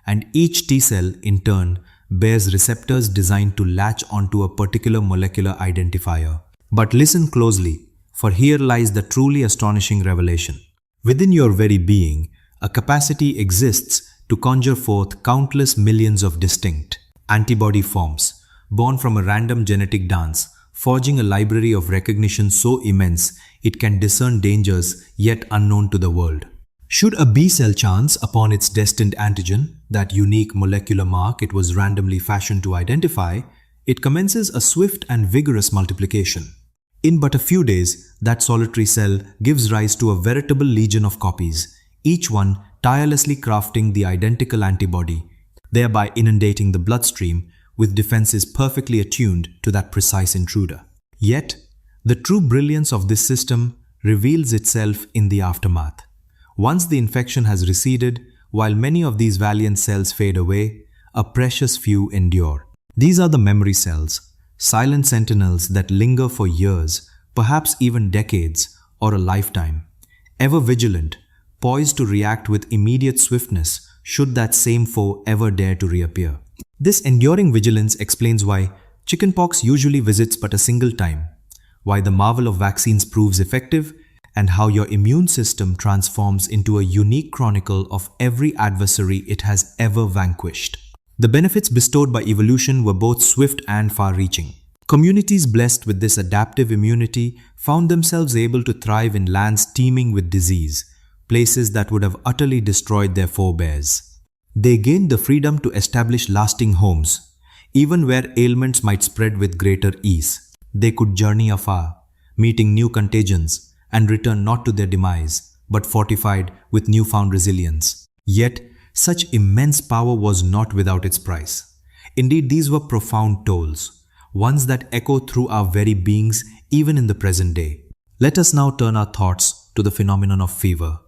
And each T cell, in turn, bears receptors designed to latch onto a particular molecular identifier. But listen closely, for here lies the truly astonishing revelation. Within your very being, a capacity exists to conjure forth countless millions of distinct antibody forms, born from a random genetic dance, forging a library of recognition so immense it can discern dangers yet unknown to the world. Should a B cell chance upon its destined antigen, that unique molecular mark it was randomly fashioned to identify, it commences a swift and vigorous multiplication. In but a few days, that solitary cell gives rise to a veritable legion of copies, each one tirelessly crafting the identical antibody, thereby inundating the bloodstream with defenses perfectly attuned to that precise intruder. Yet, the true brilliance of this system reveals itself in the aftermath. Once the infection has receded, while many of these valiant cells fade away, a precious few endure. These are the memory cells, silent sentinels that linger for years, perhaps even decades or a lifetime, ever vigilant, poised to react with immediate swiftness should that same foe ever dare to reappear. This enduring vigilance explains why chickenpox usually visits but a single time, why the marvel of vaccines proves effective, and how your immune system transforms into a unique chronicle of every adversary it has ever vanquished. The benefits bestowed by evolution were both swift and far-reaching. Communities blessed with this adaptive immunity found themselves able to thrive in lands teeming with disease, places that would have utterly destroyed their forebears. They gained the freedom to establish lasting homes, even where ailments might spread with greater ease. They could journey afar, meeting new contagions, and return not to their demise, but fortified with newfound resilience. Yet, such immense power was not without its price. Indeed, these were profound tolls, ones that echo through our very beings even in the present day. Let us now turn our thoughts to the phenomenon of fever,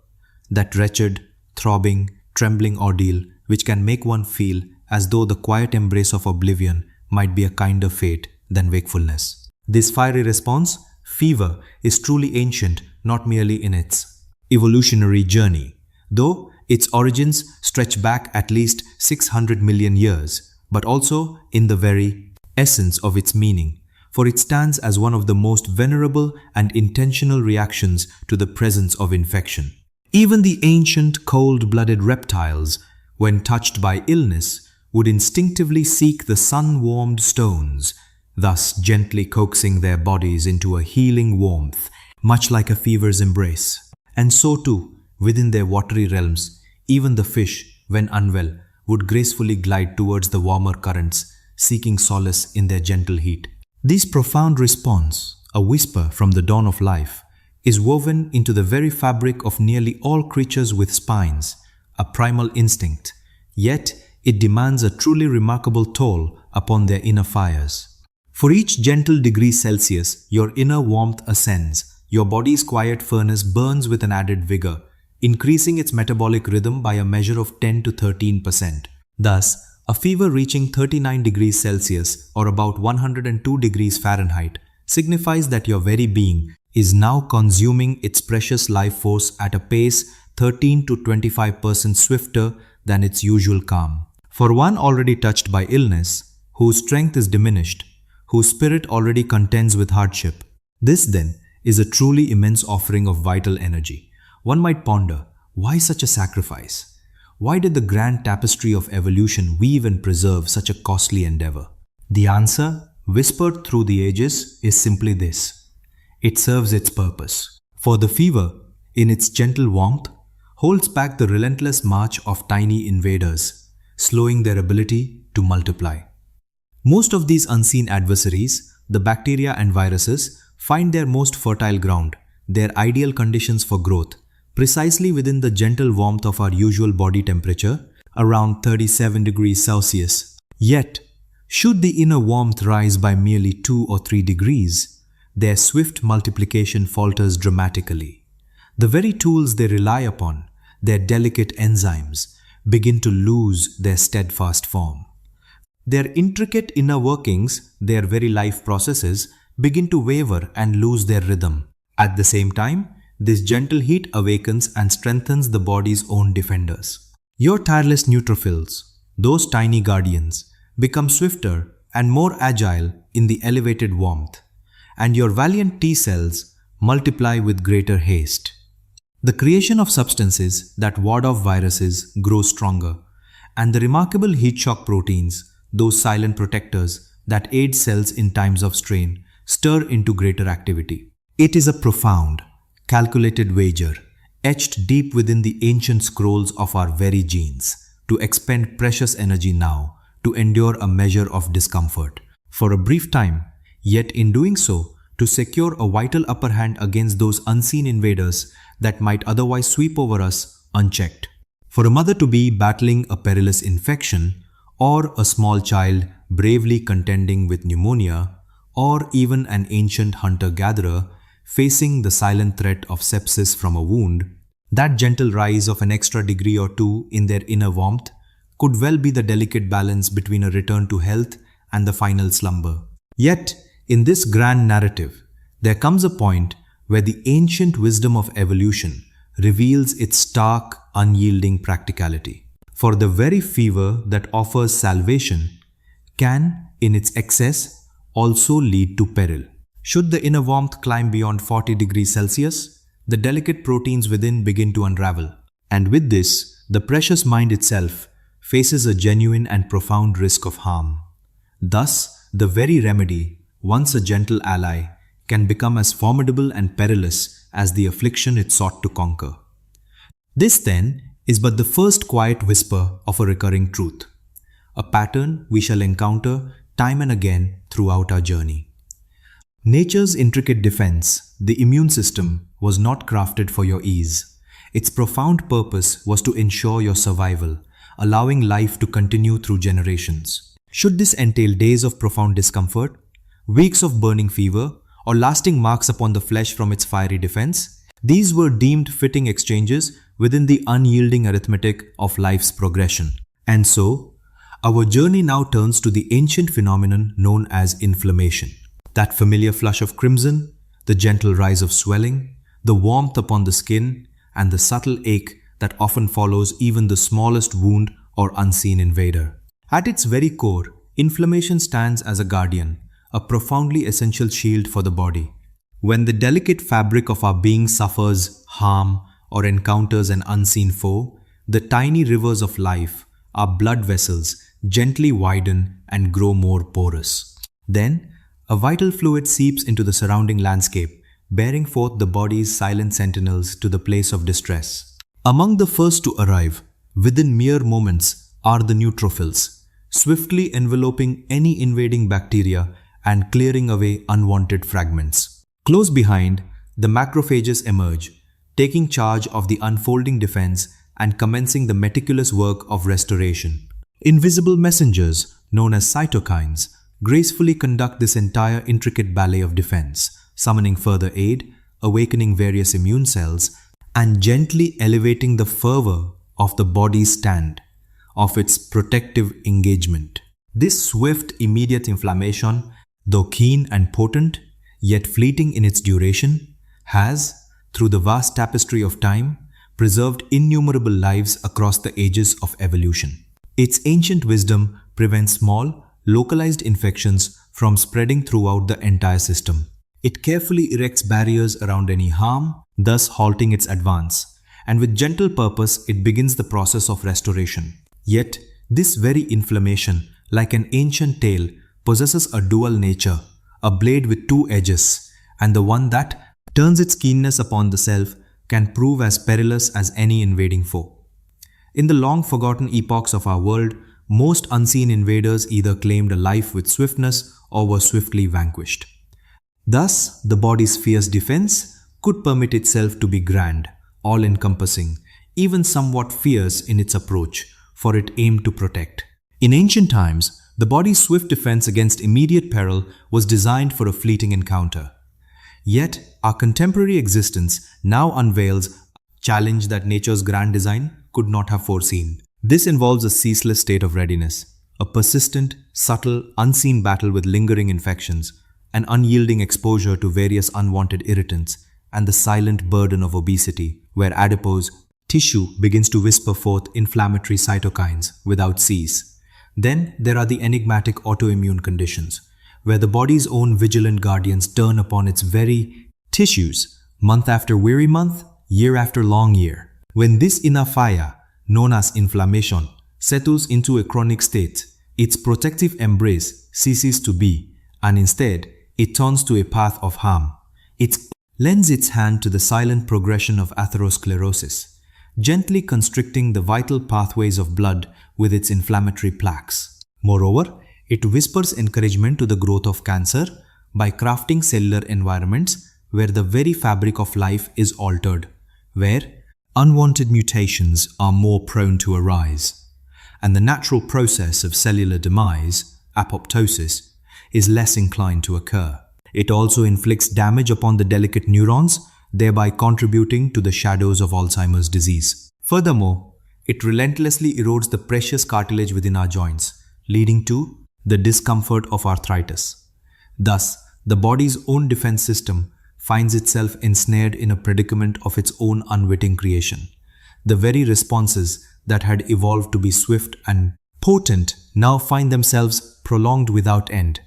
that wretched, throbbing, trembling ordeal which can make one feel as though the quiet embrace of oblivion might be a kinder fate than wakefulness. This fiery response, fever, is truly ancient not merely in its evolutionary journey, though its origins stretch back at least 600 million years, but also in the very essence of its meaning, for it stands as one of the most venerable and intentional reactions to the presence of infection. Even the ancient cold-blooded reptiles, when touched by illness, would instinctively seek the sun-warmed stones, thus gently coaxing their bodies into a healing warmth, much like a fever's embrace. And so too, within their watery realms, even the fish, when unwell, would gracefully glide towards the warmer currents, seeking solace in their gentle heat. This profound response, a whisper from the dawn of life, is woven into the very fabric of nearly all creatures with spines, a primal instinct, yet it demands a truly remarkable toll upon their inner fires. For each gentle degree Celsius, your inner warmth ascends, your body's quiet furnace burns with an added vigor, increasing its metabolic rhythm by a measure of 10 to 13%. Thus, a fever reaching 39 degrees Celsius or about 102 degrees Fahrenheit signifies that your very being is now consuming its precious life force at a pace 13 to 25% swifter than its usual calm. For one already touched by illness, whose strength is diminished, whose spirit already contends with hardship, this then is a truly immense offering of vital energy. One might ponder, why such a sacrifice? Why did the grand tapestry of evolution weave and preserve such a costly endeavor? The answer, whispered through the ages, is simply this: it serves its purpose. For the fever, in its gentle warmth, holds back the relentless march of tiny invaders, slowing their ability to multiply. Most of these unseen adversaries, the bacteria and viruses find their most fertile ground, their ideal conditions for growth, precisely within the gentle warmth of our usual body temperature, around 37 degrees Celsius. Yet, should the inner warmth rise by merely 2 or 3 degrees, their swift multiplication falters dramatically. The very tools they rely upon, their delicate enzymes, begin to lose their steadfast form. Their intricate inner workings, their very life processes, begin to waver and lose their rhythm. At the same time, this gentle heat awakens and strengthens the body's own defenders. Your tireless neutrophils, those tiny guardians, become swifter and more agile in the elevated warmth, and your valiant T cells multiply with greater haste. The creation of substances that ward off viruses grows stronger, and the remarkable heat shock proteins, those silent protectors that aid cells in times of strain, stir into greater activity. It is a profound, calculated wager, etched deep within the ancient scrolls of our very genes, to expend precious energy now, to endure a measure of discomfort, for a brief time, yet in doing so, to secure a vital upper hand against those unseen invaders that might otherwise sweep over us unchecked. For a mother-to-be battling a perilous infection, or a small child bravely contending with pneumonia, or even an ancient hunter-gatherer facing the silent threat of sepsis from a wound, that gentle rise of an extra degree or two in their inner warmth could well be the delicate balance between a return to health and the final slumber. Yet, in this grand narrative, there comes a point where the ancient wisdom of evolution reveals its stark, unyielding practicality. For the very fever that offers salvation can, in its excess, also lead to peril. Should the inner warmth climb beyond 40 degrees Celsius, the delicate proteins within begin to unravel. And with this, the precious mind itself faces a genuine and profound risk of harm. Thus, the very remedy, once a gentle ally, can become as formidable and perilous as the affliction it sought to conquer. This, then, is but the first quiet whisper of a recurring truth, a pattern we shall encounter time and again throughout our journey. Nature's intricate defense, the immune system, was not crafted for your ease. Its profound purpose was to ensure your survival, allowing life to continue through generations. Should this entail days of profound discomfort, weeks of burning fever, or lasting marks upon the flesh from its fiery defense, these were deemed fitting exchanges within the unyielding arithmetic of life's progression. And so, our journey now turns to the ancient phenomenon known as inflammation. That familiar flush of crimson, the gentle rise of swelling, the warmth upon the skin, and the subtle ache that often follows even the smallest wound or unseen invader. At its very core, inflammation stands as a guardian, a profoundly essential shield for the body. When the delicate fabric of our being suffers harm or encounters an unseen foe, the tiny rivers of life, our blood vessels, gently widen and grow more porous. Then, a vital fluid seeps into the surrounding landscape, bearing forth the body's silent sentinels to the place of distress. Among the first to arrive, within mere moments, are the neutrophils, swiftly enveloping any invading bacteria and clearing away unwanted fragments. Close behind, the macrophages emerge, taking charge of the unfolding defense and commencing the meticulous work of restoration. Invisible messengers, known as cytokines, gracefully conduct this entire intricate ballet of defense, summoning further aid, awakening various immune cells, and gently elevating the fervor of the body's stand, of its protective engagement. This swift, immediate inflammation, though keen and potent, yet fleeting in its duration, has, through the vast tapestry of time, preserved innumerable lives across the ages of evolution. Its ancient wisdom prevents small, localized infections from spreading throughout the entire system. It carefully erects barriers around any harm, thus halting its advance, and with gentle purpose it begins the process of restoration. Yet, this very inflammation, like an ancient tale, possesses a dual nature, a blade with two edges, and the one that turns its keenness upon the self can prove as perilous as any invading foe. In the long-forgotten epochs of our world, most unseen invaders either claimed a life with swiftness or were swiftly vanquished. Thus, the body's fierce defense could permit itself to be grand, all-encompassing, even somewhat fierce in its approach, for it aimed to protect. In ancient times, the body's swift defense against immediate peril was designed for a fleeting encounter. Yet, our contemporary existence now unveils a challenge that nature's grand design could not have foreseen. This involves a ceaseless state of readiness, a persistent, subtle, unseen battle with lingering infections, an unyielding exposure to various unwanted irritants, and the silent burden of obesity, where adipose tissue begins to whisper forth inflammatory cytokines without cease. Then there are the enigmatic autoimmune conditions, where the body's own vigilant guardians turn upon its very tissues, month after weary month, year after long year. When this inner fire, known as inflammation, settles into a chronic state, its protective embrace ceases to be, and instead, it turns to a path of harm. It lends its hand to the silent progression of atherosclerosis, gently constricting the vital pathways of blood with its inflammatory plaques. Moreover, it whispers encouragement to the growth of cancer by crafting cellular environments where the very fabric of life is altered, where unwanted mutations are more prone to arise, and the natural process of cellular demise, apoptosis, is less inclined to occur. It also inflicts damage upon the delicate neurons, thereby contributing to the shadows of Alzheimer's disease. Furthermore, it relentlessly erodes the precious cartilage within our joints, leading to the discomfort of arthritis. Thus, the body's own defense system finds itself ensnared in a predicament of its own unwitting creation. The very responses that had evolved to be swift and potent now find themselves prolonged without end.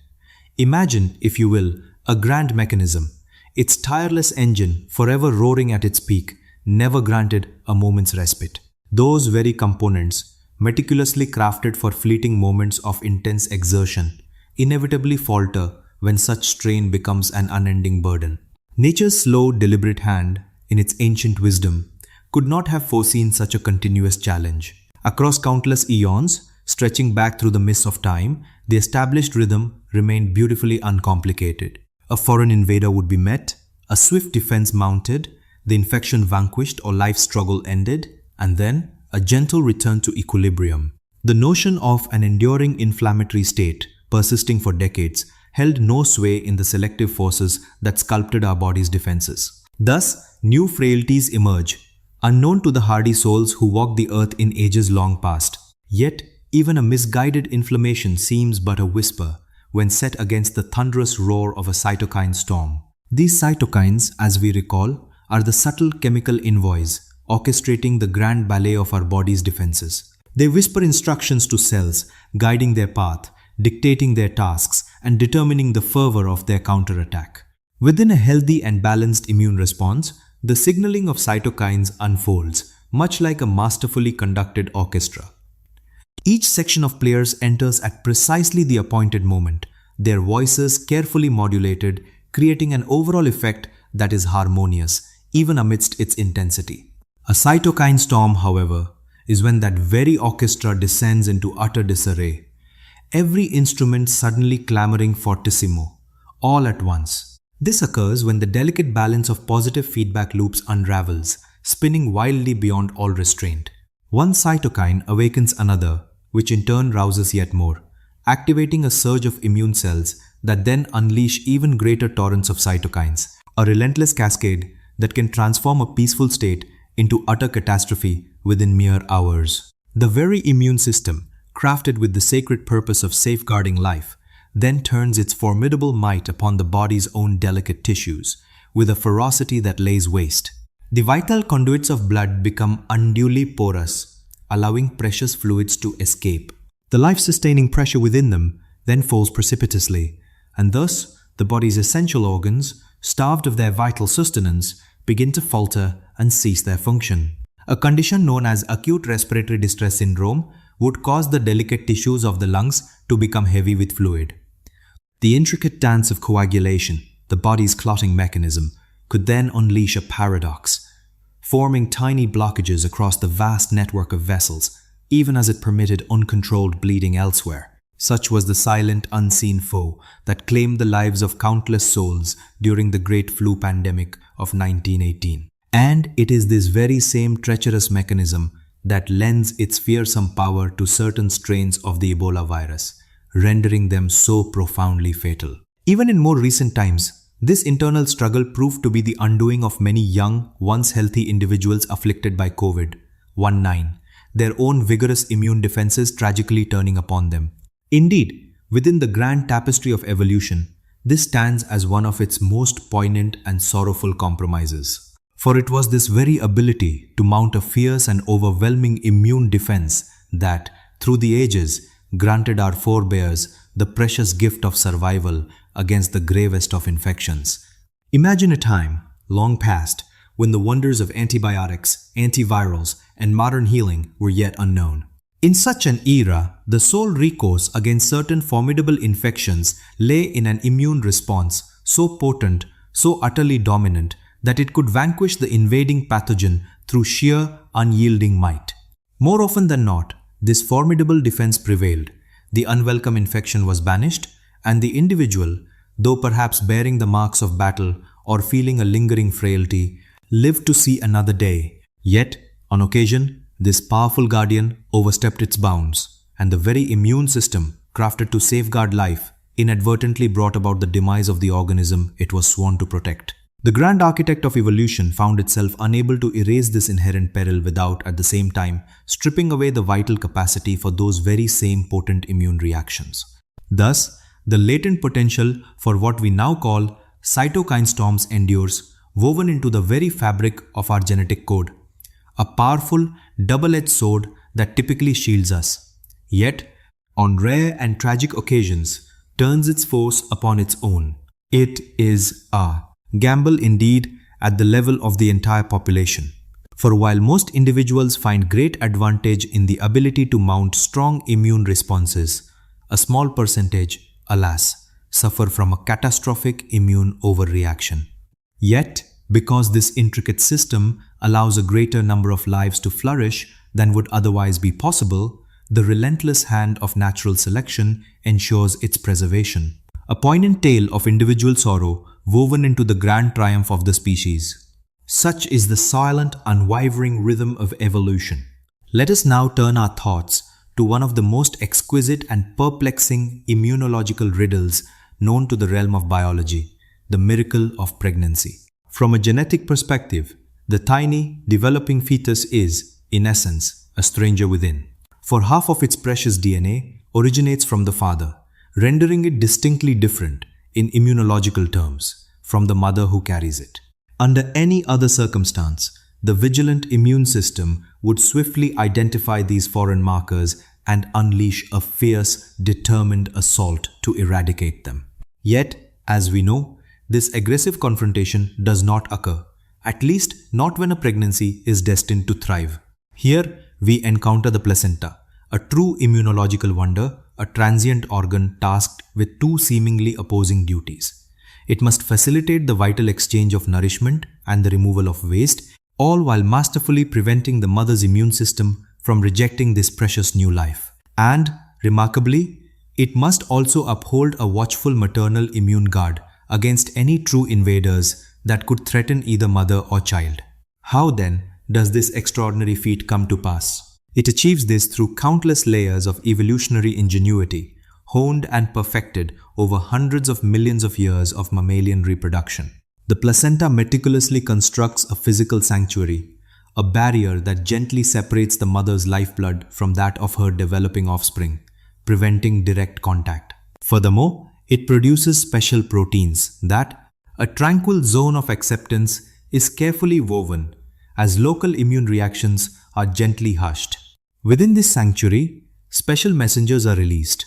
Imagine, if you will, a grand mechanism, its tireless engine forever roaring at its peak, never granted a moment's respite. Those very components, meticulously crafted for fleeting moments of intense exertion, inevitably falter when such strain becomes an unending burden. Nature's slow, deliberate hand, in its ancient wisdom, could not have foreseen such a continuous challenge. Across countless eons, stretching back through the mists of time, the established rhythm remained beautifully uncomplicated. A foreign invader would be met, a swift defense mounted, the infection vanquished or life struggle ended, and then a gentle return to equilibrium. The notion of an enduring inflammatory state, persisting for decades, held no sway in the selective forces that sculpted our body's defenses. Thus, new frailties emerge, unknown to the hardy souls who walked the earth in ages long past. Yet, even a misguided inflammation seems but a whisper when set against the thunderous roar of a cytokine storm. These cytokines, as we recall, are the subtle chemical envoys orchestrating the grand ballet of our body's defenses. They whisper instructions to cells, guiding their path, dictating their tasks, and determining the fervor of their counterattack. Within a healthy and balanced immune response, the signaling of cytokines unfolds, much like a masterfully conducted orchestra. Each section of players enters at precisely the appointed moment, their voices carefully modulated, creating an overall effect that is harmonious, even amidst its intensity. A cytokine storm, however, is when that very orchestra descends into utter disarray, every instrument suddenly clamoring fortissimo, all at once. This occurs when the delicate balance of positive feedback loops unravels, spinning wildly beyond all restraint. One cytokine awakens another, which in turn rouses yet more, activating a surge of immune cells that then unleash even greater torrents of cytokines, a relentless cascade that can transform a peaceful state into utter catastrophe within mere hours. The very immune system, crafted with the sacred purpose of safeguarding life, then turns its formidable might upon the body's own delicate tissues, with a ferocity that lays waste. The vital conduits of blood become unduly porous, allowing precious fluids to escape. The life-sustaining pressure within them then falls precipitously, and thus the body's essential organs, starved of their vital sustenance, begin to falter and cease their function. A condition known as acute respiratory distress syndrome would cause the delicate tissues of the lungs to become heavy with fluid. The intricate dance of coagulation, the body's clotting mechanism, could then unleash a paradox, forming tiny blockages across the vast network of vessels, even as it permitted uncontrolled bleeding elsewhere. Such was the silent, unseen foe that claimed the lives of countless souls during the great flu pandemic of 1918. And it is this very same treacherous mechanism that lends its fearsome power to certain strains of the Ebola virus, rendering them so profoundly fatal. Even in more recent times, this internal struggle proved to be the undoing of many young, once healthy individuals afflicted by COVID-19, their own vigorous immune defenses tragically turning upon them. Indeed, within the grand tapestry of evolution, this stands as one of its most poignant and sorrowful compromises. For it was this very ability to mount a fierce and overwhelming immune defense that, through the ages, granted our forebears the precious gift of survival against the gravest of infections. Imagine a time, long past, when the wonders of antibiotics, antivirals, and modern healing were yet unknown. In such an era, the sole recourse against certain formidable infections lay in an immune response so potent, so utterly dominant, that it could vanquish the invading pathogen through sheer, unyielding might. More often than not, this formidable defense prevailed, the unwelcome infection was banished, and the individual, though perhaps bearing the marks of battle or feeling a lingering frailty, lived to see another day. Yet, on occasion, this powerful guardian overstepped its bounds, and the very immune system, crafted to safeguard life, inadvertently brought about the demise of the organism it was sworn to protect. The grand architect of evolution found itself unable to erase this inherent peril without, at the same time, stripping away the vital capacity for those very same potent immune reactions. Thus, the latent potential for what we now call cytokine storms endures, woven into the very fabric of our genetic code, a powerful, double-edged sword that typically shields us, yet, on rare and tragic occasions, turns its force upon its own. It is a gamble indeed at the level of the entire population. For while most individuals find great advantage in the ability to mount strong immune responses, a small percentage, alas, suffer from a catastrophic immune overreaction. Yet, because this intricate system allows a greater number of lives to flourish than would otherwise be possible, the relentless hand of natural selection ensures its preservation. A poignant tale of individual sorrow woven into the grand triumph of the species. Such is the silent, unwavering rhythm of evolution. Let us now turn our thoughts to one of the most exquisite and perplexing immunological riddles known to the realm of biology, the miracle of pregnancy. From a genetic perspective, the tiny, developing fetus is, in essence, a stranger within. For half of its precious DNA originates from the father, rendering it distinctly different, in immunological terms, from the mother who carries it. Under any other circumstance, the vigilant immune system would swiftly identify these foreign markers and unleash a fierce, determined assault to eradicate them. Yet, as we know, this aggressive confrontation does not occur, at least not when a pregnancy is destined to thrive. Here, we encounter the placenta, a true immunological wonder, a transient organ tasked with two seemingly opposing duties. It must facilitate the vital exchange of nourishment and the removal of waste, all while masterfully preventing the mother's immune system from rejecting this precious new life. And, remarkably, it must also uphold a watchful maternal immune guard against any true invaders that could threaten either mother or child. How then does this extraordinary feat come to pass? It achieves this through countless layers of evolutionary ingenuity, honed and perfected over hundreds of millions of years of mammalian reproduction. The placenta meticulously constructs a physical sanctuary, a barrier that gently separates the mother's lifeblood from that of her developing offspring, preventing direct contact. Furthermore, it produces special proteins that, a tranquil zone of acceptance, is carefully woven as local immune reactions are gently hushed. Within this sanctuary, special messengers are released,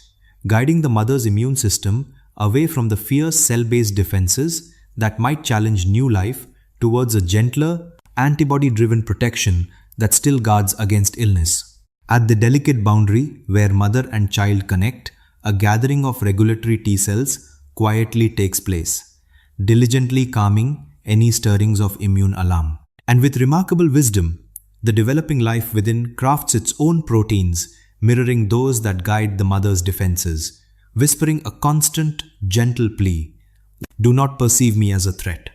guiding the mother's immune system away from the fierce cell-based defenses that might challenge new life towards a gentler, antibody-driven protection that still guards against illness. At the delicate boundary where mother and child connect, a gathering of regulatory T cells quietly takes place, diligently calming any stirrings of immune alarm. And with remarkable wisdom, the developing life within crafts its own proteins, mirroring those that guide the mother's defenses, whispering a constant, gentle plea, "Do not perceive me as a threat."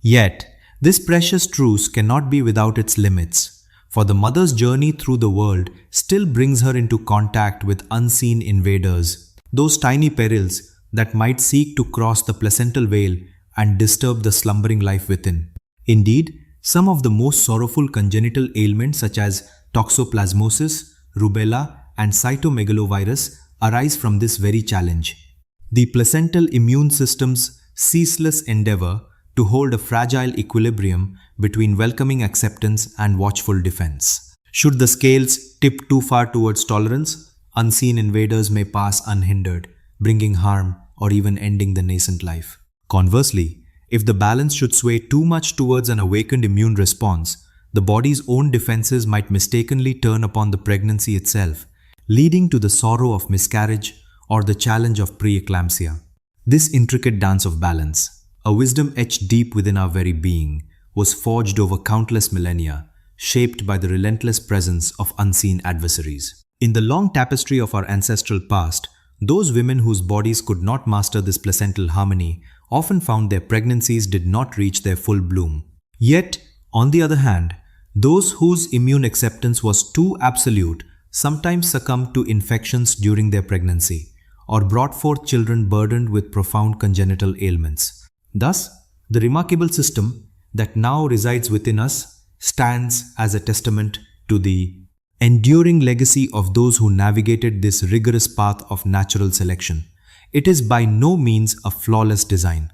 Yet, this precious truce cannot be without its limits, for the mother's journey through the world still brings her into contact with unseen invaders, those tiny perils that might seek to cross the placental veil and disturb the slumbering life within. Indeed, some of the most sorrowful congenital ailments such as toxoplasmosis, rubella, and cytomegalovirus arise from this very challenge. The placental immune system's ceaseless endeavor to hold a fragile equilibrium between welcoming acceptance and watchful defense. Should the scales tip too far towards tolerance, unseen invaders may pass unhindered, bringing harm or even ending the nascent life. Conversely, if the balance should sway too much towards an awakened immune response, the body's own defenses might mistakenly turn upon the pregnancy itself, leading to the sorrow of miscarriage or the challenge of preeclampsia. This intricate dance of balance, a wisdom etched deep within our very being, was forged over countless millennia, shaped by the relentless presence of unseen adversaries. In the long tapestry of our ancestral past, those women whose bodies could not master this placental harmony often found their pregnancies did not reach their full bloom. Yet, on the other hand, those whose immune acceptance was too absolute sometimes succumbed to infections during their pregnancy, or brought forth children burdened with profound congenital ailments. Thus, the remarkable system that now resides within us stands as a testament to the enduring legacy of those who navigated this rigorous path of natural selection. It is by no means a flawless design,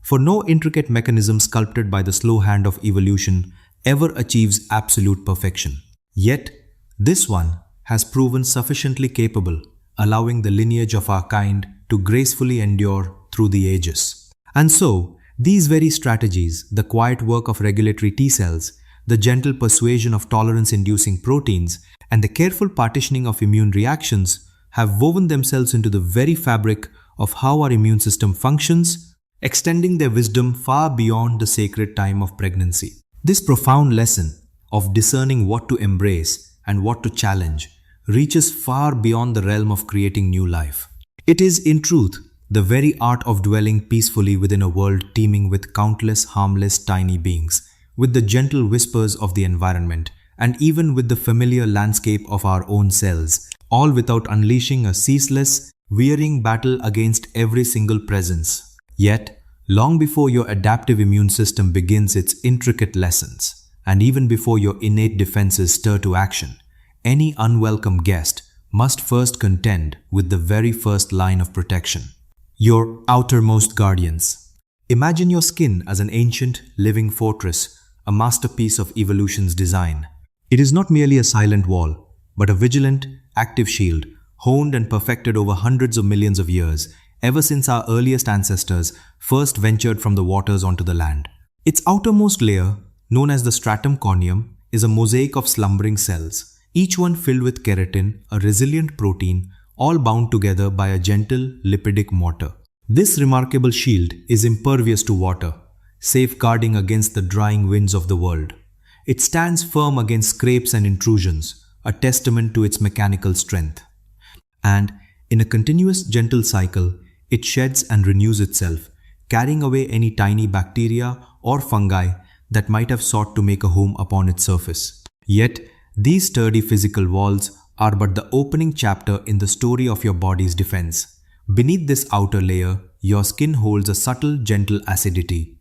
for no intricate mechanism sculpted by the slow hand of evolution ever achieves absolute perfection. Yet, this one has proven sufficiently capable, allowing the lineage of our kind to gracefully endure through the ages. And so, these very strategies, the quiet work of regulatory T cells, the gentle persuasion of tolerance-inducing proteins, and the careful partitioning of immune reactions have woven themselves into the very fabric of how our immune system functions, extending their wisdom far beyond the sacred time of pregnancy. This profound lesson of discerning what to embrace and what to challenge reaches far beyond the realm of creating new life. It is, in truth, the very art of dwelling peacefully within a world teeming with countless harmless tiny beings, with the gentle whispers of the environment, and even with the familiar landscape of our own cells, all without unleashing a ceaseless, wearying battle against every single presence. Yet, long before your adaptive immune system begins its intricate lessons, and even before your innate defenses stir to action, any unwelcome guest must first contend with the very first line of protection: your outermost guardians. Imagine your skin as an ancient, living fortress, a masterpiece of evolution's design. It is not merely a silent wall, but a vigilant, active shield, honed and perfected over hundreds of millions of years, ever since our earliest ancestors first ventured from the waters onto the land. Its outermost layer, known as the stratum corneum, is a mosaic of slumbering cells, each one filled with keratin, a resilient protein, all bound together by a gentle lipidic mortar. This remarkable shield is impervious to water, safeguarding against the drying winds of the world. It stands firm against scrapes and intrusions, a testament to its mechanical strength. And, in a continuous gentle cycle, it sheds and renews itself, carrying away any tiny bacteria or fungi that might have sought to make a home upon its surface. Yet, these sturdy physical walls are but the opening chapter in the story of your body's defense. Beneath this outer layer, your skin holds a subtle, gentle acidity.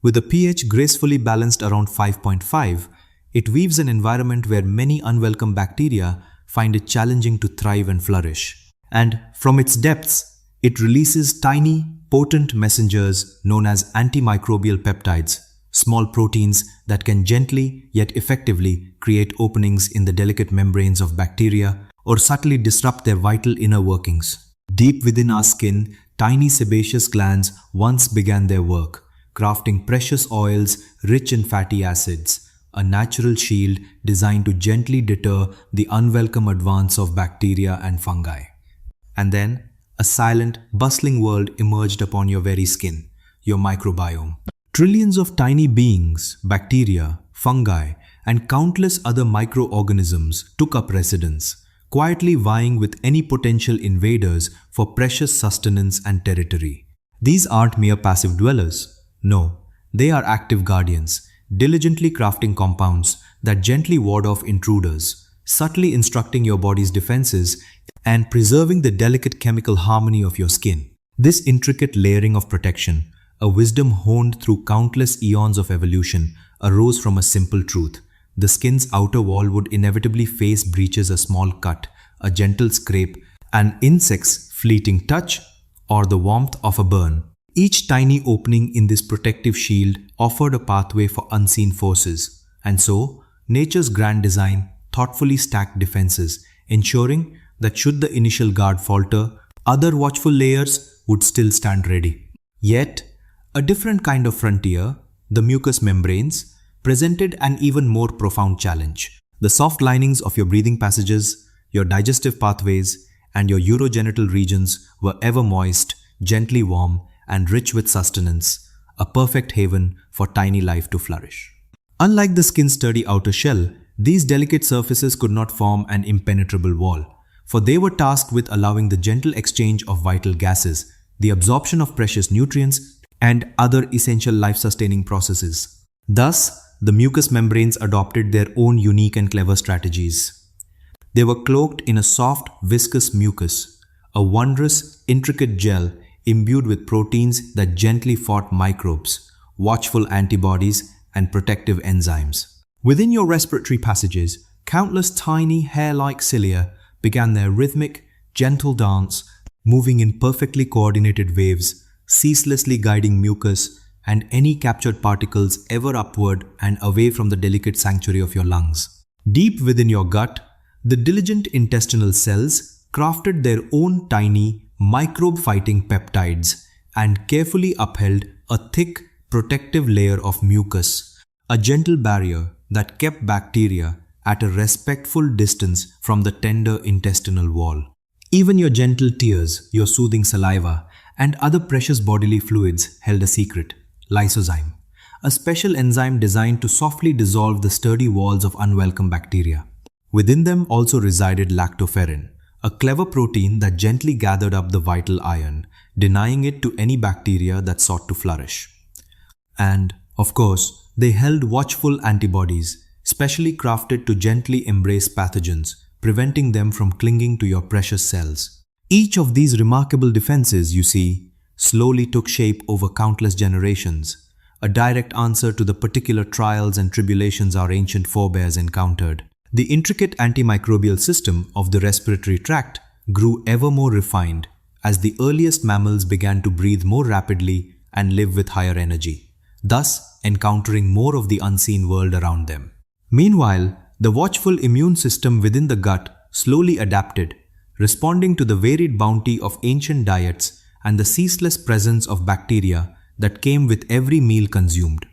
With a pH gracefully balanced around 5.5, it weaves an environment where many unwelcome bacteria find it challenging to thrive and flourish. And from its depths, it releases tiny, potent messengers known as antimicrobial peptides, small proteins that can gently yet effectively create openings in the delicate membranes of bacteria or subtly disrupt their vital inner workings. Deep within our skin, tiny sebaceous glands once began their work, crafting precious oils rich in fatty acids, a natural shield designed to gently deter the unwelcome advance of bacteria and fungi. And then, a silent, bustling world emerged upon your very skin, your microbiome. Trillions of tiny beings, bacteria, fungi, and countless other microorganisms took up residence, quietly vying with any potential invaders for precious sustenance and territory. These aren't mere passive dwellers. No, they are active guardians, diligently crafting compounds that gently ward off intruders, subtly instructing your body's defenses and preserving the delicate chemical harmony of your skin. This intricate layering of protection, a wisdom honed through countless eons of evolution, arose from a simple truth. The skin's outer wall would inevitably face breaches, a small cut, a gentle scrape, an insect's fleeting touch, or the warmth of a burn. Each tiny opening in this protective shield offered a pathway for unseen forces, and so, nature's grand design thoughtfully stacked defenses, ensuring that should the initial guard falter, other watchful layers would still stand ready. Yet, a different kind of frontier, the mucous membranes, presented an even more profound challenge. The soft linings of your breathing passages, your digestive pathways, and your urogenital regions were ever moist, gently warm, and rich with sustenance, a perfect haven for tiny life to flourish. Unlike the skin's sturdy outer shell, these delicate surfaces could not form an impenetrable wall, for they were tasked with allowing the gentle exchange of vital gases, the absorption of precious nutrients, and other essential life-sustaining processes. Thus, the mucous membranes adopted their own unique and clever strategies. They were cloaked in a soft, viscous mucus, a wondrous, intricate gel imbued with proteins that gently fought microbes, watchful antibodies, and protective enzymes. Within your respiratory passages, countless tiny hair-like cilia began their rhythmic, gentle dance, moving in perfectly coordinated waves, ceaselessly guiding mucus and any captured particles ever upward and away from the delicate sanctuary of your lungs. Deep within your gut, the diligent intestinal cells crafted their own tiny, microbe-fighting peptides and carefully upheld a thick, protective layer of mucus, a gentle barrier that kept bacteria at a respectful distance from the tender intestinal wall. Even your gentle tears, your soothing saliva, and other precious bodily fluids held a secret, lysozyme, a special enzyme designed to softly dissolve the sturdy walls of unwelcome bacteria. Within them also resided lactoferrin, a clever protein that gently gathered up the vital iron, denying it to any bacteria that sought to flourish. And, of course, they held watchful antibodies, specially crafted to gently embrace pathogens, preventing them from clinging to your precious cells. Each of these remarkable defenses, you see, slowly took shape over countless generations, a direct answer to the particular trials and tribulations our ancient forebears encountered. The intricate antimicrobial system of the respiratory tract grew ever more refined as the earliest mammals began to breathe more rapidly and live with higher energy, thus encountering more of the unseen world around them. Meanwhile, the watchful immune system within the gut slowly adapted, responding to the varied bounty of ancient diets and the ceaseless presence of bacteria that came with every meal consumed.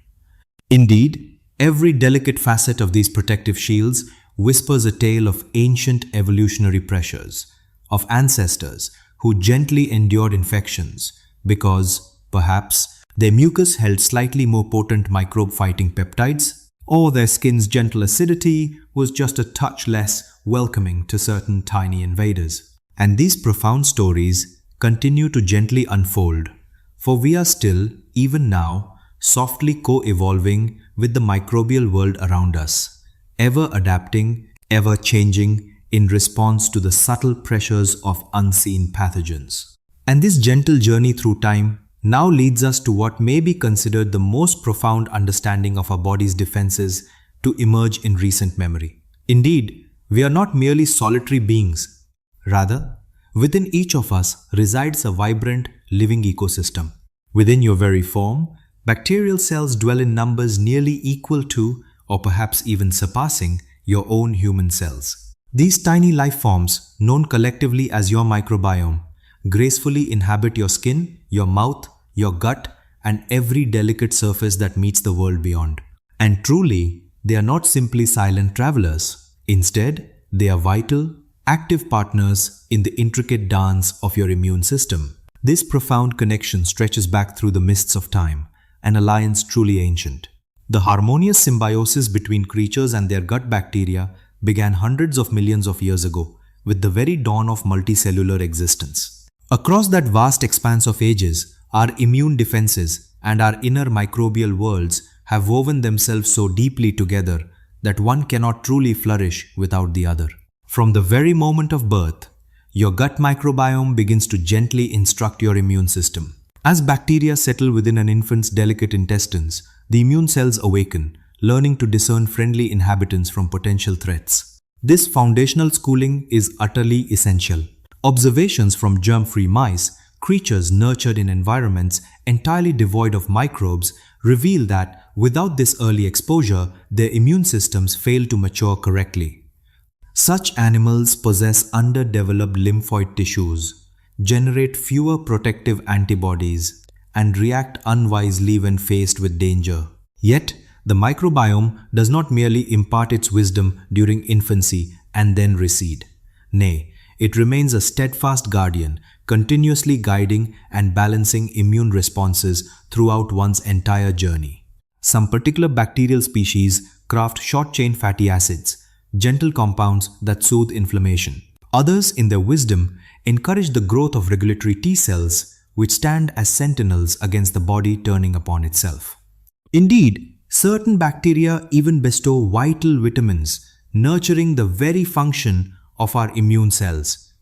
Indeed, every delicate facet of these protective shields whispers a tale of ancient evolutionary pressures, of ancestors who gently endured infections because, perhaps, their mucus held slightly more potent microbe-fighting peptides, or their skin's gentle acidity was just a touch less welcoming to certain tiny invaders. And these profound stories continue to gently unfold, for we are still, even now, softly co-evolving with the microbial world around us, ever adapting, ever changing in response to the subtle pressures of unseen pathogens. And this gentle journey through time now leads us to what may be considered the most profound understanding of our body's defenses to emerge in recent memory. Indeed, we are not merely solitary beings. Rather, within each of us resides a vibrant, living ecosystem. Within your very form, bacterial cells dwell in numbers nearly equal to, or perhaps even surpassing, your own human cells. These tiny life forms, known collectively as your microbiome, gracefully inhabit your skin, your mouth, your gut, and every delicate surface that meets the world beyond. And truly, they are not simply silent travelers. Instead, they are vital, active partners in the intricate dance of your immune system. This profound connection stretches back through the mists of time, an alliance truly ancient. The harmonious symbiosis between creatures and their gut bacteria began hundreds of millions of years ago, with the very dawn of multicellular existence. Across that vast expanse of ages, our immune defenses and our inner microbial worlds have woven themselves so deeply together that one cannot truly flourish without the other. From the very moment of birth, your gut microbiome begins to gently instruct your immune system. As bacteria settle within an infant's delicate intestines, the immune cells awaken, learning to discern friendly inhabitants from potential threats. This foundational schooling is utterly essential. Observations from germ-free mice, creatures nurtured in environments entirely devoid of microbes, reveal that without this early exposure, their immune systems fail to mature correctly. Such animals possess underdeveloped lymphoid tissues, generate fewer protective antibodies, and react unwisely when faced with danger. Yet, the microbiome does not merely impart its wisdom during infancy and then recede. Nay, it remains a steadfast guardian, continuously guiding and balancing immune responses throughout one's entire journey. Some particular bacterial species craft short-chain fatty acids, gentle compounds that soothe inflammation. Others, in their wisdom, encourage the growth of regulatory T cells, which stand as sentinels against the body turning upon itself. Indeed, certain bacteria even bestow vital vitamins, nurturing the very function of our immune cells.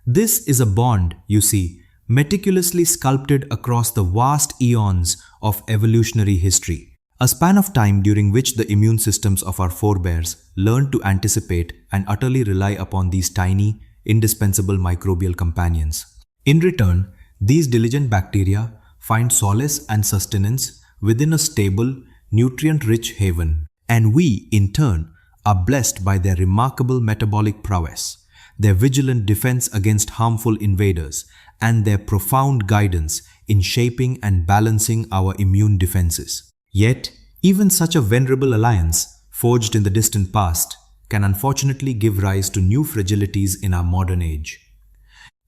This is a bond, you see, meticulously sculpted across the vast eons of evolutionary history. A span of time during which the immune systems of our forebears learned to anticipate and utterly rely upon these tiny, indispensable microbial companions. In return, these diligent bacteria find solace and sustenance within a stable, nutrient-rich haven, and we, in turn, are blessed by their remarkable metabolic prowess, their vigilant defense against harmful invaders, and their profound guidance in shaping and balancing our immune defenses. Yet, even such a venerable alliance, forged in the distant past, can unfortunately give rise to new fragilities in our modern age.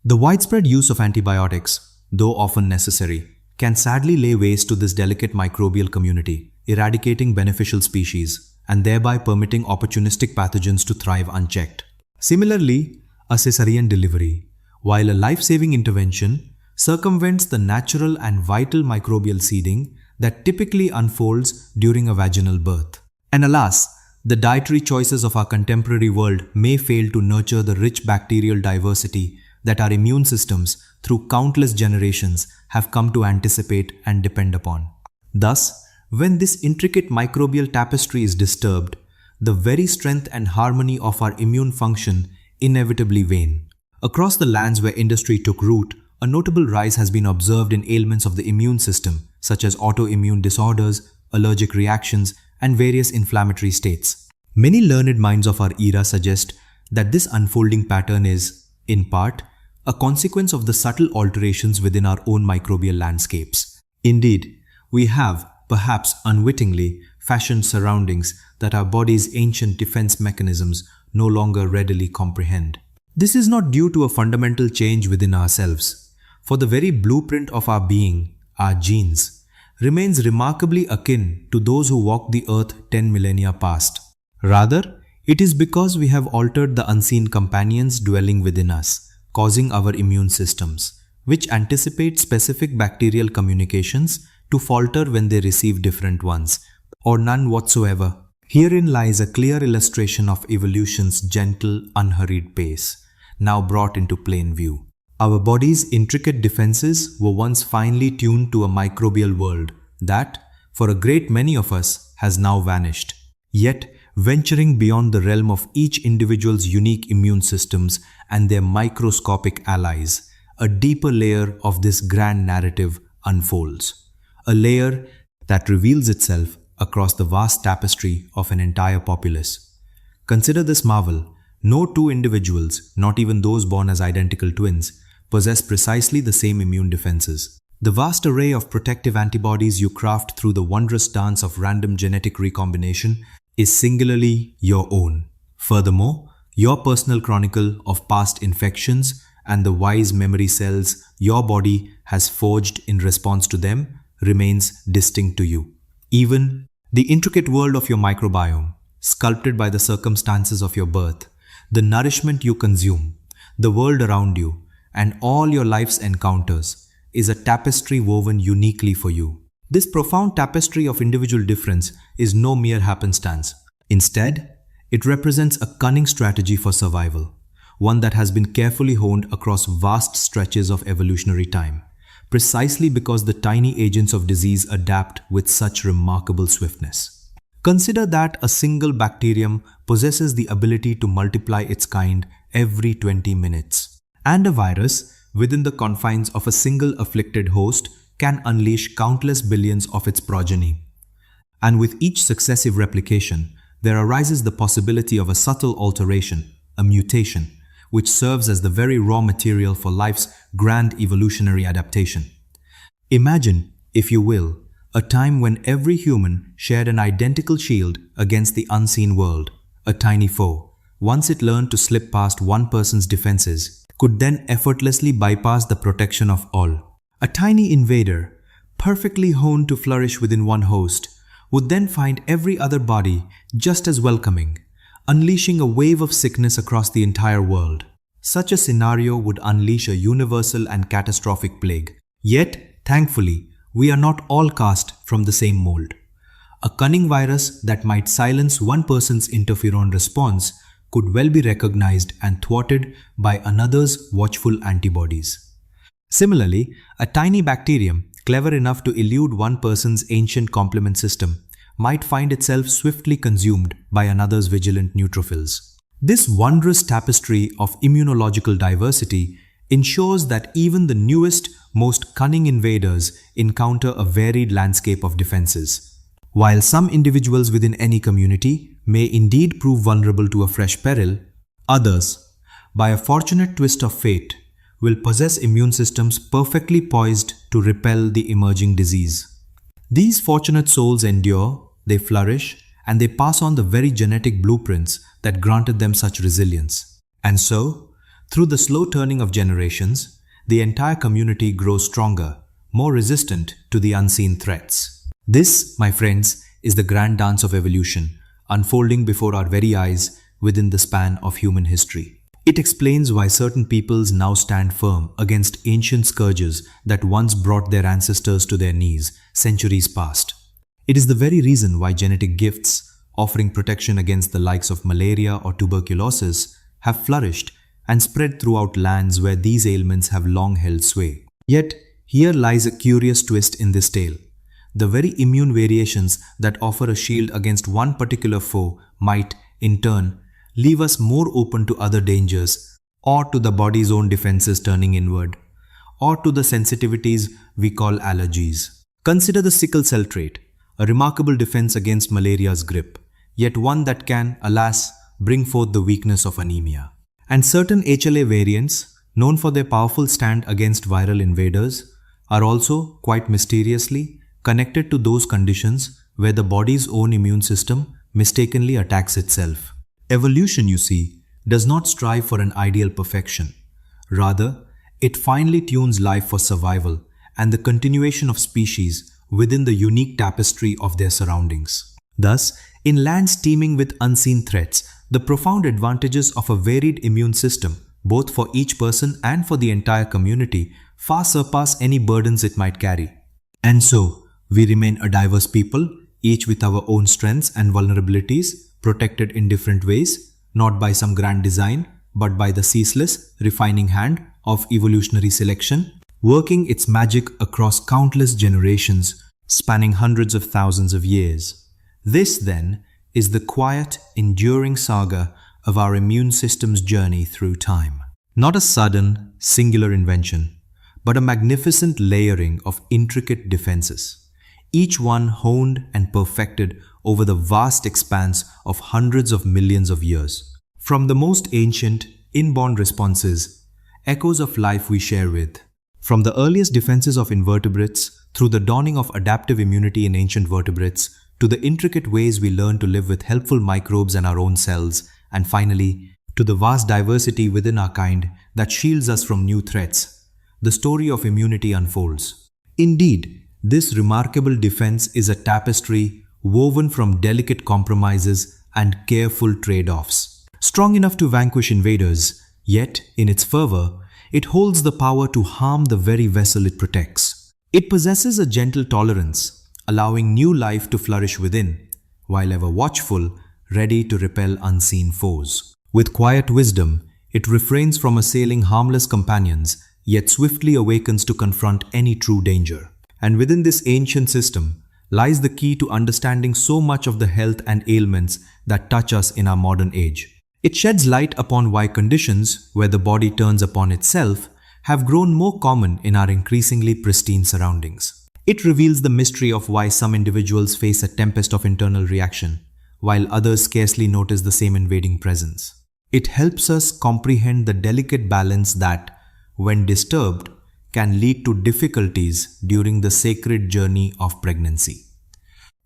The widespread use of antibiotics, though often necessary, can sadly lay waste to this delicate microbial community, eradicating beneficial species, and thereby permitting opportunistic pathogens to thrive unchecked. Similarly, a cesarean delivery, while a life-saving intervention, circumvents the natural and vital microbial seeding that typically unfolds during a vaginal birth. And alas, the dietary choices of our contemporary world may fail to nurture the rich bacterial diversity that our immune systems, through countless generations, have come to anticipate and depend upon. Thus, when this intricate microbial tapestry is disturbed, the very strength and harmony of our immune function inevitably wane. Across the lands where industry took root, a notable rise has been observed in ailments of the immune system, such as autoimmune disorders, allergic reactions, and various inflammatory states. Many learned minds of our era suggest that this unfolding pattern is, in part, a consequence of the subtle alterations within our own microbial landscapes. Indeed, we have, perhaps unwittingly, fashioned surroundings that our body's ancient defense mechanisms no longer readily comprehend. This is not due to a fundamental change within ourselves, for the very blueprint of our being, our genes, remains remarkably akin to those who walked the earth 10 millennia past. Rather, it is because we have altered the unseen companions dwelling within us, causing our immune systems, which anticipate specific bacterial communications, to falter when they receive different ones, or none whatsoever. Herein lies a clear illustration of evolution's gentle, unhurried pace, now brought into plain view. Our body's intricate defenses were once finely tuned to a microbial world that, for a great many of us, has now vanished. Yet, venturing beyond the realm of each individual's unique immune systems and their microscopic allies, a deeper layer of this grand narrative unfolds. A layer that reveals itself across the vast tapestry of an entire populace. Consider this marvel. No two individuals, not even those born as identical twins, possess precisely the same immune defenses. The vast array of protective antibodies you craft through the wondrous dance of random genetic recombination is singularly your own. Furthermore, your personal chronicle of past infections and the wise memory cells your body has forged in response to them remains distinct to you. Even the intricate world of your microbiome, sculpted by the circumstances of your birth, the nourishment you consume, The world around you, and all your life's encounters, is a tapestry woven uniquely for you. This profound tapestry of individual difference is no mere happenstance. Instead, it represents a cunning strategy for survival, one that has been carefully honed across vast stretches of evolutionary time, precisely because the tiny agents of disease adapt with such remarkable swiftness. Consider that a single bacterium possesses the ability to multiply its kind every 20 minutes, and a virus, within the confines of a single afflicted host, can unleash countless billions of its progeny. And with each successive replication, there arises the possibility of a subtle alteration, a mutation, which serves as the very raw material for life's grand evolutionary adaptation. Imagine, if you will, a time when every human shared an identical shield against the unseen world, a tiny foe. Once it learned to slip past one person's defenses, could then effortlessly bypass the protection of all. A tiny invader, perfectly honed to flourish within one host, would then find every other body just as welcoming, unleashing a wave of sickness across the entire world. Such a scenario would unleash a universal and catastrophic plague. Yet, thankfully, we are not all cast from the same mold. A cunning virus that might silence one person's interferon response could well be recognized and thwarted by another's watchful antibodies. Similarly, a tiny bacterium, clever enough to elude one person's ancient complement system, might find itself swiftly consumed by another's vigilant neutrophils. This wondrous tapestry of immunological diversity ensures that even the newest, most cunning invaders encounter a varied landscape of defenses. While some individuals within any community may indeed prove vulnerable to a fresh peril, others, by a fortunate twist of fate, will possess immune systems perfectly poised to repel the emerging disease. These fortunate souls endure, they flourish, and they pass on the very genetic blueprints that granted them such resilience. And so, through the slow turning of generations, the entire community grows stronger, more resistant to the unseen threats. This, my friends, is the grand dance of evolution, unfolding before our very eyes within the span of human history. It explains why certain peoples now stand firm against ancient scourges that once brought their ancestors to their knees centuries past. It is the very reason why genetic gifts, offering protection against the likes of malaria or tuberculosis, have flourished and spread throughout lands where these ailments have long held sway. Yet, here lies a curious twist in this tale. The very immune variations that offer a shield against one particular foe might, in turn, leave us more open to other dangers, or to the body's own defenses turning inward, or to the sensitivities we call allergies. Consider the sickle cell trait, a remarkable defense against malaria's grip, yet one that can, alas, bring forth the weakness of anemia. And certain HLA variants, known for their powerful stand against viral invaders, are also, quite mysteriously, connected to those conditions where the body's own immune system mistakenly attacks itself. Evolution, you see, does not strive for an ideal perfection. Rather, it finely tunes life for survival and the continuation of species within the unique tapestry of their surroundings. Thus, in lands teeming with unseen threats, the profound advantages of a varied immune system, both for each person and for the entire community, far surpass any burdens it might carry. And so, we remain a diverse people, each with our own strengths and vulnerabilities, protected in different ways, not by some grand design, but by the ceaseless, refining hand of evolutionary selection, working its magic across countless generations, spanning hundreds of thousands of years. This, then, is the quiet, enduring saga of our immune system's journey through time. Not a sudden, singular invention, but a magnificent layering of intricate defenses, each one honed and perfected over the vast expanse of hundreds of millions of years. From the most ancient, inborn responses, echoes of life we share with, from the earliest defenses of invertebrates through the dawning of adaptive immunity in ancient vertebrates, to the intricate ways we learn to live with helpful microbes and our own cells, and finally, to the vast diversity within our kind that shields us from new threats, the story of immunity unfolds. Indeed, this remarkable defense is a tapestry woven from delicate compromises and careful trade-offs, strong enough to vanquish invaders, Yet, in its fervor, it holds the power to harm the very vessel it protects. It possesses a gentle tolerance, allowing new life to flourish within, while ever watchful, ready to repel unseen foes. With quiet wisdom, it refrains from assailing harmless companions, yet swiftly awakens to confront any true danger. And within this ancient system lies the key to understanding so much of the health and ailments that touch us in our modern age. It sheds light upon why conditions, where the body turns upon itself, have grown more common in our increasingly pristine surroundings. It reveals the mystery of why some individuals face a tempest of internal reaction, while others scarcely notice the same invading presence. It helps us comprehend the delicate balance that, when disturbed, can lead to difficulties during the sacred journey of pregnancy.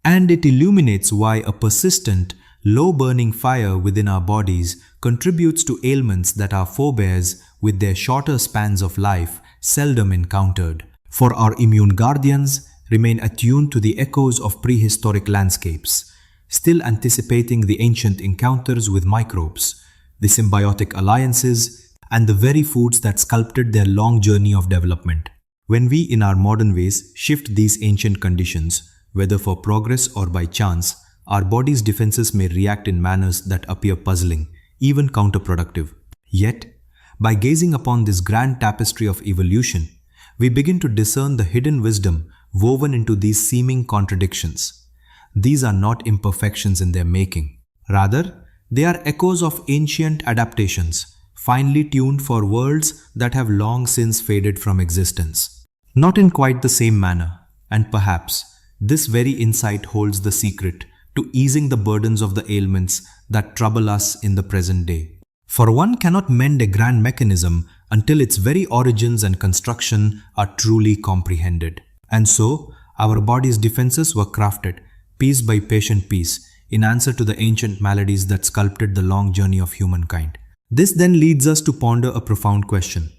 And it illuminates why a persistent, low-burning fire within our bodies contributes to ailments that our forebears, with their shorter spans of life, seldom encountered. For our immune guardians remain attuned to the echoes of prehistoric landscapes, still anticipating the ancient encounters with microbes, the symbiotic alliances, and the very foods that sculpted their long journey of development. When we in our modern ways shift these ancient conditions, whether for progress or by chance, our body's defenses may react in manners that appear puzzling, even counterproductive. Yet, by gazing upon this grand tapestry of evolution, we begin to discern the hidden wisdom woven into these seeming contradictions. These are not imperfections in their making. Rather, they are echoes of ancient adaptations, finely tuned for worlds that have long since faded from existence. Not in quite the same manner, and perhaps this very insight holds the secret to easing the burdens of the ailments that trouble us in the present day. For one cannot mend a grand mechanism until its very origins and construction are truly comprehended. And so, our body's defenses were crafted, piece by patient piece, in answer to the ancient maladies that sculpted the long journey of humankind. This then leads us to ponder a profound question.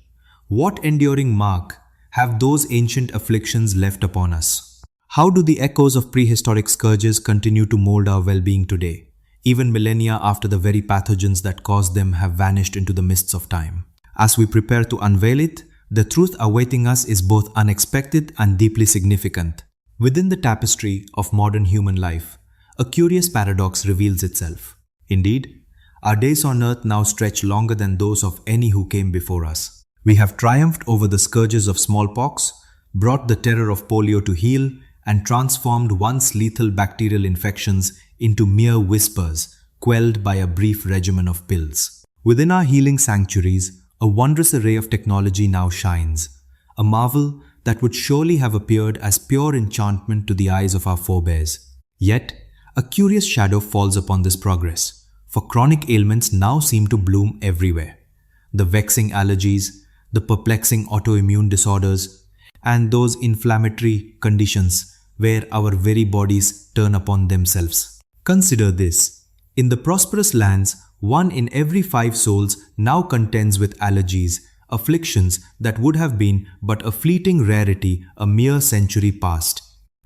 What enduring mark have those ancient afflictions left upon us? How do the echoes of prehistoric scourges continue to mold our well-being today, even millennia after the very pathogens that caused them have vanished into the mists of time? As we prepare to unveil it, the truth awaiting us is both unexpected and deeply significant. Within the tapestry of modern human life, a curious paradox reveals itself. Indeed, our days on earth now stretch longer than those of any who came before us. We have triumphed over the scourges of smallpox, brought the terror of polio to heel, and transformed once lethal bacterial infections into mere whispers, quelled by a brief regimen of pills. Within our healing sanctuaries, a wondrous array of technology now shines, a marvel that would surely have appeared as pure enchantment to the eyes of our forebears. Yet, a curious shadow falls upon this progress, for chronic ailments now seem to bloom everywhere. The vexing allergies, the perplexing autoimmune disorders, and those inflammatory conditions where our very bodies turn upon themselves. Consider this. In the prosperous lands, 1 in every 5 souls now contends with allergies, afflictions that would have been but a fleeting rarity a mere century past.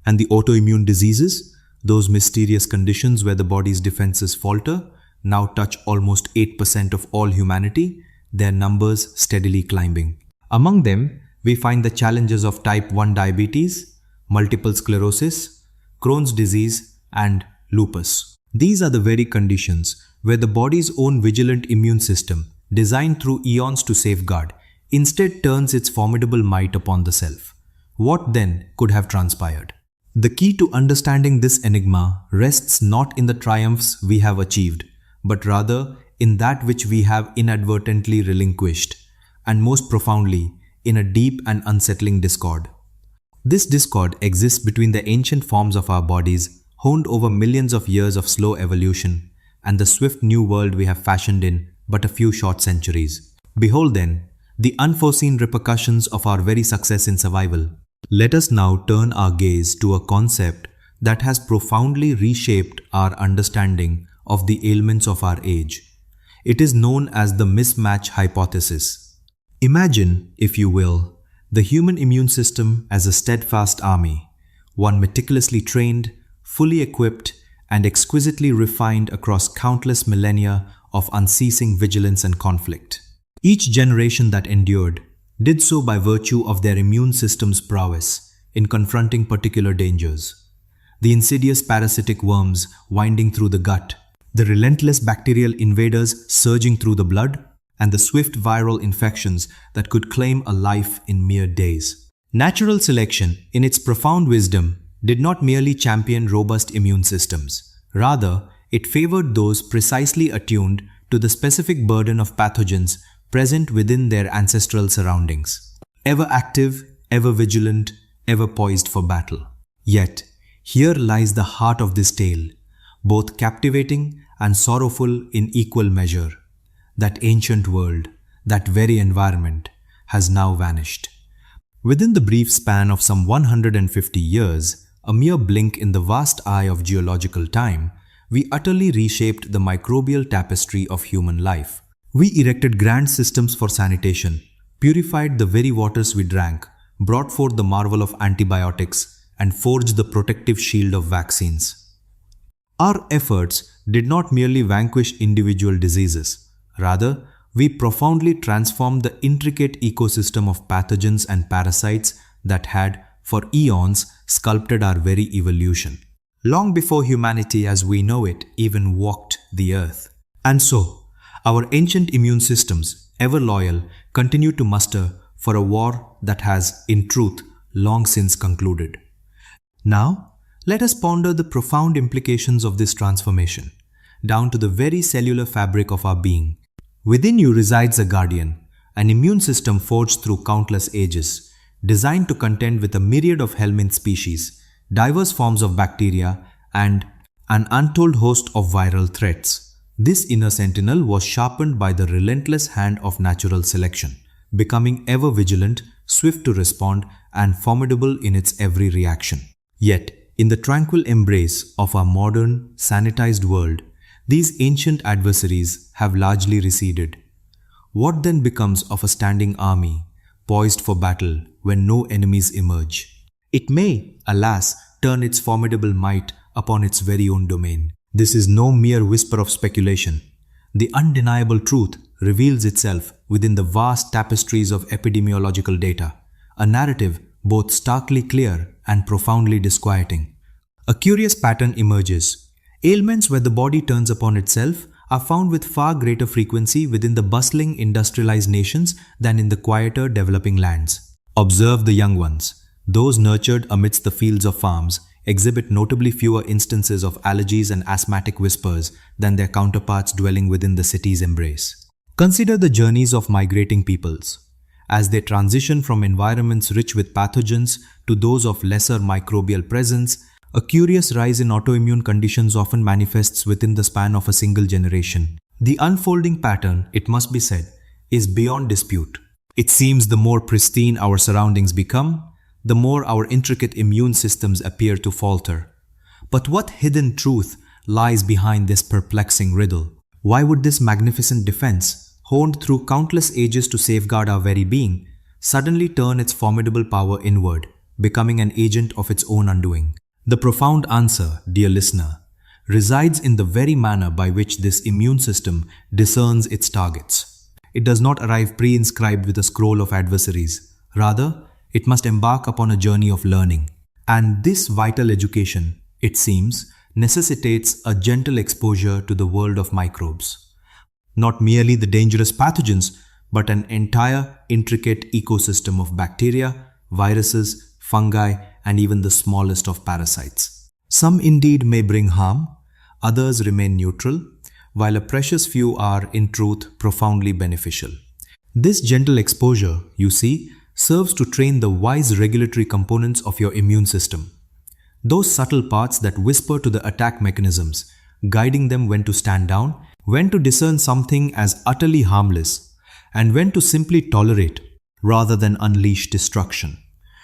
And the autoimmune diseases, those mysterious conditions where the body's defenses falter, now touch almost 8% of all humanity, their numbers steadily climbing. Among them, we find the challenges of type 1 diabetes, multiple sclerosis, Crohn's disease, and lupus. These are the very conditions where the body's own vigilant immune system, designed through eons to safeguard, instead turns its formidable might upon the self. What then could have transpired? The key to understanding this enigma rests not in the triumphs we have achieved, but rather in that which we have inadvertently relinquished, and most profoundly, in a deep and unsettling discord. This discord exists between the ancient forms of our bodies, honed over millions of years of slow evolution, and the swift new world we have fashioned in but a few short centuries. Behold then, the unforeseen repercussions of our very success in survival. Let us now turn our gaze to a concept that has profoundly reshaped our understanding of the ailments of our age. It is known as the mismatch hypothesis. Imagine, if you will, the human immune system as a steadfast army, one meticulously trained, fully equipped, and exquisitely refined across countless millennia of unceasing vigilance and conflict. Each generation that endured did so by virtue of their immune system's prowess in confronting particular dangers. The insidious parasitic worms winding through the gut, the relentless bacterial invaders surging through the blood, and the swift viral infections that could claim a life in mere days. Natural selection, in its profound wisdom, did not merely champion robust immune systems. Rather, it favored those precisely attuned to the specific burden of pathogens present within their ancestral surroundings. Ever active, ever vigilant, ever poised for battle. Yet, here lies the heart of this tale, both captivating and sorrowful in equal measure. That ancient world, that very environment, has now vanished. Within the brief span of some 150 years, a mere blink in the vast eye of geological time, we utterly reshaped the microbial tapestry of human life. We erected grand systems for sanitation, purified the very waters we drank, brought forth the marvel of antibiotics, and forged the protective shield of vaccines. Our efforts did not merely vanquish individual diseases. Rather, we profoundly transformed the intricate ecosystem of pathogens and parasites that had, for eons, sculpted our very evolution, long before humanity as we know it even walked the earth. And so, our ancient immune systems, ever loyal, continue to muster for a war that has, in truth, long since concluded. Now, let us ponder the profound implications of this transformation, down to the very cellular fabric of our being. Within you resides a guardian, an immune system forged through countless ages, designed to contend with a myriad of helminth species, diverse forms of bacteria, and an untold host of viral threats. This inner sentinel was sharpened by the relentless hand of natural selection, becoming ever vigilant, swift to respond, and formidable in its every reaction. Yet, in the tranquil embrace of our modern, sanitized world, these ancient adversaries have largely receded. What then becomes of a standing army, poised for battle when no enemies emerge? It may, alas, turn its formidable might upon its very own domain. This is no mere whisper of speculation. The undeniable truth reveals itself within the vast tapestries of epidemiological data, a narrative both starkly clear and profoundly disquieting. A curious pattern emerges. Ailments where the body turns upon itself are found with far greater frequency within the bustling industrialized nations than in the quieter developing lands. Observe the young ones. Those nurtured amidst the fields of farms exhibit notably fewer instances of allergies and asthmatic whispers than their counterparts dwelling within the city's embrace. Consider the journeys of migrating peoples. As they transition from environments rich with pathogens to those of lesser microbial presence, a curious rise in autoimmune conditions often manifests within the span of a single generation. The unfolding pattern, it must be said, is beyond dispute. It seems the more pristine our surroundings become, the more our intricate immune systems appear to falter. But what hidden truth lies behind this perplexing riddle? Why would this magnificent defense, honed through countless ages to safeguard our very being, suddenly turn its formidable power inward, becoming an agent of its own undoing? The profound answer, dear listener, resides in the very manner by which this immune system discerns its targets. It does not arrive pre-inscribed with a scroll of adversaries. Rather, it must embark upon a journey of learning. And this vital education, it seems, necessitates a gentle exposure to the world of microbes. Not merely the dangerous pathogens, but an entire intricate ecosystem of bacteria, viruses, fungi, and even the smallest of parasites. Some indeed may bring harm, others remain neutral, while a precious few are, in truth, profoundly beneficial. This gentle exposure, you see, serves to train the wise regulatory components of your immune system. Those subtle parts that whisper to the attack mechanisms, guiding them when to stand down, when to discern something as utterly harmless, and when to simply tolerate rather than unleash destruction.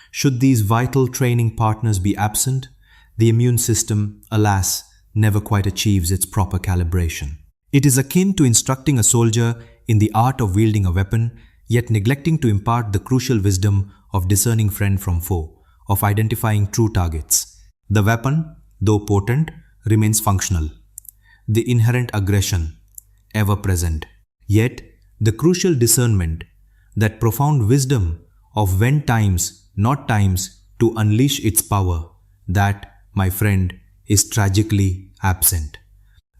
Should these vital training partners be absent, the immune system, alas, never quite achieves its proper calibration. It is akin to instructing a soldier in the art of wielding a weapon, yet neglecting to impart the crucial wisdom of discerning friend from foe, of identifying true targets. The weapon, though potent, remains functional. The inherent aggression, ever present. Yet, the crucial discernment, that profound wisdom of when times, not times, to unleash its power, that, my friend, is tragically absent.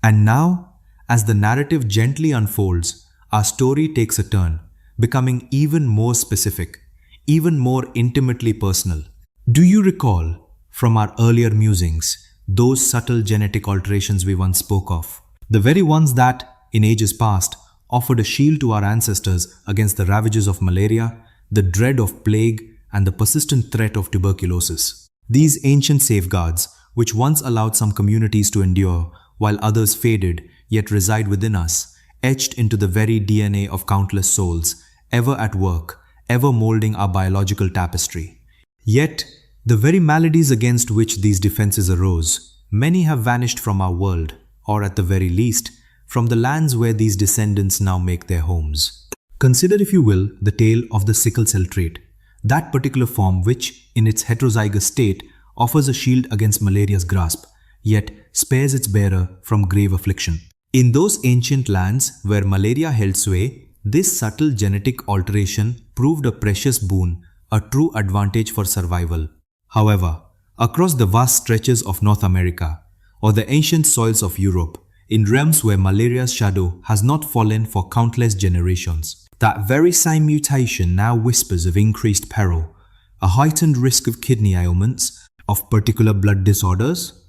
And now, as the narrative gently unfolds, our story takes a turn, becoming even more specific, even more intimately personal. Do you recall, from our earlier musings, those subtle genetic alterations we once spoke of? The very ones that, in ages past, offered a shield to our ancestors against the ravages of malaria, the dread of plague, and the persistent threat of tuberculosis. These ancient safeguards, which once allowed some communities to endure, while others faded, yet reside within us, etched into the very DNA of countless souls, ever at work, ever molding our biological tapestry. Yet, the very maladies against which these defenses arose, many have vanished from our world, or at the very least, from the lands where these descendants now make their homes. Consider, if you will, the tale of the sickle cell trait, that particular form which, in its heterozygous state, offers a shield against malaria's grasp, yet spares its bearer from grave affliction. In those ancient lands where malaria held sway, this subtle genetic alteration proved a precious boon, a true advantage for survival. However, across the vast stretches of North America, or the ancient soils of Europe, in realms where malaria's shadow has not fallen for countless generations, that very same mutation now whispers of increased peril, a heightened risk of kidney ailments, of particular blood disorders,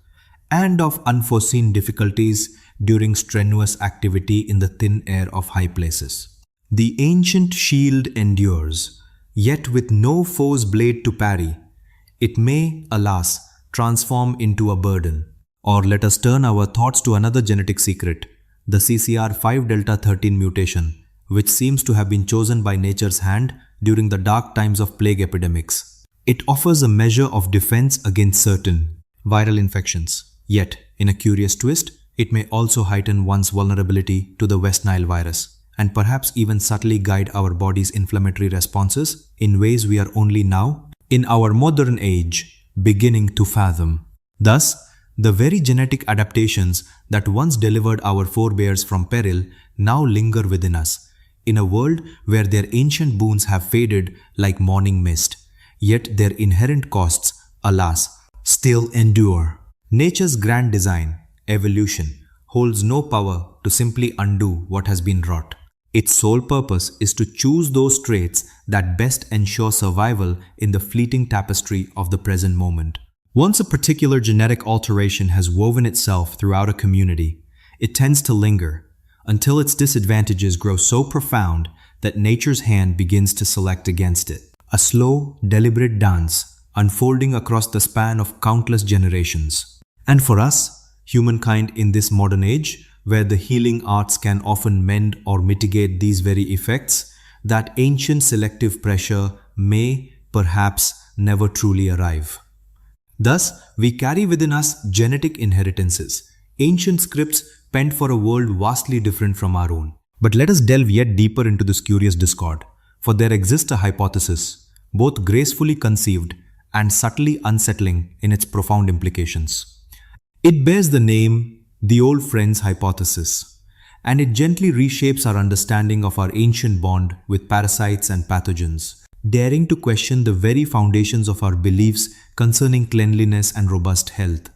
and of unforeseen difficulties during strenuous activity in the thin air of high places. The ancient shield endures, yet with no foe's blade to parry. It may, alas, transform into a burden. Or let us turn our thoughts to another genetic secret, the CCR5 delta 13 mutation, which seems to have been chosen by nature's hand during the dark times of plague epidemics. It offers a measure of defense against certain viral infections. Yet, in a curious twist, it may also heighten one's vulnerability to the West Nile virus, and perhaps even subtly guide our body's inflammatory responses in ways we are only now, in our modern age, beginning to fathom. Thus, the very genetic adaptations that once delivered our forebears from peril now linger within us, in a world where their ancient boons have faded like morning mist, yet their inherent costs, alas, still endure. Nature's grand design, evolution, holds no power to simply undo what has been wrought. Its sole purpose is to choose those traits that best ensure survival in the fleeting tapestry of the present moment. Once a particular genetic alteration has woven itself throughout a community, it tends to linger until its disadvantages grow so profound that nature's hand begins to select against it. A slow, deliberate dance unfolding across the span of countless generations. And for us, humankind in this modern age, where the healing arts can often mend or mitigate these very effects, that ancient selective pressure may, perhaps, never truly arrive. Thus, we carry within us genetic inheritances, ancient scripts penned for a world vastly different from our own. But let us delve yet deeper into this curious discord, for there exists a hypothesis, both gracefully conceived and subtly unsettling in its profound implications. It bears the name the Old Friends Hypothesis, and it gently reshapes our understanding of our ancient bond with parasites and pathogens, daring to question the very foundations of our beliefs concerning cleanliness and robust health.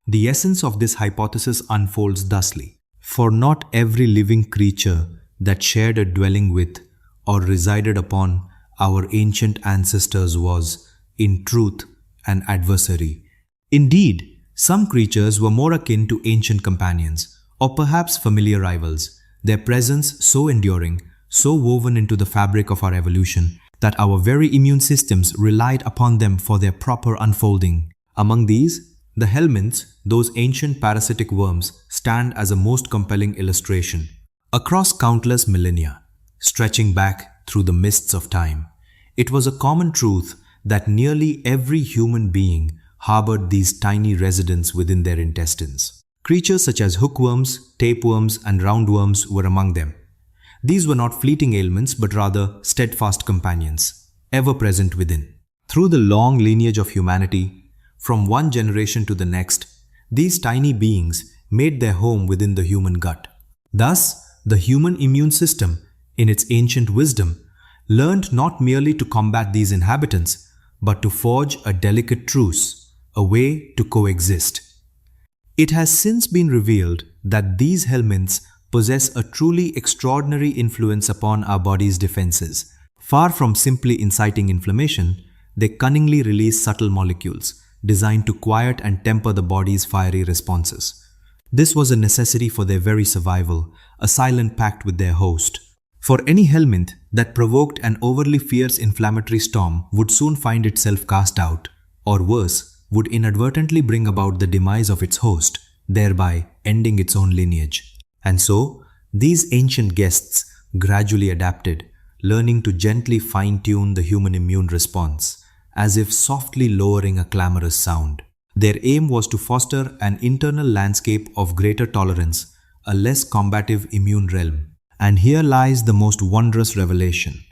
The essence of this hypothesis unfolds thusly. For not every living creature that shared a dwelling with or resided upon our ancient ancestors was, in truth, an adversary. Indeed, some creatures were more akin to ancient companions, or perhaps familiar rivals, their presence so enduring, so woven into the fabric of our evolution, that our very immune systems relied upon them for their proper unfolding. Among these, the helminths, those ancient parasitic worms, stand as a most compelling illustration. Across countless millennia, stretching back through the mists of time, it was a common truth that nearly every human being harbored these tiny residents within their intestines. Creatures such as hookworms, tapeworms, and roundworms were among them. These were not fleeting ailments, but rather steadfast companions, ever present within. Through the long lineage of humanity, from one generation to the next, these tiny beings made their home within the human gut. Thus, the human immune system, in its ancient wisdom, learned not merely to combat these inhabitants, but to forge a delicate truce, a way to coexist. It has since been revealed that these helminths possess a truly extraordinary influence upon our body's defenses. Far from simply inciting inflammation, they cunningly release subtle molecules designed to quiet and temper the body's fiery responses. This was a necessity for their very survival, a silent pact with their host. For any helminth that provoked an overly fierce inflammatory storm would soon find itself cast out, or worse, would inadvertently bring about the demise of its host, thereby ending its own lineage. And so, these ancient guests gradually adapted, learning to gently fine-tune the human immune response, as if softly lowering a clamorous sound. Their aim was to foster an internal landscape of greater tolerance, a less combative immune realm. And here lies the most wondrous revelation.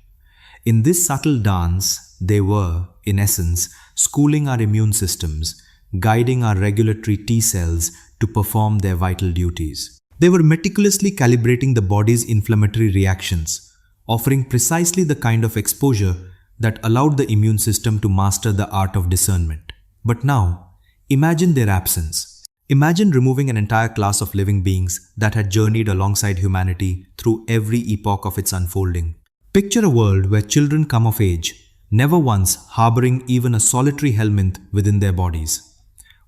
In this subtle dance, they were, in essence, schooling our immune systems, guiding our regulatory T cells to perform their vital duties. They were meticulously calibrating the body's inflammatory reactions, offering precisely the kind of exposure that allowed the immune system to master the art of discernment. But now, imagine their absence. Imagine removing an entire class of living beings that had journeyed alongside humanity through every epoch of its unfolding. Picture a world where children come of age, never once harboring even a solitary helminth within their bodies.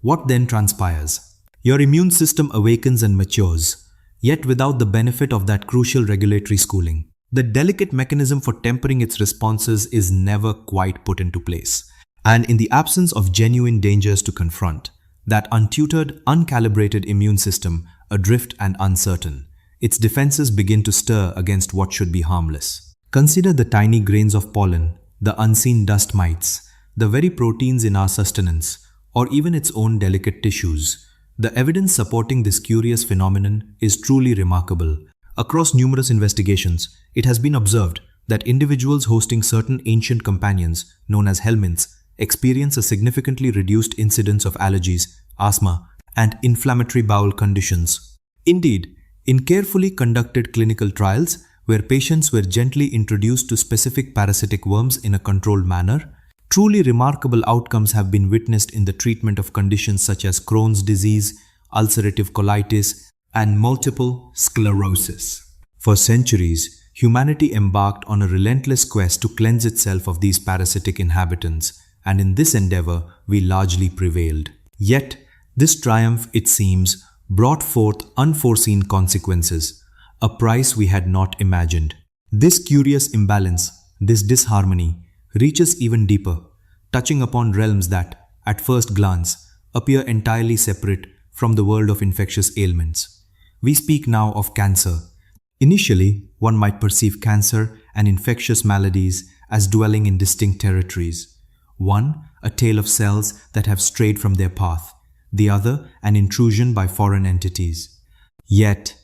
What then transpires? Your immune system awakens and matures, yet without the benefit of that crucial regulatory schooling. The delicate mechanism for tempering its responses is never quite put into place. And in the absence of genuine dangers to confront, that untutored, uncalibrated immune system, adrift and uncertain, its defenses begin to stir against what should be harmless. Consider the tiny grains of pollen, the unseen dust mites, the very proteins in our sustenance, or even its own delicate tissues. The evidence supporting this curious phenomenon is truly remarkable. Across numerous investigations, it has been observed that individuals hosting certain ancient companions, known as helminths, experience a significantly reduced incidence of allergies, asthma, and inflammatory bowel conditions. Indeed, in carefully conducted clinical trials, where patients were gently introduced to specific parasitic worms in a controlled manner, truly remarkable outcomes have been witnessed in the treatment of conditions such as Crohn's disease, ulcerative colitis, and multiple sclerosis. For centuries, humanity embarked on a relentless quest to cleanse itself of these parasitic inhabitants, and in this endeavor, we largely prevailed. Yet, this triumph, it seems, brought forth unforeseen consequences, a price we had not imagined. This curious imbalance, this disharmony, reaches even deeper, touching upon realms that, at first glance, appear entirely separate from the world of infectious ailments. We speak now of cancer. Initially, one might perceive cancer and infectious maladies as dwelling in distinct territories. One, a tale of cells that have strayed from their path. The other, an intrusion by foreign entities. Yet,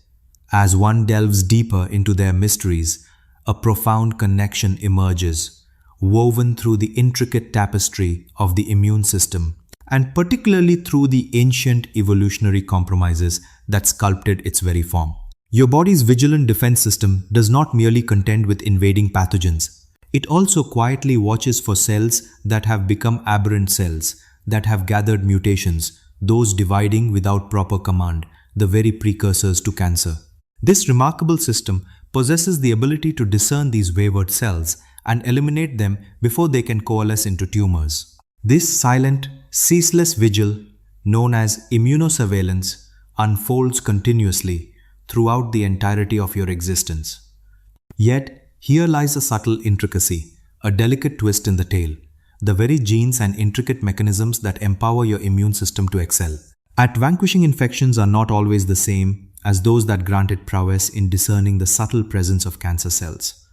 as one delves deeper into their mysteries, a profound connection emerges, woven through the intricate tapestry of the immune system, and particularly through the ancient evolutionary compromises that sculpted its very form. Your body's vigilant defense system does not merely contend with invading pathogens. It also quietly watches for cells that have become aberrant cells, that have gathered mutations, those dividing without proper command, the very precursors to cancer. This remarkable system possesses the ability to discern these wayward cells and eliminate them before they can coalesce into tumors. This silent, ceaseless vigil, known as immunosurveillance, unfolds continuously throughout the entirety of your existence. Yet, here lies a subtle intricacy, a delicate twist in the tale, the very genes and intricate mechanisms that empower your immune system to excel. At vanquishing infections are not always the same as those that grant it prowess in discerning the subtle presence of cancer cells.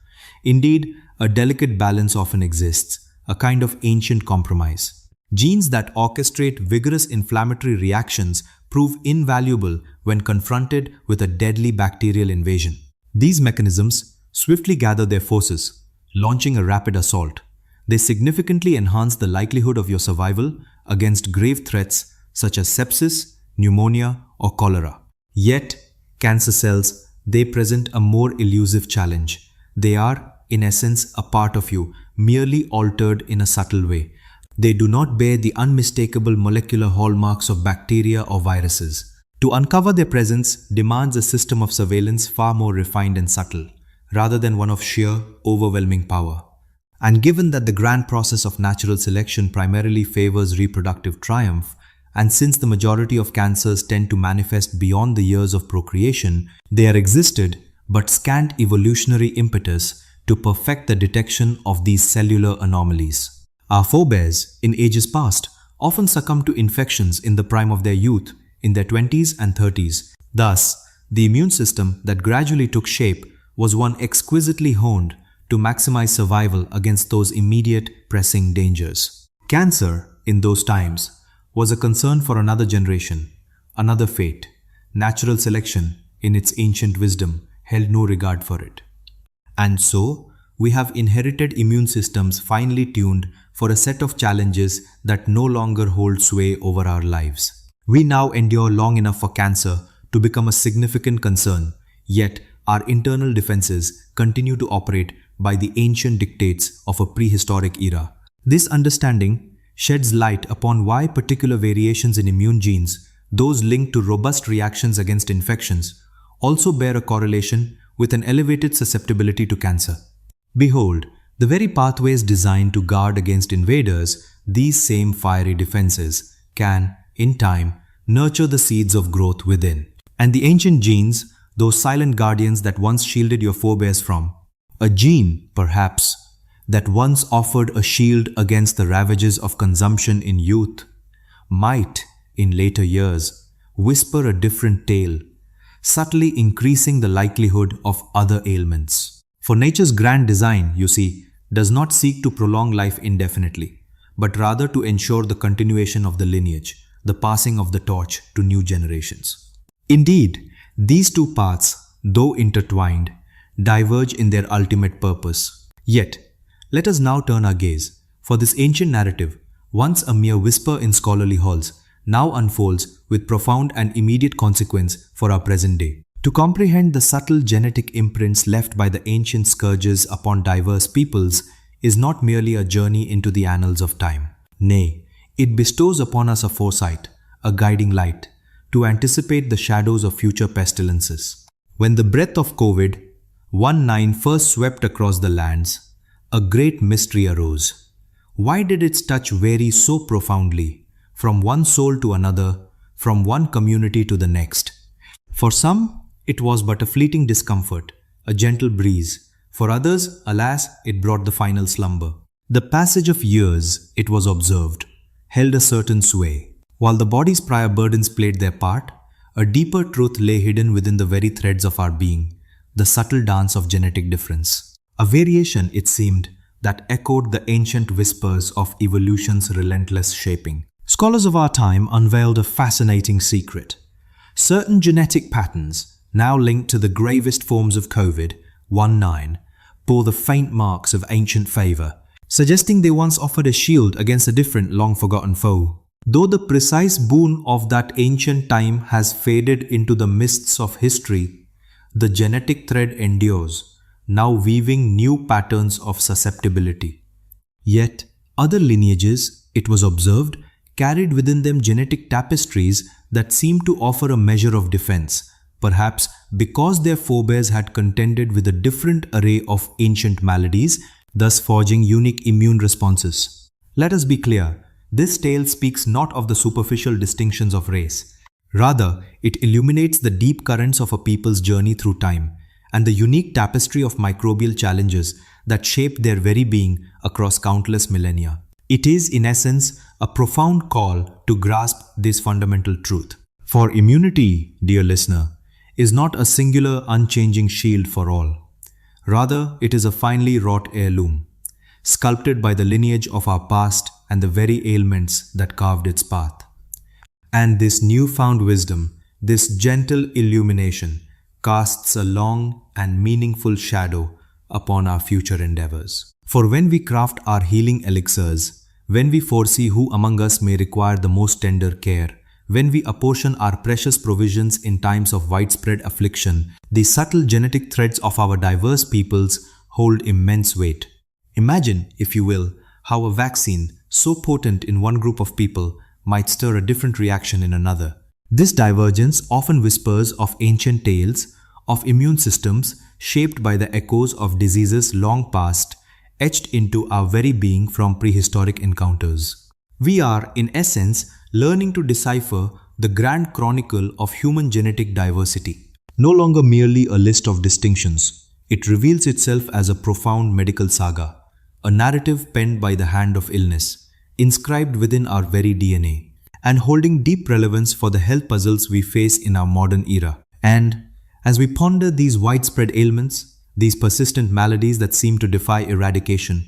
Indeed, a delicate balance often exists, a kind of ancient compromise. Genes that orchestrate vigorous inflammatory reactions prove invaluable when confronted with a deadly bacterial invasion. These mechanisms swiftly gather their forces, launching a rapid assault. They significantly enhance the likelihood of your survival against grave threats such as sepsis, pneumonia, or cholera. Yet, cancer cells, they present a more elusive challenge. They are, in essence, a part of you, merely altered in a subtle way. They do not bear the unmistakable molecular hallmarks of bacteria or viruses. To uncover their presence demands a system of surveillance far more refined and subtle, rather than one of sheer, overwhelming power. And given that the grand process of natural selection primarily favors reproductive triumph, and since the majority of cancers tend to manifest beyond the years of procreation, there existed but scant evolutionary impetus to perfect the detection of these cellular anomalies. Our forebears, in ages past, often succumbed to infections in the prime of their youth, in their 20s and 30s. Thus, the immune system that gradually took shape was one exquisitely honed to maximize survival against those immediate, pressing dangers. Cancer, in those times, was a concern for another generation, another fate. Natural selection, in its ancient wisdom, held no regard for it. And so, we have inherited immune systems finely tuned for a set of challenges that no longer hold sway over our lives. We now endure long enough for cancer to become a significant concern, yet our internal defenses continue to operate by the ancient dictates of a prehistoric era. This understanding sheds light upon why particular variations in immune genes, those linked to robust reactions against infections, also bear a correlation with an elevated susceptibility to cancer. Behold, the very pathways designed to guard against invaders, these same fiery defenses can, in time, nurture the seeds of growth within. And the ancient genes, those silent guardians that once shielded your forebears from, a gene, perhaps, that once offered a shield against the ravages of consumption in youth, might, in later years, whisper a different tale, subtly increasing the likelihood of other ailments. For nature's grand design, you see, does not seek to prolong life indefinitely, but rather to ensure the continuation of the lineage, the passing of the torch to new generations. Indeed, these two paths, though intertwined, diverge in their ultimate purpose. Yet, let us now turn our gaze, for this ancient narrative, once a mere whisper in scholarly halls, now unfolds with profound and immediate consequence for our present day. To comprehend the subtle genetic imprints left by the ancient scourges upon diverse peoples is not merely a journey into the annals of time. Nay, it bestows upon us a foresight, a guiding light, to anticipate the shadows of future pestilences. When the breath of COVID-19 first swept across the lands, a great mystery arose. Why did its touch vary so profoundly, from one soul to another, from one community to the next? For some, it was but a fleeting discomfort, a gentle breeze. For others, alas, it brought the final slumber. The passage of years, it was observed, held a certain sway. While the body's prior burdens played their part, a deeper truth lay hidden within the very threads of our being, the subtle dance of genetic difference. A variation, it seemed, that echoed the ancient whispers of evolution's relentless shaping. Scholars of our time unveiled a fascinating secret. Certain genetic patterns, now linked to the gravest forms of COVID-19, bore the faint marks of ancient favor, suggesting they once offered a shield against a different, long-forgotten foe. Though the precise boon of that ancient time has faded into the mists of history, the genetic thread endures, now weaving new patterns of susceptibility. Yet, other lineages, it was observed, carried within them genetic tapestries that seemed to offer a measure of defense, perhaps because their forebears had contended with a different array of ancient maladies, thus forging unique immune responses. Let us be clear, this tale speaks not of the superficial distinctions of race. Rather, it illuminates the deep currents of a people's journey through time, and the unique tapestry of microbial challenges that shaped their very being across countless millennia. It is, in essence, a profound call to grasp this fundamental truth. For immunity, dear listener, is not a singular unchanging shield for all. Rather, it is a finely wrought heirloom, sculpted by the lineage of our past and the very ailments that carved its path. And this newfound wisdom, this gentle illumination, casts a long and meaningful shadow upon our future endeavors. For when we craft our healing elixirs, when we foresee who among us may require the most tender care, when we apportion our precious provisions in times of widespread affliction, the subtle genetic threads of our diverse peoples hold immense weight. Imagine, if you will, how a vaccine so potent in one group of people might stir a different reaction in another. This divergence often whispers of ancient tales of immune systems shaped by the echoes of diseases long past, etched into our very being from prehistoric encounters. We are, in essence, learning to decipher the grand chronicle of human genetic diversity. No longer merely a list of distinctions, it reveals itself as a profound medical saga, a narrative penned by the hand of illness, inscribed within our very DNA, and holding deep relevance for the health puzzles we face in our modern era. And as we ponder these widespread ailments, these persistent maladies that seem to defy eradication,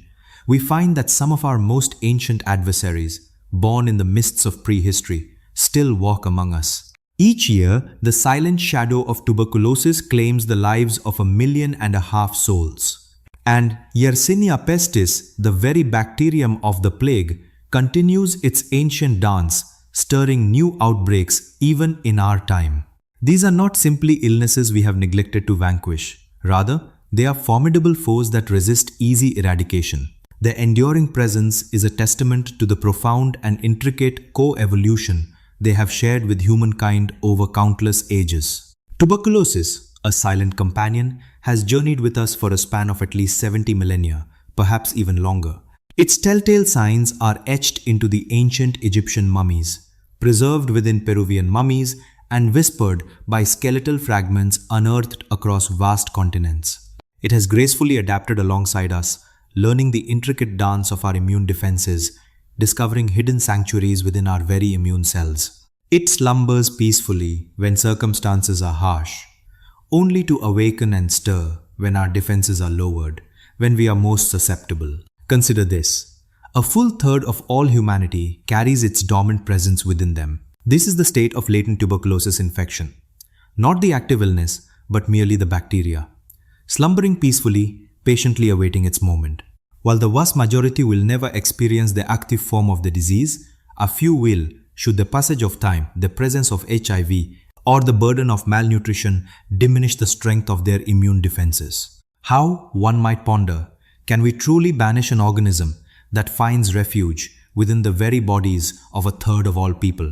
we find that some of our most ancient adversaries, born in the mists of prehistory, still walk among us. Each year, the silent shadow of tuberculosis claims the lives of 1.5 million souls. And Yersinia pestis, the very bacterium of the plague, continues its ancient dance, stirring new outbreaks even in our time. These are not simply illnesses we have neglected to vanquish. Rather, they are formidable foes that resist easy eradication. Their enduring presence is a testament to the profound and intricate co-evolution they have shared with humankind over countless ages. Tuberculosis, a silent companion, has journeyed with us for a span of at least 70 millennia, perhaps even longer. Its telltale signs are etched into the ancient Egyptian mummies, preserved within Peruvian mummies, and whispered by skeletal fragments unearthed across vast continents. It has gracefully adapted alongside us, learning the intricate dance of our immune defenses, discovering hidden sanctuaries within our very immune cells. It slumbers peacefully when circumstances are harsh, only to awaken and stir when our defenses are lowered, when we are most susceptible. Consider this. A full third of all humanity carries its dormant presence within them. This is the state of latent tuberculosis infection. Not the active illness, but merely the bacteria, slumbering peacefully, patiently awaiting its moment. While the vast majority will never experience the active form of the disease, a few will, should the passage of time, the presence of HIV, or the burden of malnutrition diminish the strength of their immune defenses. How, one might ponder, can we truly banish an organism that finds refuge within the very bodies of a third of all people?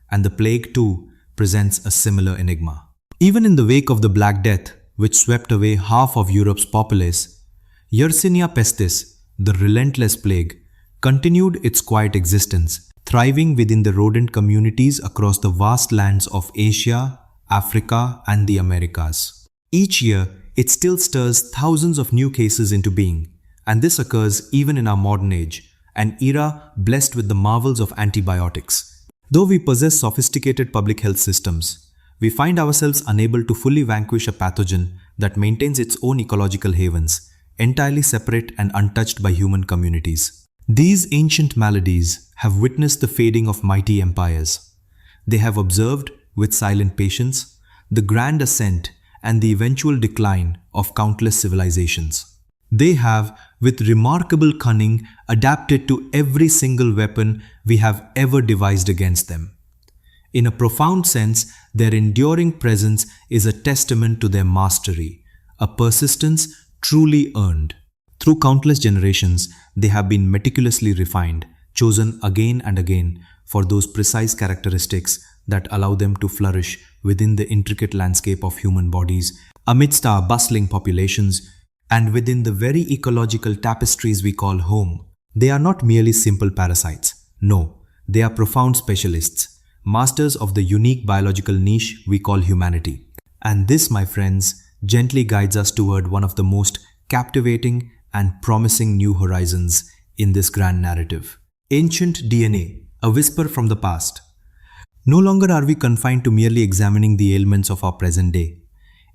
And the plague too presents a similar enigma. Even in the wake of the Black Death, which swept away half of Europe's populace, Yersinia pestis, the relentless plague, continued its quiet existence, thriving within the rodent communities across the vast lands of Asia, Africa, and the Americas. Each year, it still stirs thousands of new cases into being, and this occurs even in our modern age, an era blessed with the marvels of antibiotics. Though we possess sophisticated public health systems, we find ourselves unable to fully vanquish a pathogen that maintains its own ecological havens, entirely separate and untouched by human communities. These ancient maladies have witnessed the fading of mighty empires. They have observed, with silent patience, the grand ascent and the eventual decline of countless civilizations. They have, with remarkable cunning, adapted to every single weapon we have ever devised against them. In a profound sense, their enduring presence is a testament to their mastery, a persistence truly earned. Through countless generations, they have been meticulously refined, chosen again and again for those precise characteristics that allow them to flourish within the intricate landscape of human bodies, amidst our bustling populations, and within the very ecological tapestries we call home. They are not merely simple parasites. No, they are profound specialists, masters of the unique biological niche we call humanity. And this, my friends, gently guides us toward one of the most captivating and promising new horizons in this grand narrative. Ancient DNA, a whisper from the past. No longer are we confined to merely examining the ailments of our present day.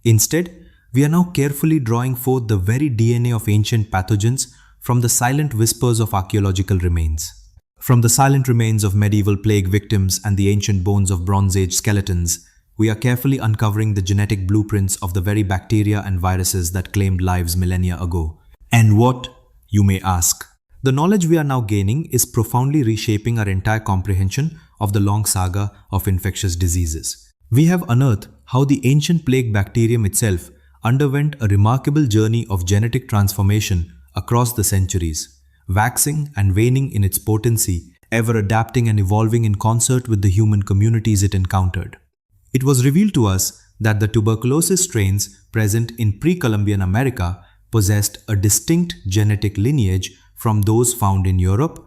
Instead, we are now carefully drawing forth the very DNA of ancient pathogens from the silent whispers of archaeological remains. From the silent remains of medieval plague victims and the ancient bones of Bronze Age skeletons, we are carefully uncovering the genetic blueprints of the very bacteria and viruses that claimed lives millennia ago. And what, you may ask? The knowledge we are now gaining is profoundly reshaping our entire comprehension of the long saga of infectious diseases. We have unearthed how the ancient plague bacterium itself, underwent a remarkable journey of genetic transformation across the centuries, waxing and waning in its potency, ever adapting and evolving in concert with the human communities it encountered. It was revealed to us that the tuberculosis strains present in pre-Columbian America possessed a distinct genetic lineage from those found in Europe,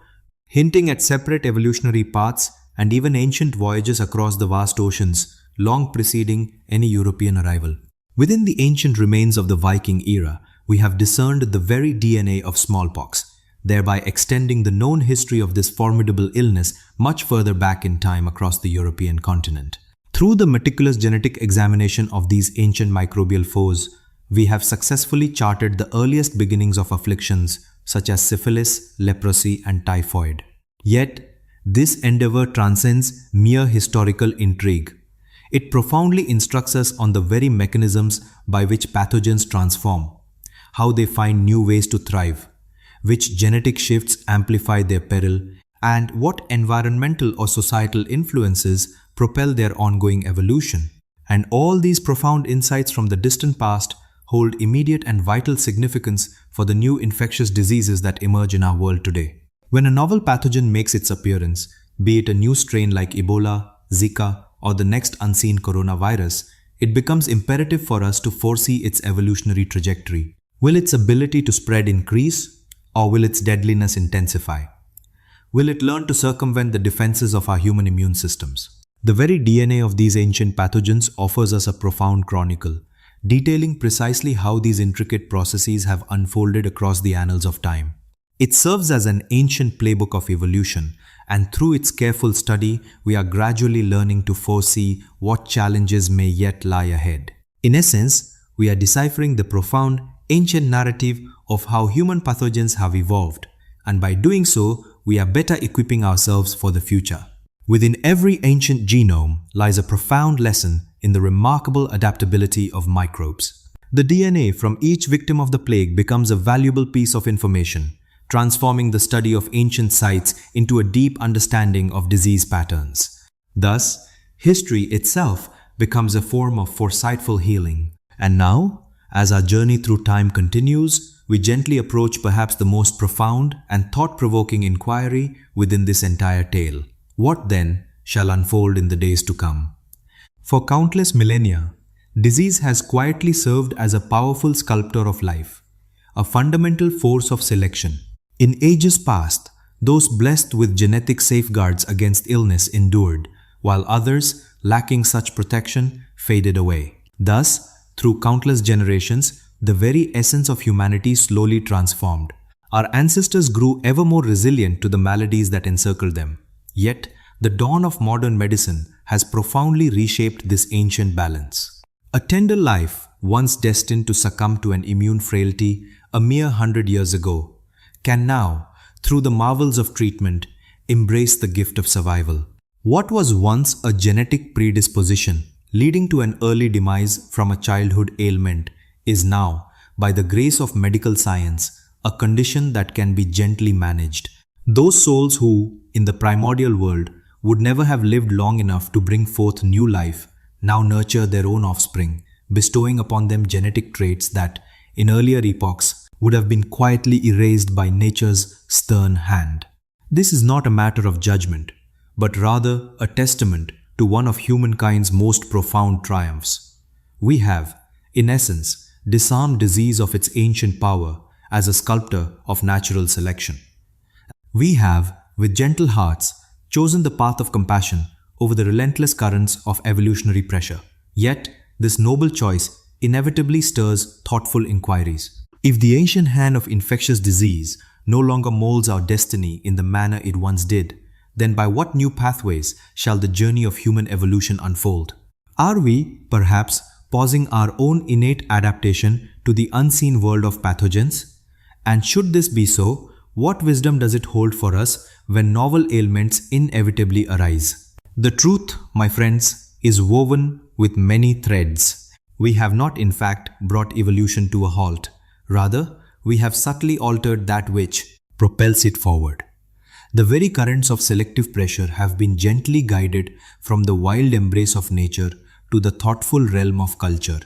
hinting at separate evolutionary paths and even ancient voyages across the vast oceans long preceding any European arrival. Within the ancient remains of the Viking era, we have discerned the very DNA of smallpox, thereby extending the known history of this formidable illness much further back in time across the European continent. Through the meticulous genetic examination of these ancient microbial foes, we have successfully charted the earliest beginnings of afflictions such as syphilis, leprosy, and typhoid. Yet, this endeavor transcends mere historical intrigue. It profoundly instructs us on the very mechanisms by which pathogens transform, how they find new ways to thrive, which genetic shifts amplify their peril, and what environmental or societal influences propel their ongoing evolution. And all these profound insights from the distant past hold immediate and vital significance for the new infectious diseases that emerge in our world today. When a novel pathogen makes its appearance, be it a new strain like Ebola, Zika, or the next unseen coronavirus, it becomes imperative for us to foresee its evolutionary trajectory. Will its ability to spread increase, or will its deadliness intensify? Will it learn to circumvent the defenses of our human immune systems? The very DNA of these ancient pathogens offers us a profound chronicle, detailing precisely how these intricate processes have unfolded across the annals of time. It serves as an ancient playbook of evolution, and through its careful study, we are gradually learning to foresee what challenges may yet lie ahead. In essence, we are deciphering the profound, ancient narrative of how human pathogens have evolved, and by doing so, we are better equipping ourselves for the future. Within every ancient genome lies a profound lesson in the remarkable adaptability of microbes. The DNA from each victim of the plague becomes a valuable piece of information, transforming the study of ancient sites into a deep understanding of disease patterns. Thus, history itself becomes a form of foresightful healing. And now, as our journey through time continues, we gently approach perhaps the most profound and thought-provoking inquiry within this entire tale. What then shall unfold in the days to come? For countless millennia, disease has quietly served as a powerful sculptor of life, a fundamental force of selection. In ages past, those blessed with genetic safeguards against illness endured, while others, lacking such protection, faded away. Thus, through countless generations, the very essence of humanity slowly transformed. Our ancestors grew ever more resilient to the maladies that encircled them. Yet, the dawn of modern medicine has profoundly reshaped this ancient balance. A tender life, once destined to succumb to an immune frailty a mere 100 years ago, can now, through the marvels of treatment, embrace the gift of survival. What was once a genetic predisposition, leading to an early demise from a childhood ailment, is now, by the grace of medical science, a condition that can be gently managed. Those souls who, in the primordial world, would never have lived long enough to bring forth new life, now nurture their own offspring, bestowing upon them genetic traits that, in earlier epochs, would have been quietly erased by nature's stern hand. This is not a matter of judgment, but rather a testament to one of humankind's most profound triumphs. We have, in essence, disarmed disease of its ancient power as a sculptor of natural selection. We have, with gentle hearts, chosen the path of compassion over the relentless currents of evolutionary pressure. Yet, this noble choice inevitably stirs thoughtful inquiries. If the ancient hand of infectious disease no longer molds our destiny in the manner it once did, then by what new pathways shall the journey of human evolution unfold? Are we, perhaps, pausing our own innate adaptation to the unseen world of pathogens? And should this be so, what wisdom does it hold for us when novel ailments inevitably arise? The truth, my friends, is woven with many threads. We have not, in fact, brought evolution to a halt. Rather, we have subtly altered that which propels it forward. The very currents of selective pressure have been gently guided from the wild embrace of nature to the thoughtful realm of culture.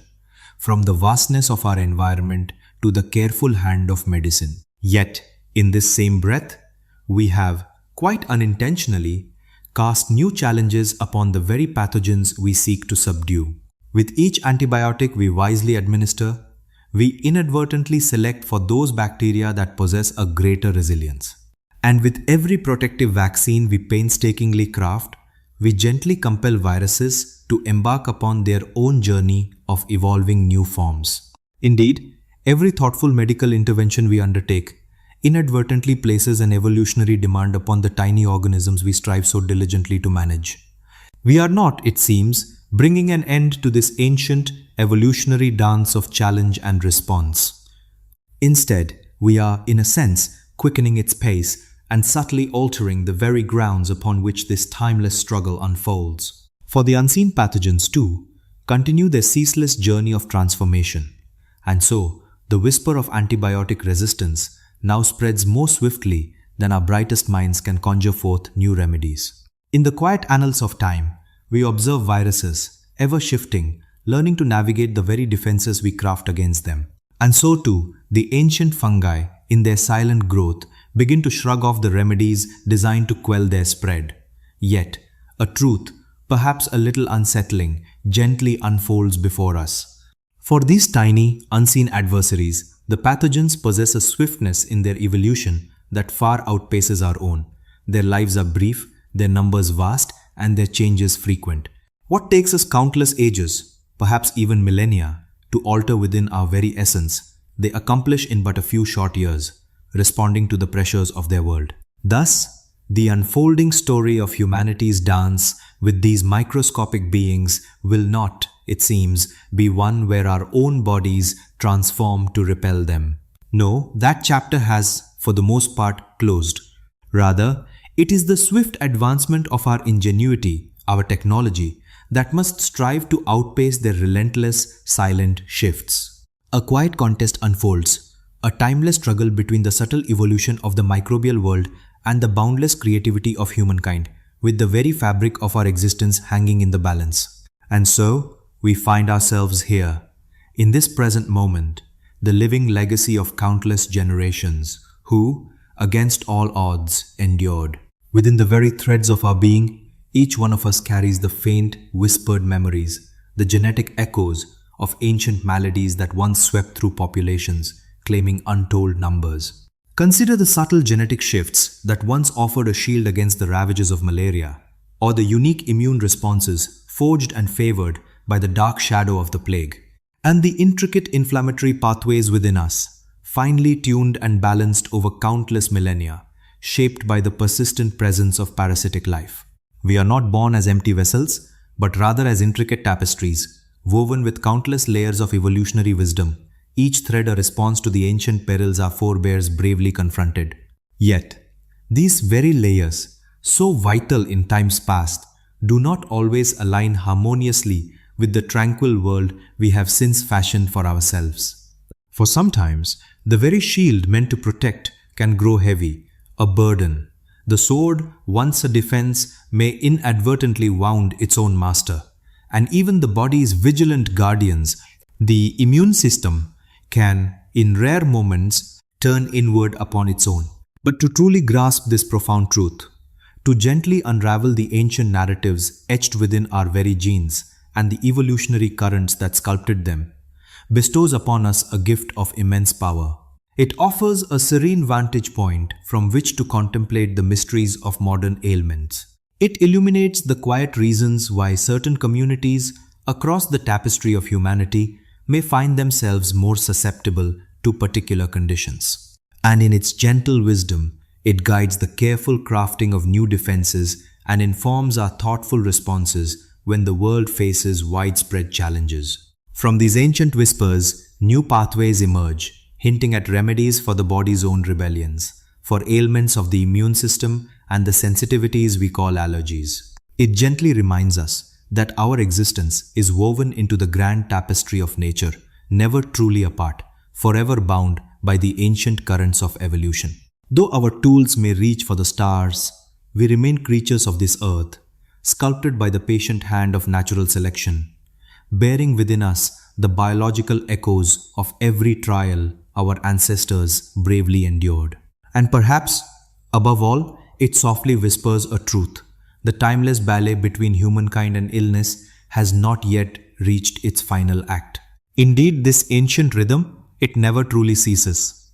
from the vastness of our environment to the careful hand of medicine. Yet, in this same breath, we have, quite unintentionally, cast new challenges upon the very pathogens we seek to subdue. With each antibiotic we wisely administer, we inadvertently select for those bacteria that possess a greater resilience. And with every protective vaccine we painstakingly craft, we gently compel viruses to embark upon their own journey of evolving new forms. Indeed, every thoughtful medical intervention we undertake inadvertently places an evolutionary demand upon the tiny organisms we strive so diligently to manage. We are not, it seems, bringing an end to this ancient evolutionary dance of challenge and response. Instead, we are, in a sense, quickening its pace and subtly altering the very grounds upon which this timeless struggle unfolds. For the unseen pathogens, too, continue their ceaseless journey of transformation. And so, the whisper of antibiotic resistance now spreads more swiftly than our brightest minds can conjure forth new remedies. In the quiet annals of time, we observe viruses, ever shifting, learning to navigate the very defenses we craft against them. And so too, the ancient fungi, in their silent growth, begin to shrug off the remedies designed to quell their spread. Yet, a truth, perhaps a little unsettling, gently unfolds before us. For these tiny, unseen adversaries, the pathogens possess a swiftness in their evolution that far outpaces our own. Their lives are brief, their numbers vast, and their changes frequent. What takes us countless ages, perhaps even millennia, to alter within our very essence, they accomplish in but a few short years, responding to the pressures of their world. Thus, the unfolding story of humanity's dance with these microscopic beings will not, it seems, be one where our own bodies transform to repel them. No, that chapter has, for the most part, closed. Rather, it is the swift advancement of our ingenuity, our technology, that must strive to outpace their relentless, silent shifts. A quiet contest unfolds, a timeless struggle between the subtle evolution of the microbial world and the boundless creativity of humankind, with the very fabric of our existence hanging in the balance. And so, we find ourselves here, in this present moment, the living legacy of countless generations, who, against all odds, endured. Within the very threads of our being, each one of us carries the faint, whispered memories, the genetic echoes of ancient maladies that once swept through populations, claiming untold numbers. Consider the subtle genetic shifts that once offered a shield against the ravages of malaria, or the unique immune responses forged and favored by the dark shadow of the plague, and the intricate inflammatory pathways within us, finely tuned and balanced over countless millennia, shaped by the persistent presence of parasitic life. We are not born as empty vessels, but rather as intricate tapestries, woven with countless layers of evolutionary wisdom, each thread a response to the ancient perils our forebears bravely confronted. Yet, these very layers, so vital in times past, do not always align harmoniously with the tranquil world we have since fashioned for ourselves. For sometimes, the very shield meant to protect can grow heavy, a burden. The sword, once a defense, may inadvertently wound its own master. And even the body's vigilant guardians, the immune system, can, in rare moments, turn inward upon its own. But to truly grasp this profound truth, to gently unravel the ancient narratives etched within our very genes and the evolutionary currents that sculpted them, bestows upon us a gift of immense power. It offers a serene vantage point from which to contemplate the mysteries of modern ailments. It illuminates the quiet reasons why certain communities across the tapestry of humanity may find themselves more susceptible to particular conditions. And in its gentle wisdom, it guides the careful crafting of new defenses and informs our thoughtful responses when the world faces widespread challenges. From these ancient whispers, new pathways emerge, hinting at remedies for the body's own rebellions, for ailments of the immune system and the sensitivities we call allergies. It gently reminds us that our existence is woven into the grand tapestry of nature, never truly apart, forever bound by the ancient currents of evolution. Though our tools may reach for the stars, we remain creatures of this earth, sculpted by the patient hand of natural selection, bearing within us the biological echoes of every trial our ancestors bravely endured. And perhaps, above all, it softly whispers a truth. The timeless ballet between humankind and illness has not yet reached its final act. Indeed, this ancient rhythm, it never truly ceases.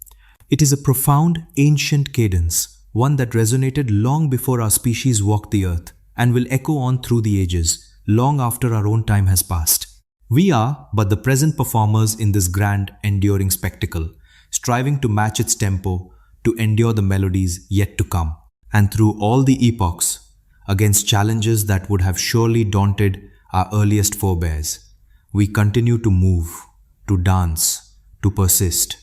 It is a profound, ancient cadence, one that resonated long before our species walked the earth and will echo on through the ages, long after our own time has passed. We are but the present performers in this grand, enduring spectacle, striving to match its tempo, to endure the melodies yet to come. And through all the epochs, against challenges that would have surely daunted our earliest forebears, we continue to move, to dance, to persist.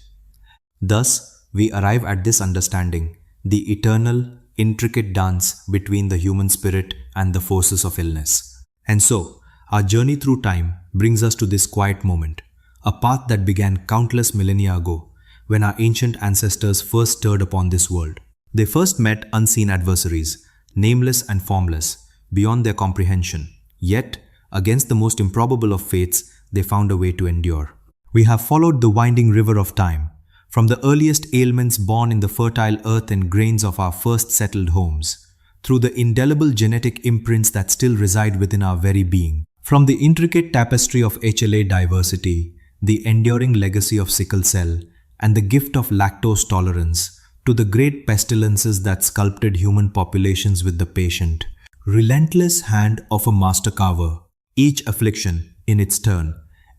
Thus, we arrive at this understanding, the eternal, intricate dance between the human spirit and the forces of illness. And so, our journey through time brings us to this quiet moment, a path that began countless millennia ago, when our ancient ancestors first stirred upon this world. They first met unseen adversaries, nameless and formless, beyond their comprehension. Yet, against the most improbable of fates, they found a way to endure. We have followed the winding river of time, from the earliest ailments born in the fertile earth and grains of our first settled homes, through the indelible genetic imprints that still reside within our very being, from the intricate tapestry of HLA diversity, the enduring legacy of sickle cell, and the gift of lactose tolerance, to the great pestilences that sculpted human populations with the patient, relentless hand of a master carver. Each affliction, in its turn,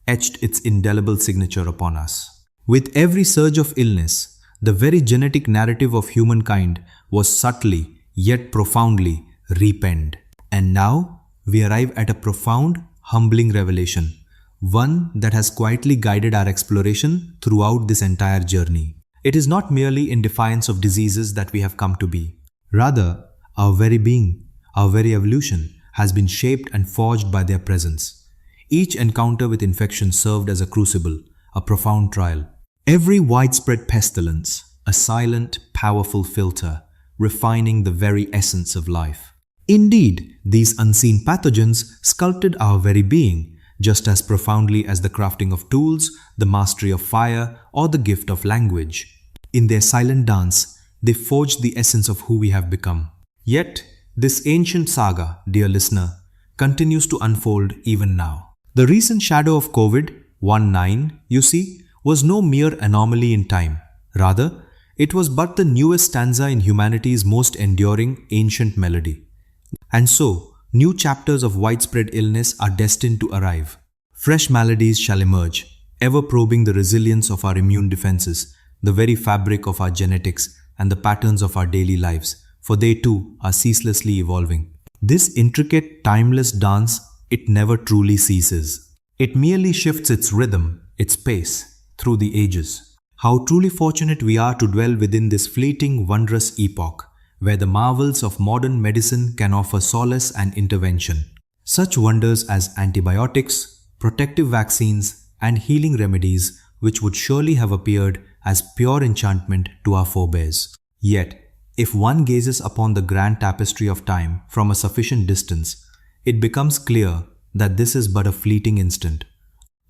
etched its indelible signature upon us. With every surge of illness, the very genetic narrative of humankind was subtly, yet profoundly, repenned. And now, we arrive at a profound, humbling revelation, one that has quietly guided our exploration throughout this entire journey. It is not merely in defiance of diseases that we have come to be. Rather, our very being, our very evolution, has been shaped and forged by their presence. Each encounter with infection served as a crucible, a profound trial. Every widespread pestilence, a silent, powerful filter, refining the very essence of life. Indeed, these unseen pathogens sculpted our very being, just as profoundly as the crafting of tools, the mastery of fire, or the gift of language. In their silent dance, they forged the essence of who we have become. Yet, this ancient saga, dear listener, continues to unfold even now. The recent shadow of COVID-19, you see, was no mere anomaly in time. Rather, it was but the newest stanza in humanity's most enduring ancient melody. And so, new chapters of widespread illness are destined to arrive. Fresh maladies shall emerge, ever probing the resilience of our immune defenses, the very fabric of our genetics, and the patterns of our daily lives, for they too are ceaselessly evolving. This intricate, timeless dance, it never truly ceases. It merely shifts its rhythm, its pace, through the ages. How truly fortunate we are to dwell within this fleeting, wondrous epoch, where the marvels of modern medicine can offer solace and intervention. Such wonders as antibiotics, protective vaccines, and healing remedies which would surely have appeared as pure enchantment to our forebears. Yet, if one gazes upon the grand tapestry of time from a sufficient distance, it becomes clear that this is but a fleeting instant,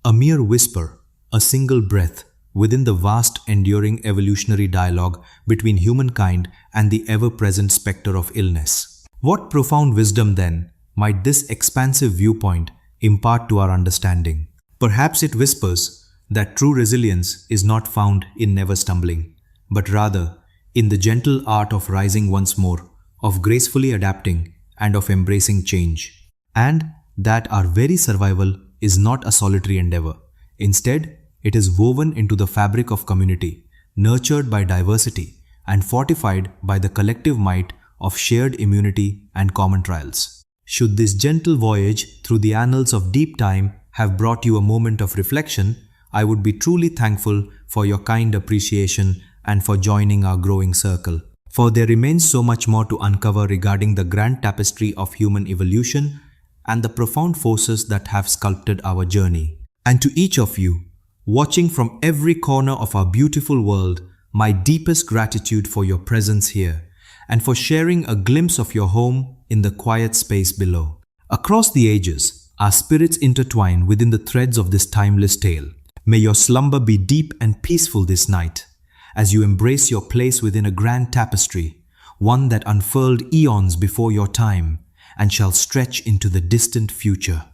a mere whisper, a single breath within the vast enduring evolutionary dialogue between humankind and the ever-present specter of illness. What profound wisdom, then, might this expansive viewpoint impart to our understanding? Perhaps it whispers that true resilience is not found in never stumbling, but rather in the gentle art of rising once more, of gracefully adapting, and of embracing change. And that our very survival is not a solitary endeavor. Instead, it is woven into the fabric of community, nurtured by diversity, and fortified by the collective might of shared immunity and common trials. Should this gentle voyage through the annals of deep time have brought you a moment of reflection, I would be truly thankful for your kind appreciation and for joining our growing circle. For there remains so much more to uncover regarding the grand tapestry of human evolution and the profound forces that have sculpted our journey. And to each of you, watching from every corner of our beautiful world, my deepest gratitude for your presence here and for sharing a glimpse of your home in the quiet space below. Across the ages, Our spirits intertwine within the threads of this timeless tale. May your slumber be deep and peaceful this night, as you embrace your place within a grand tapestry, one that unfurled eons before your time and shall stretch into the distant future.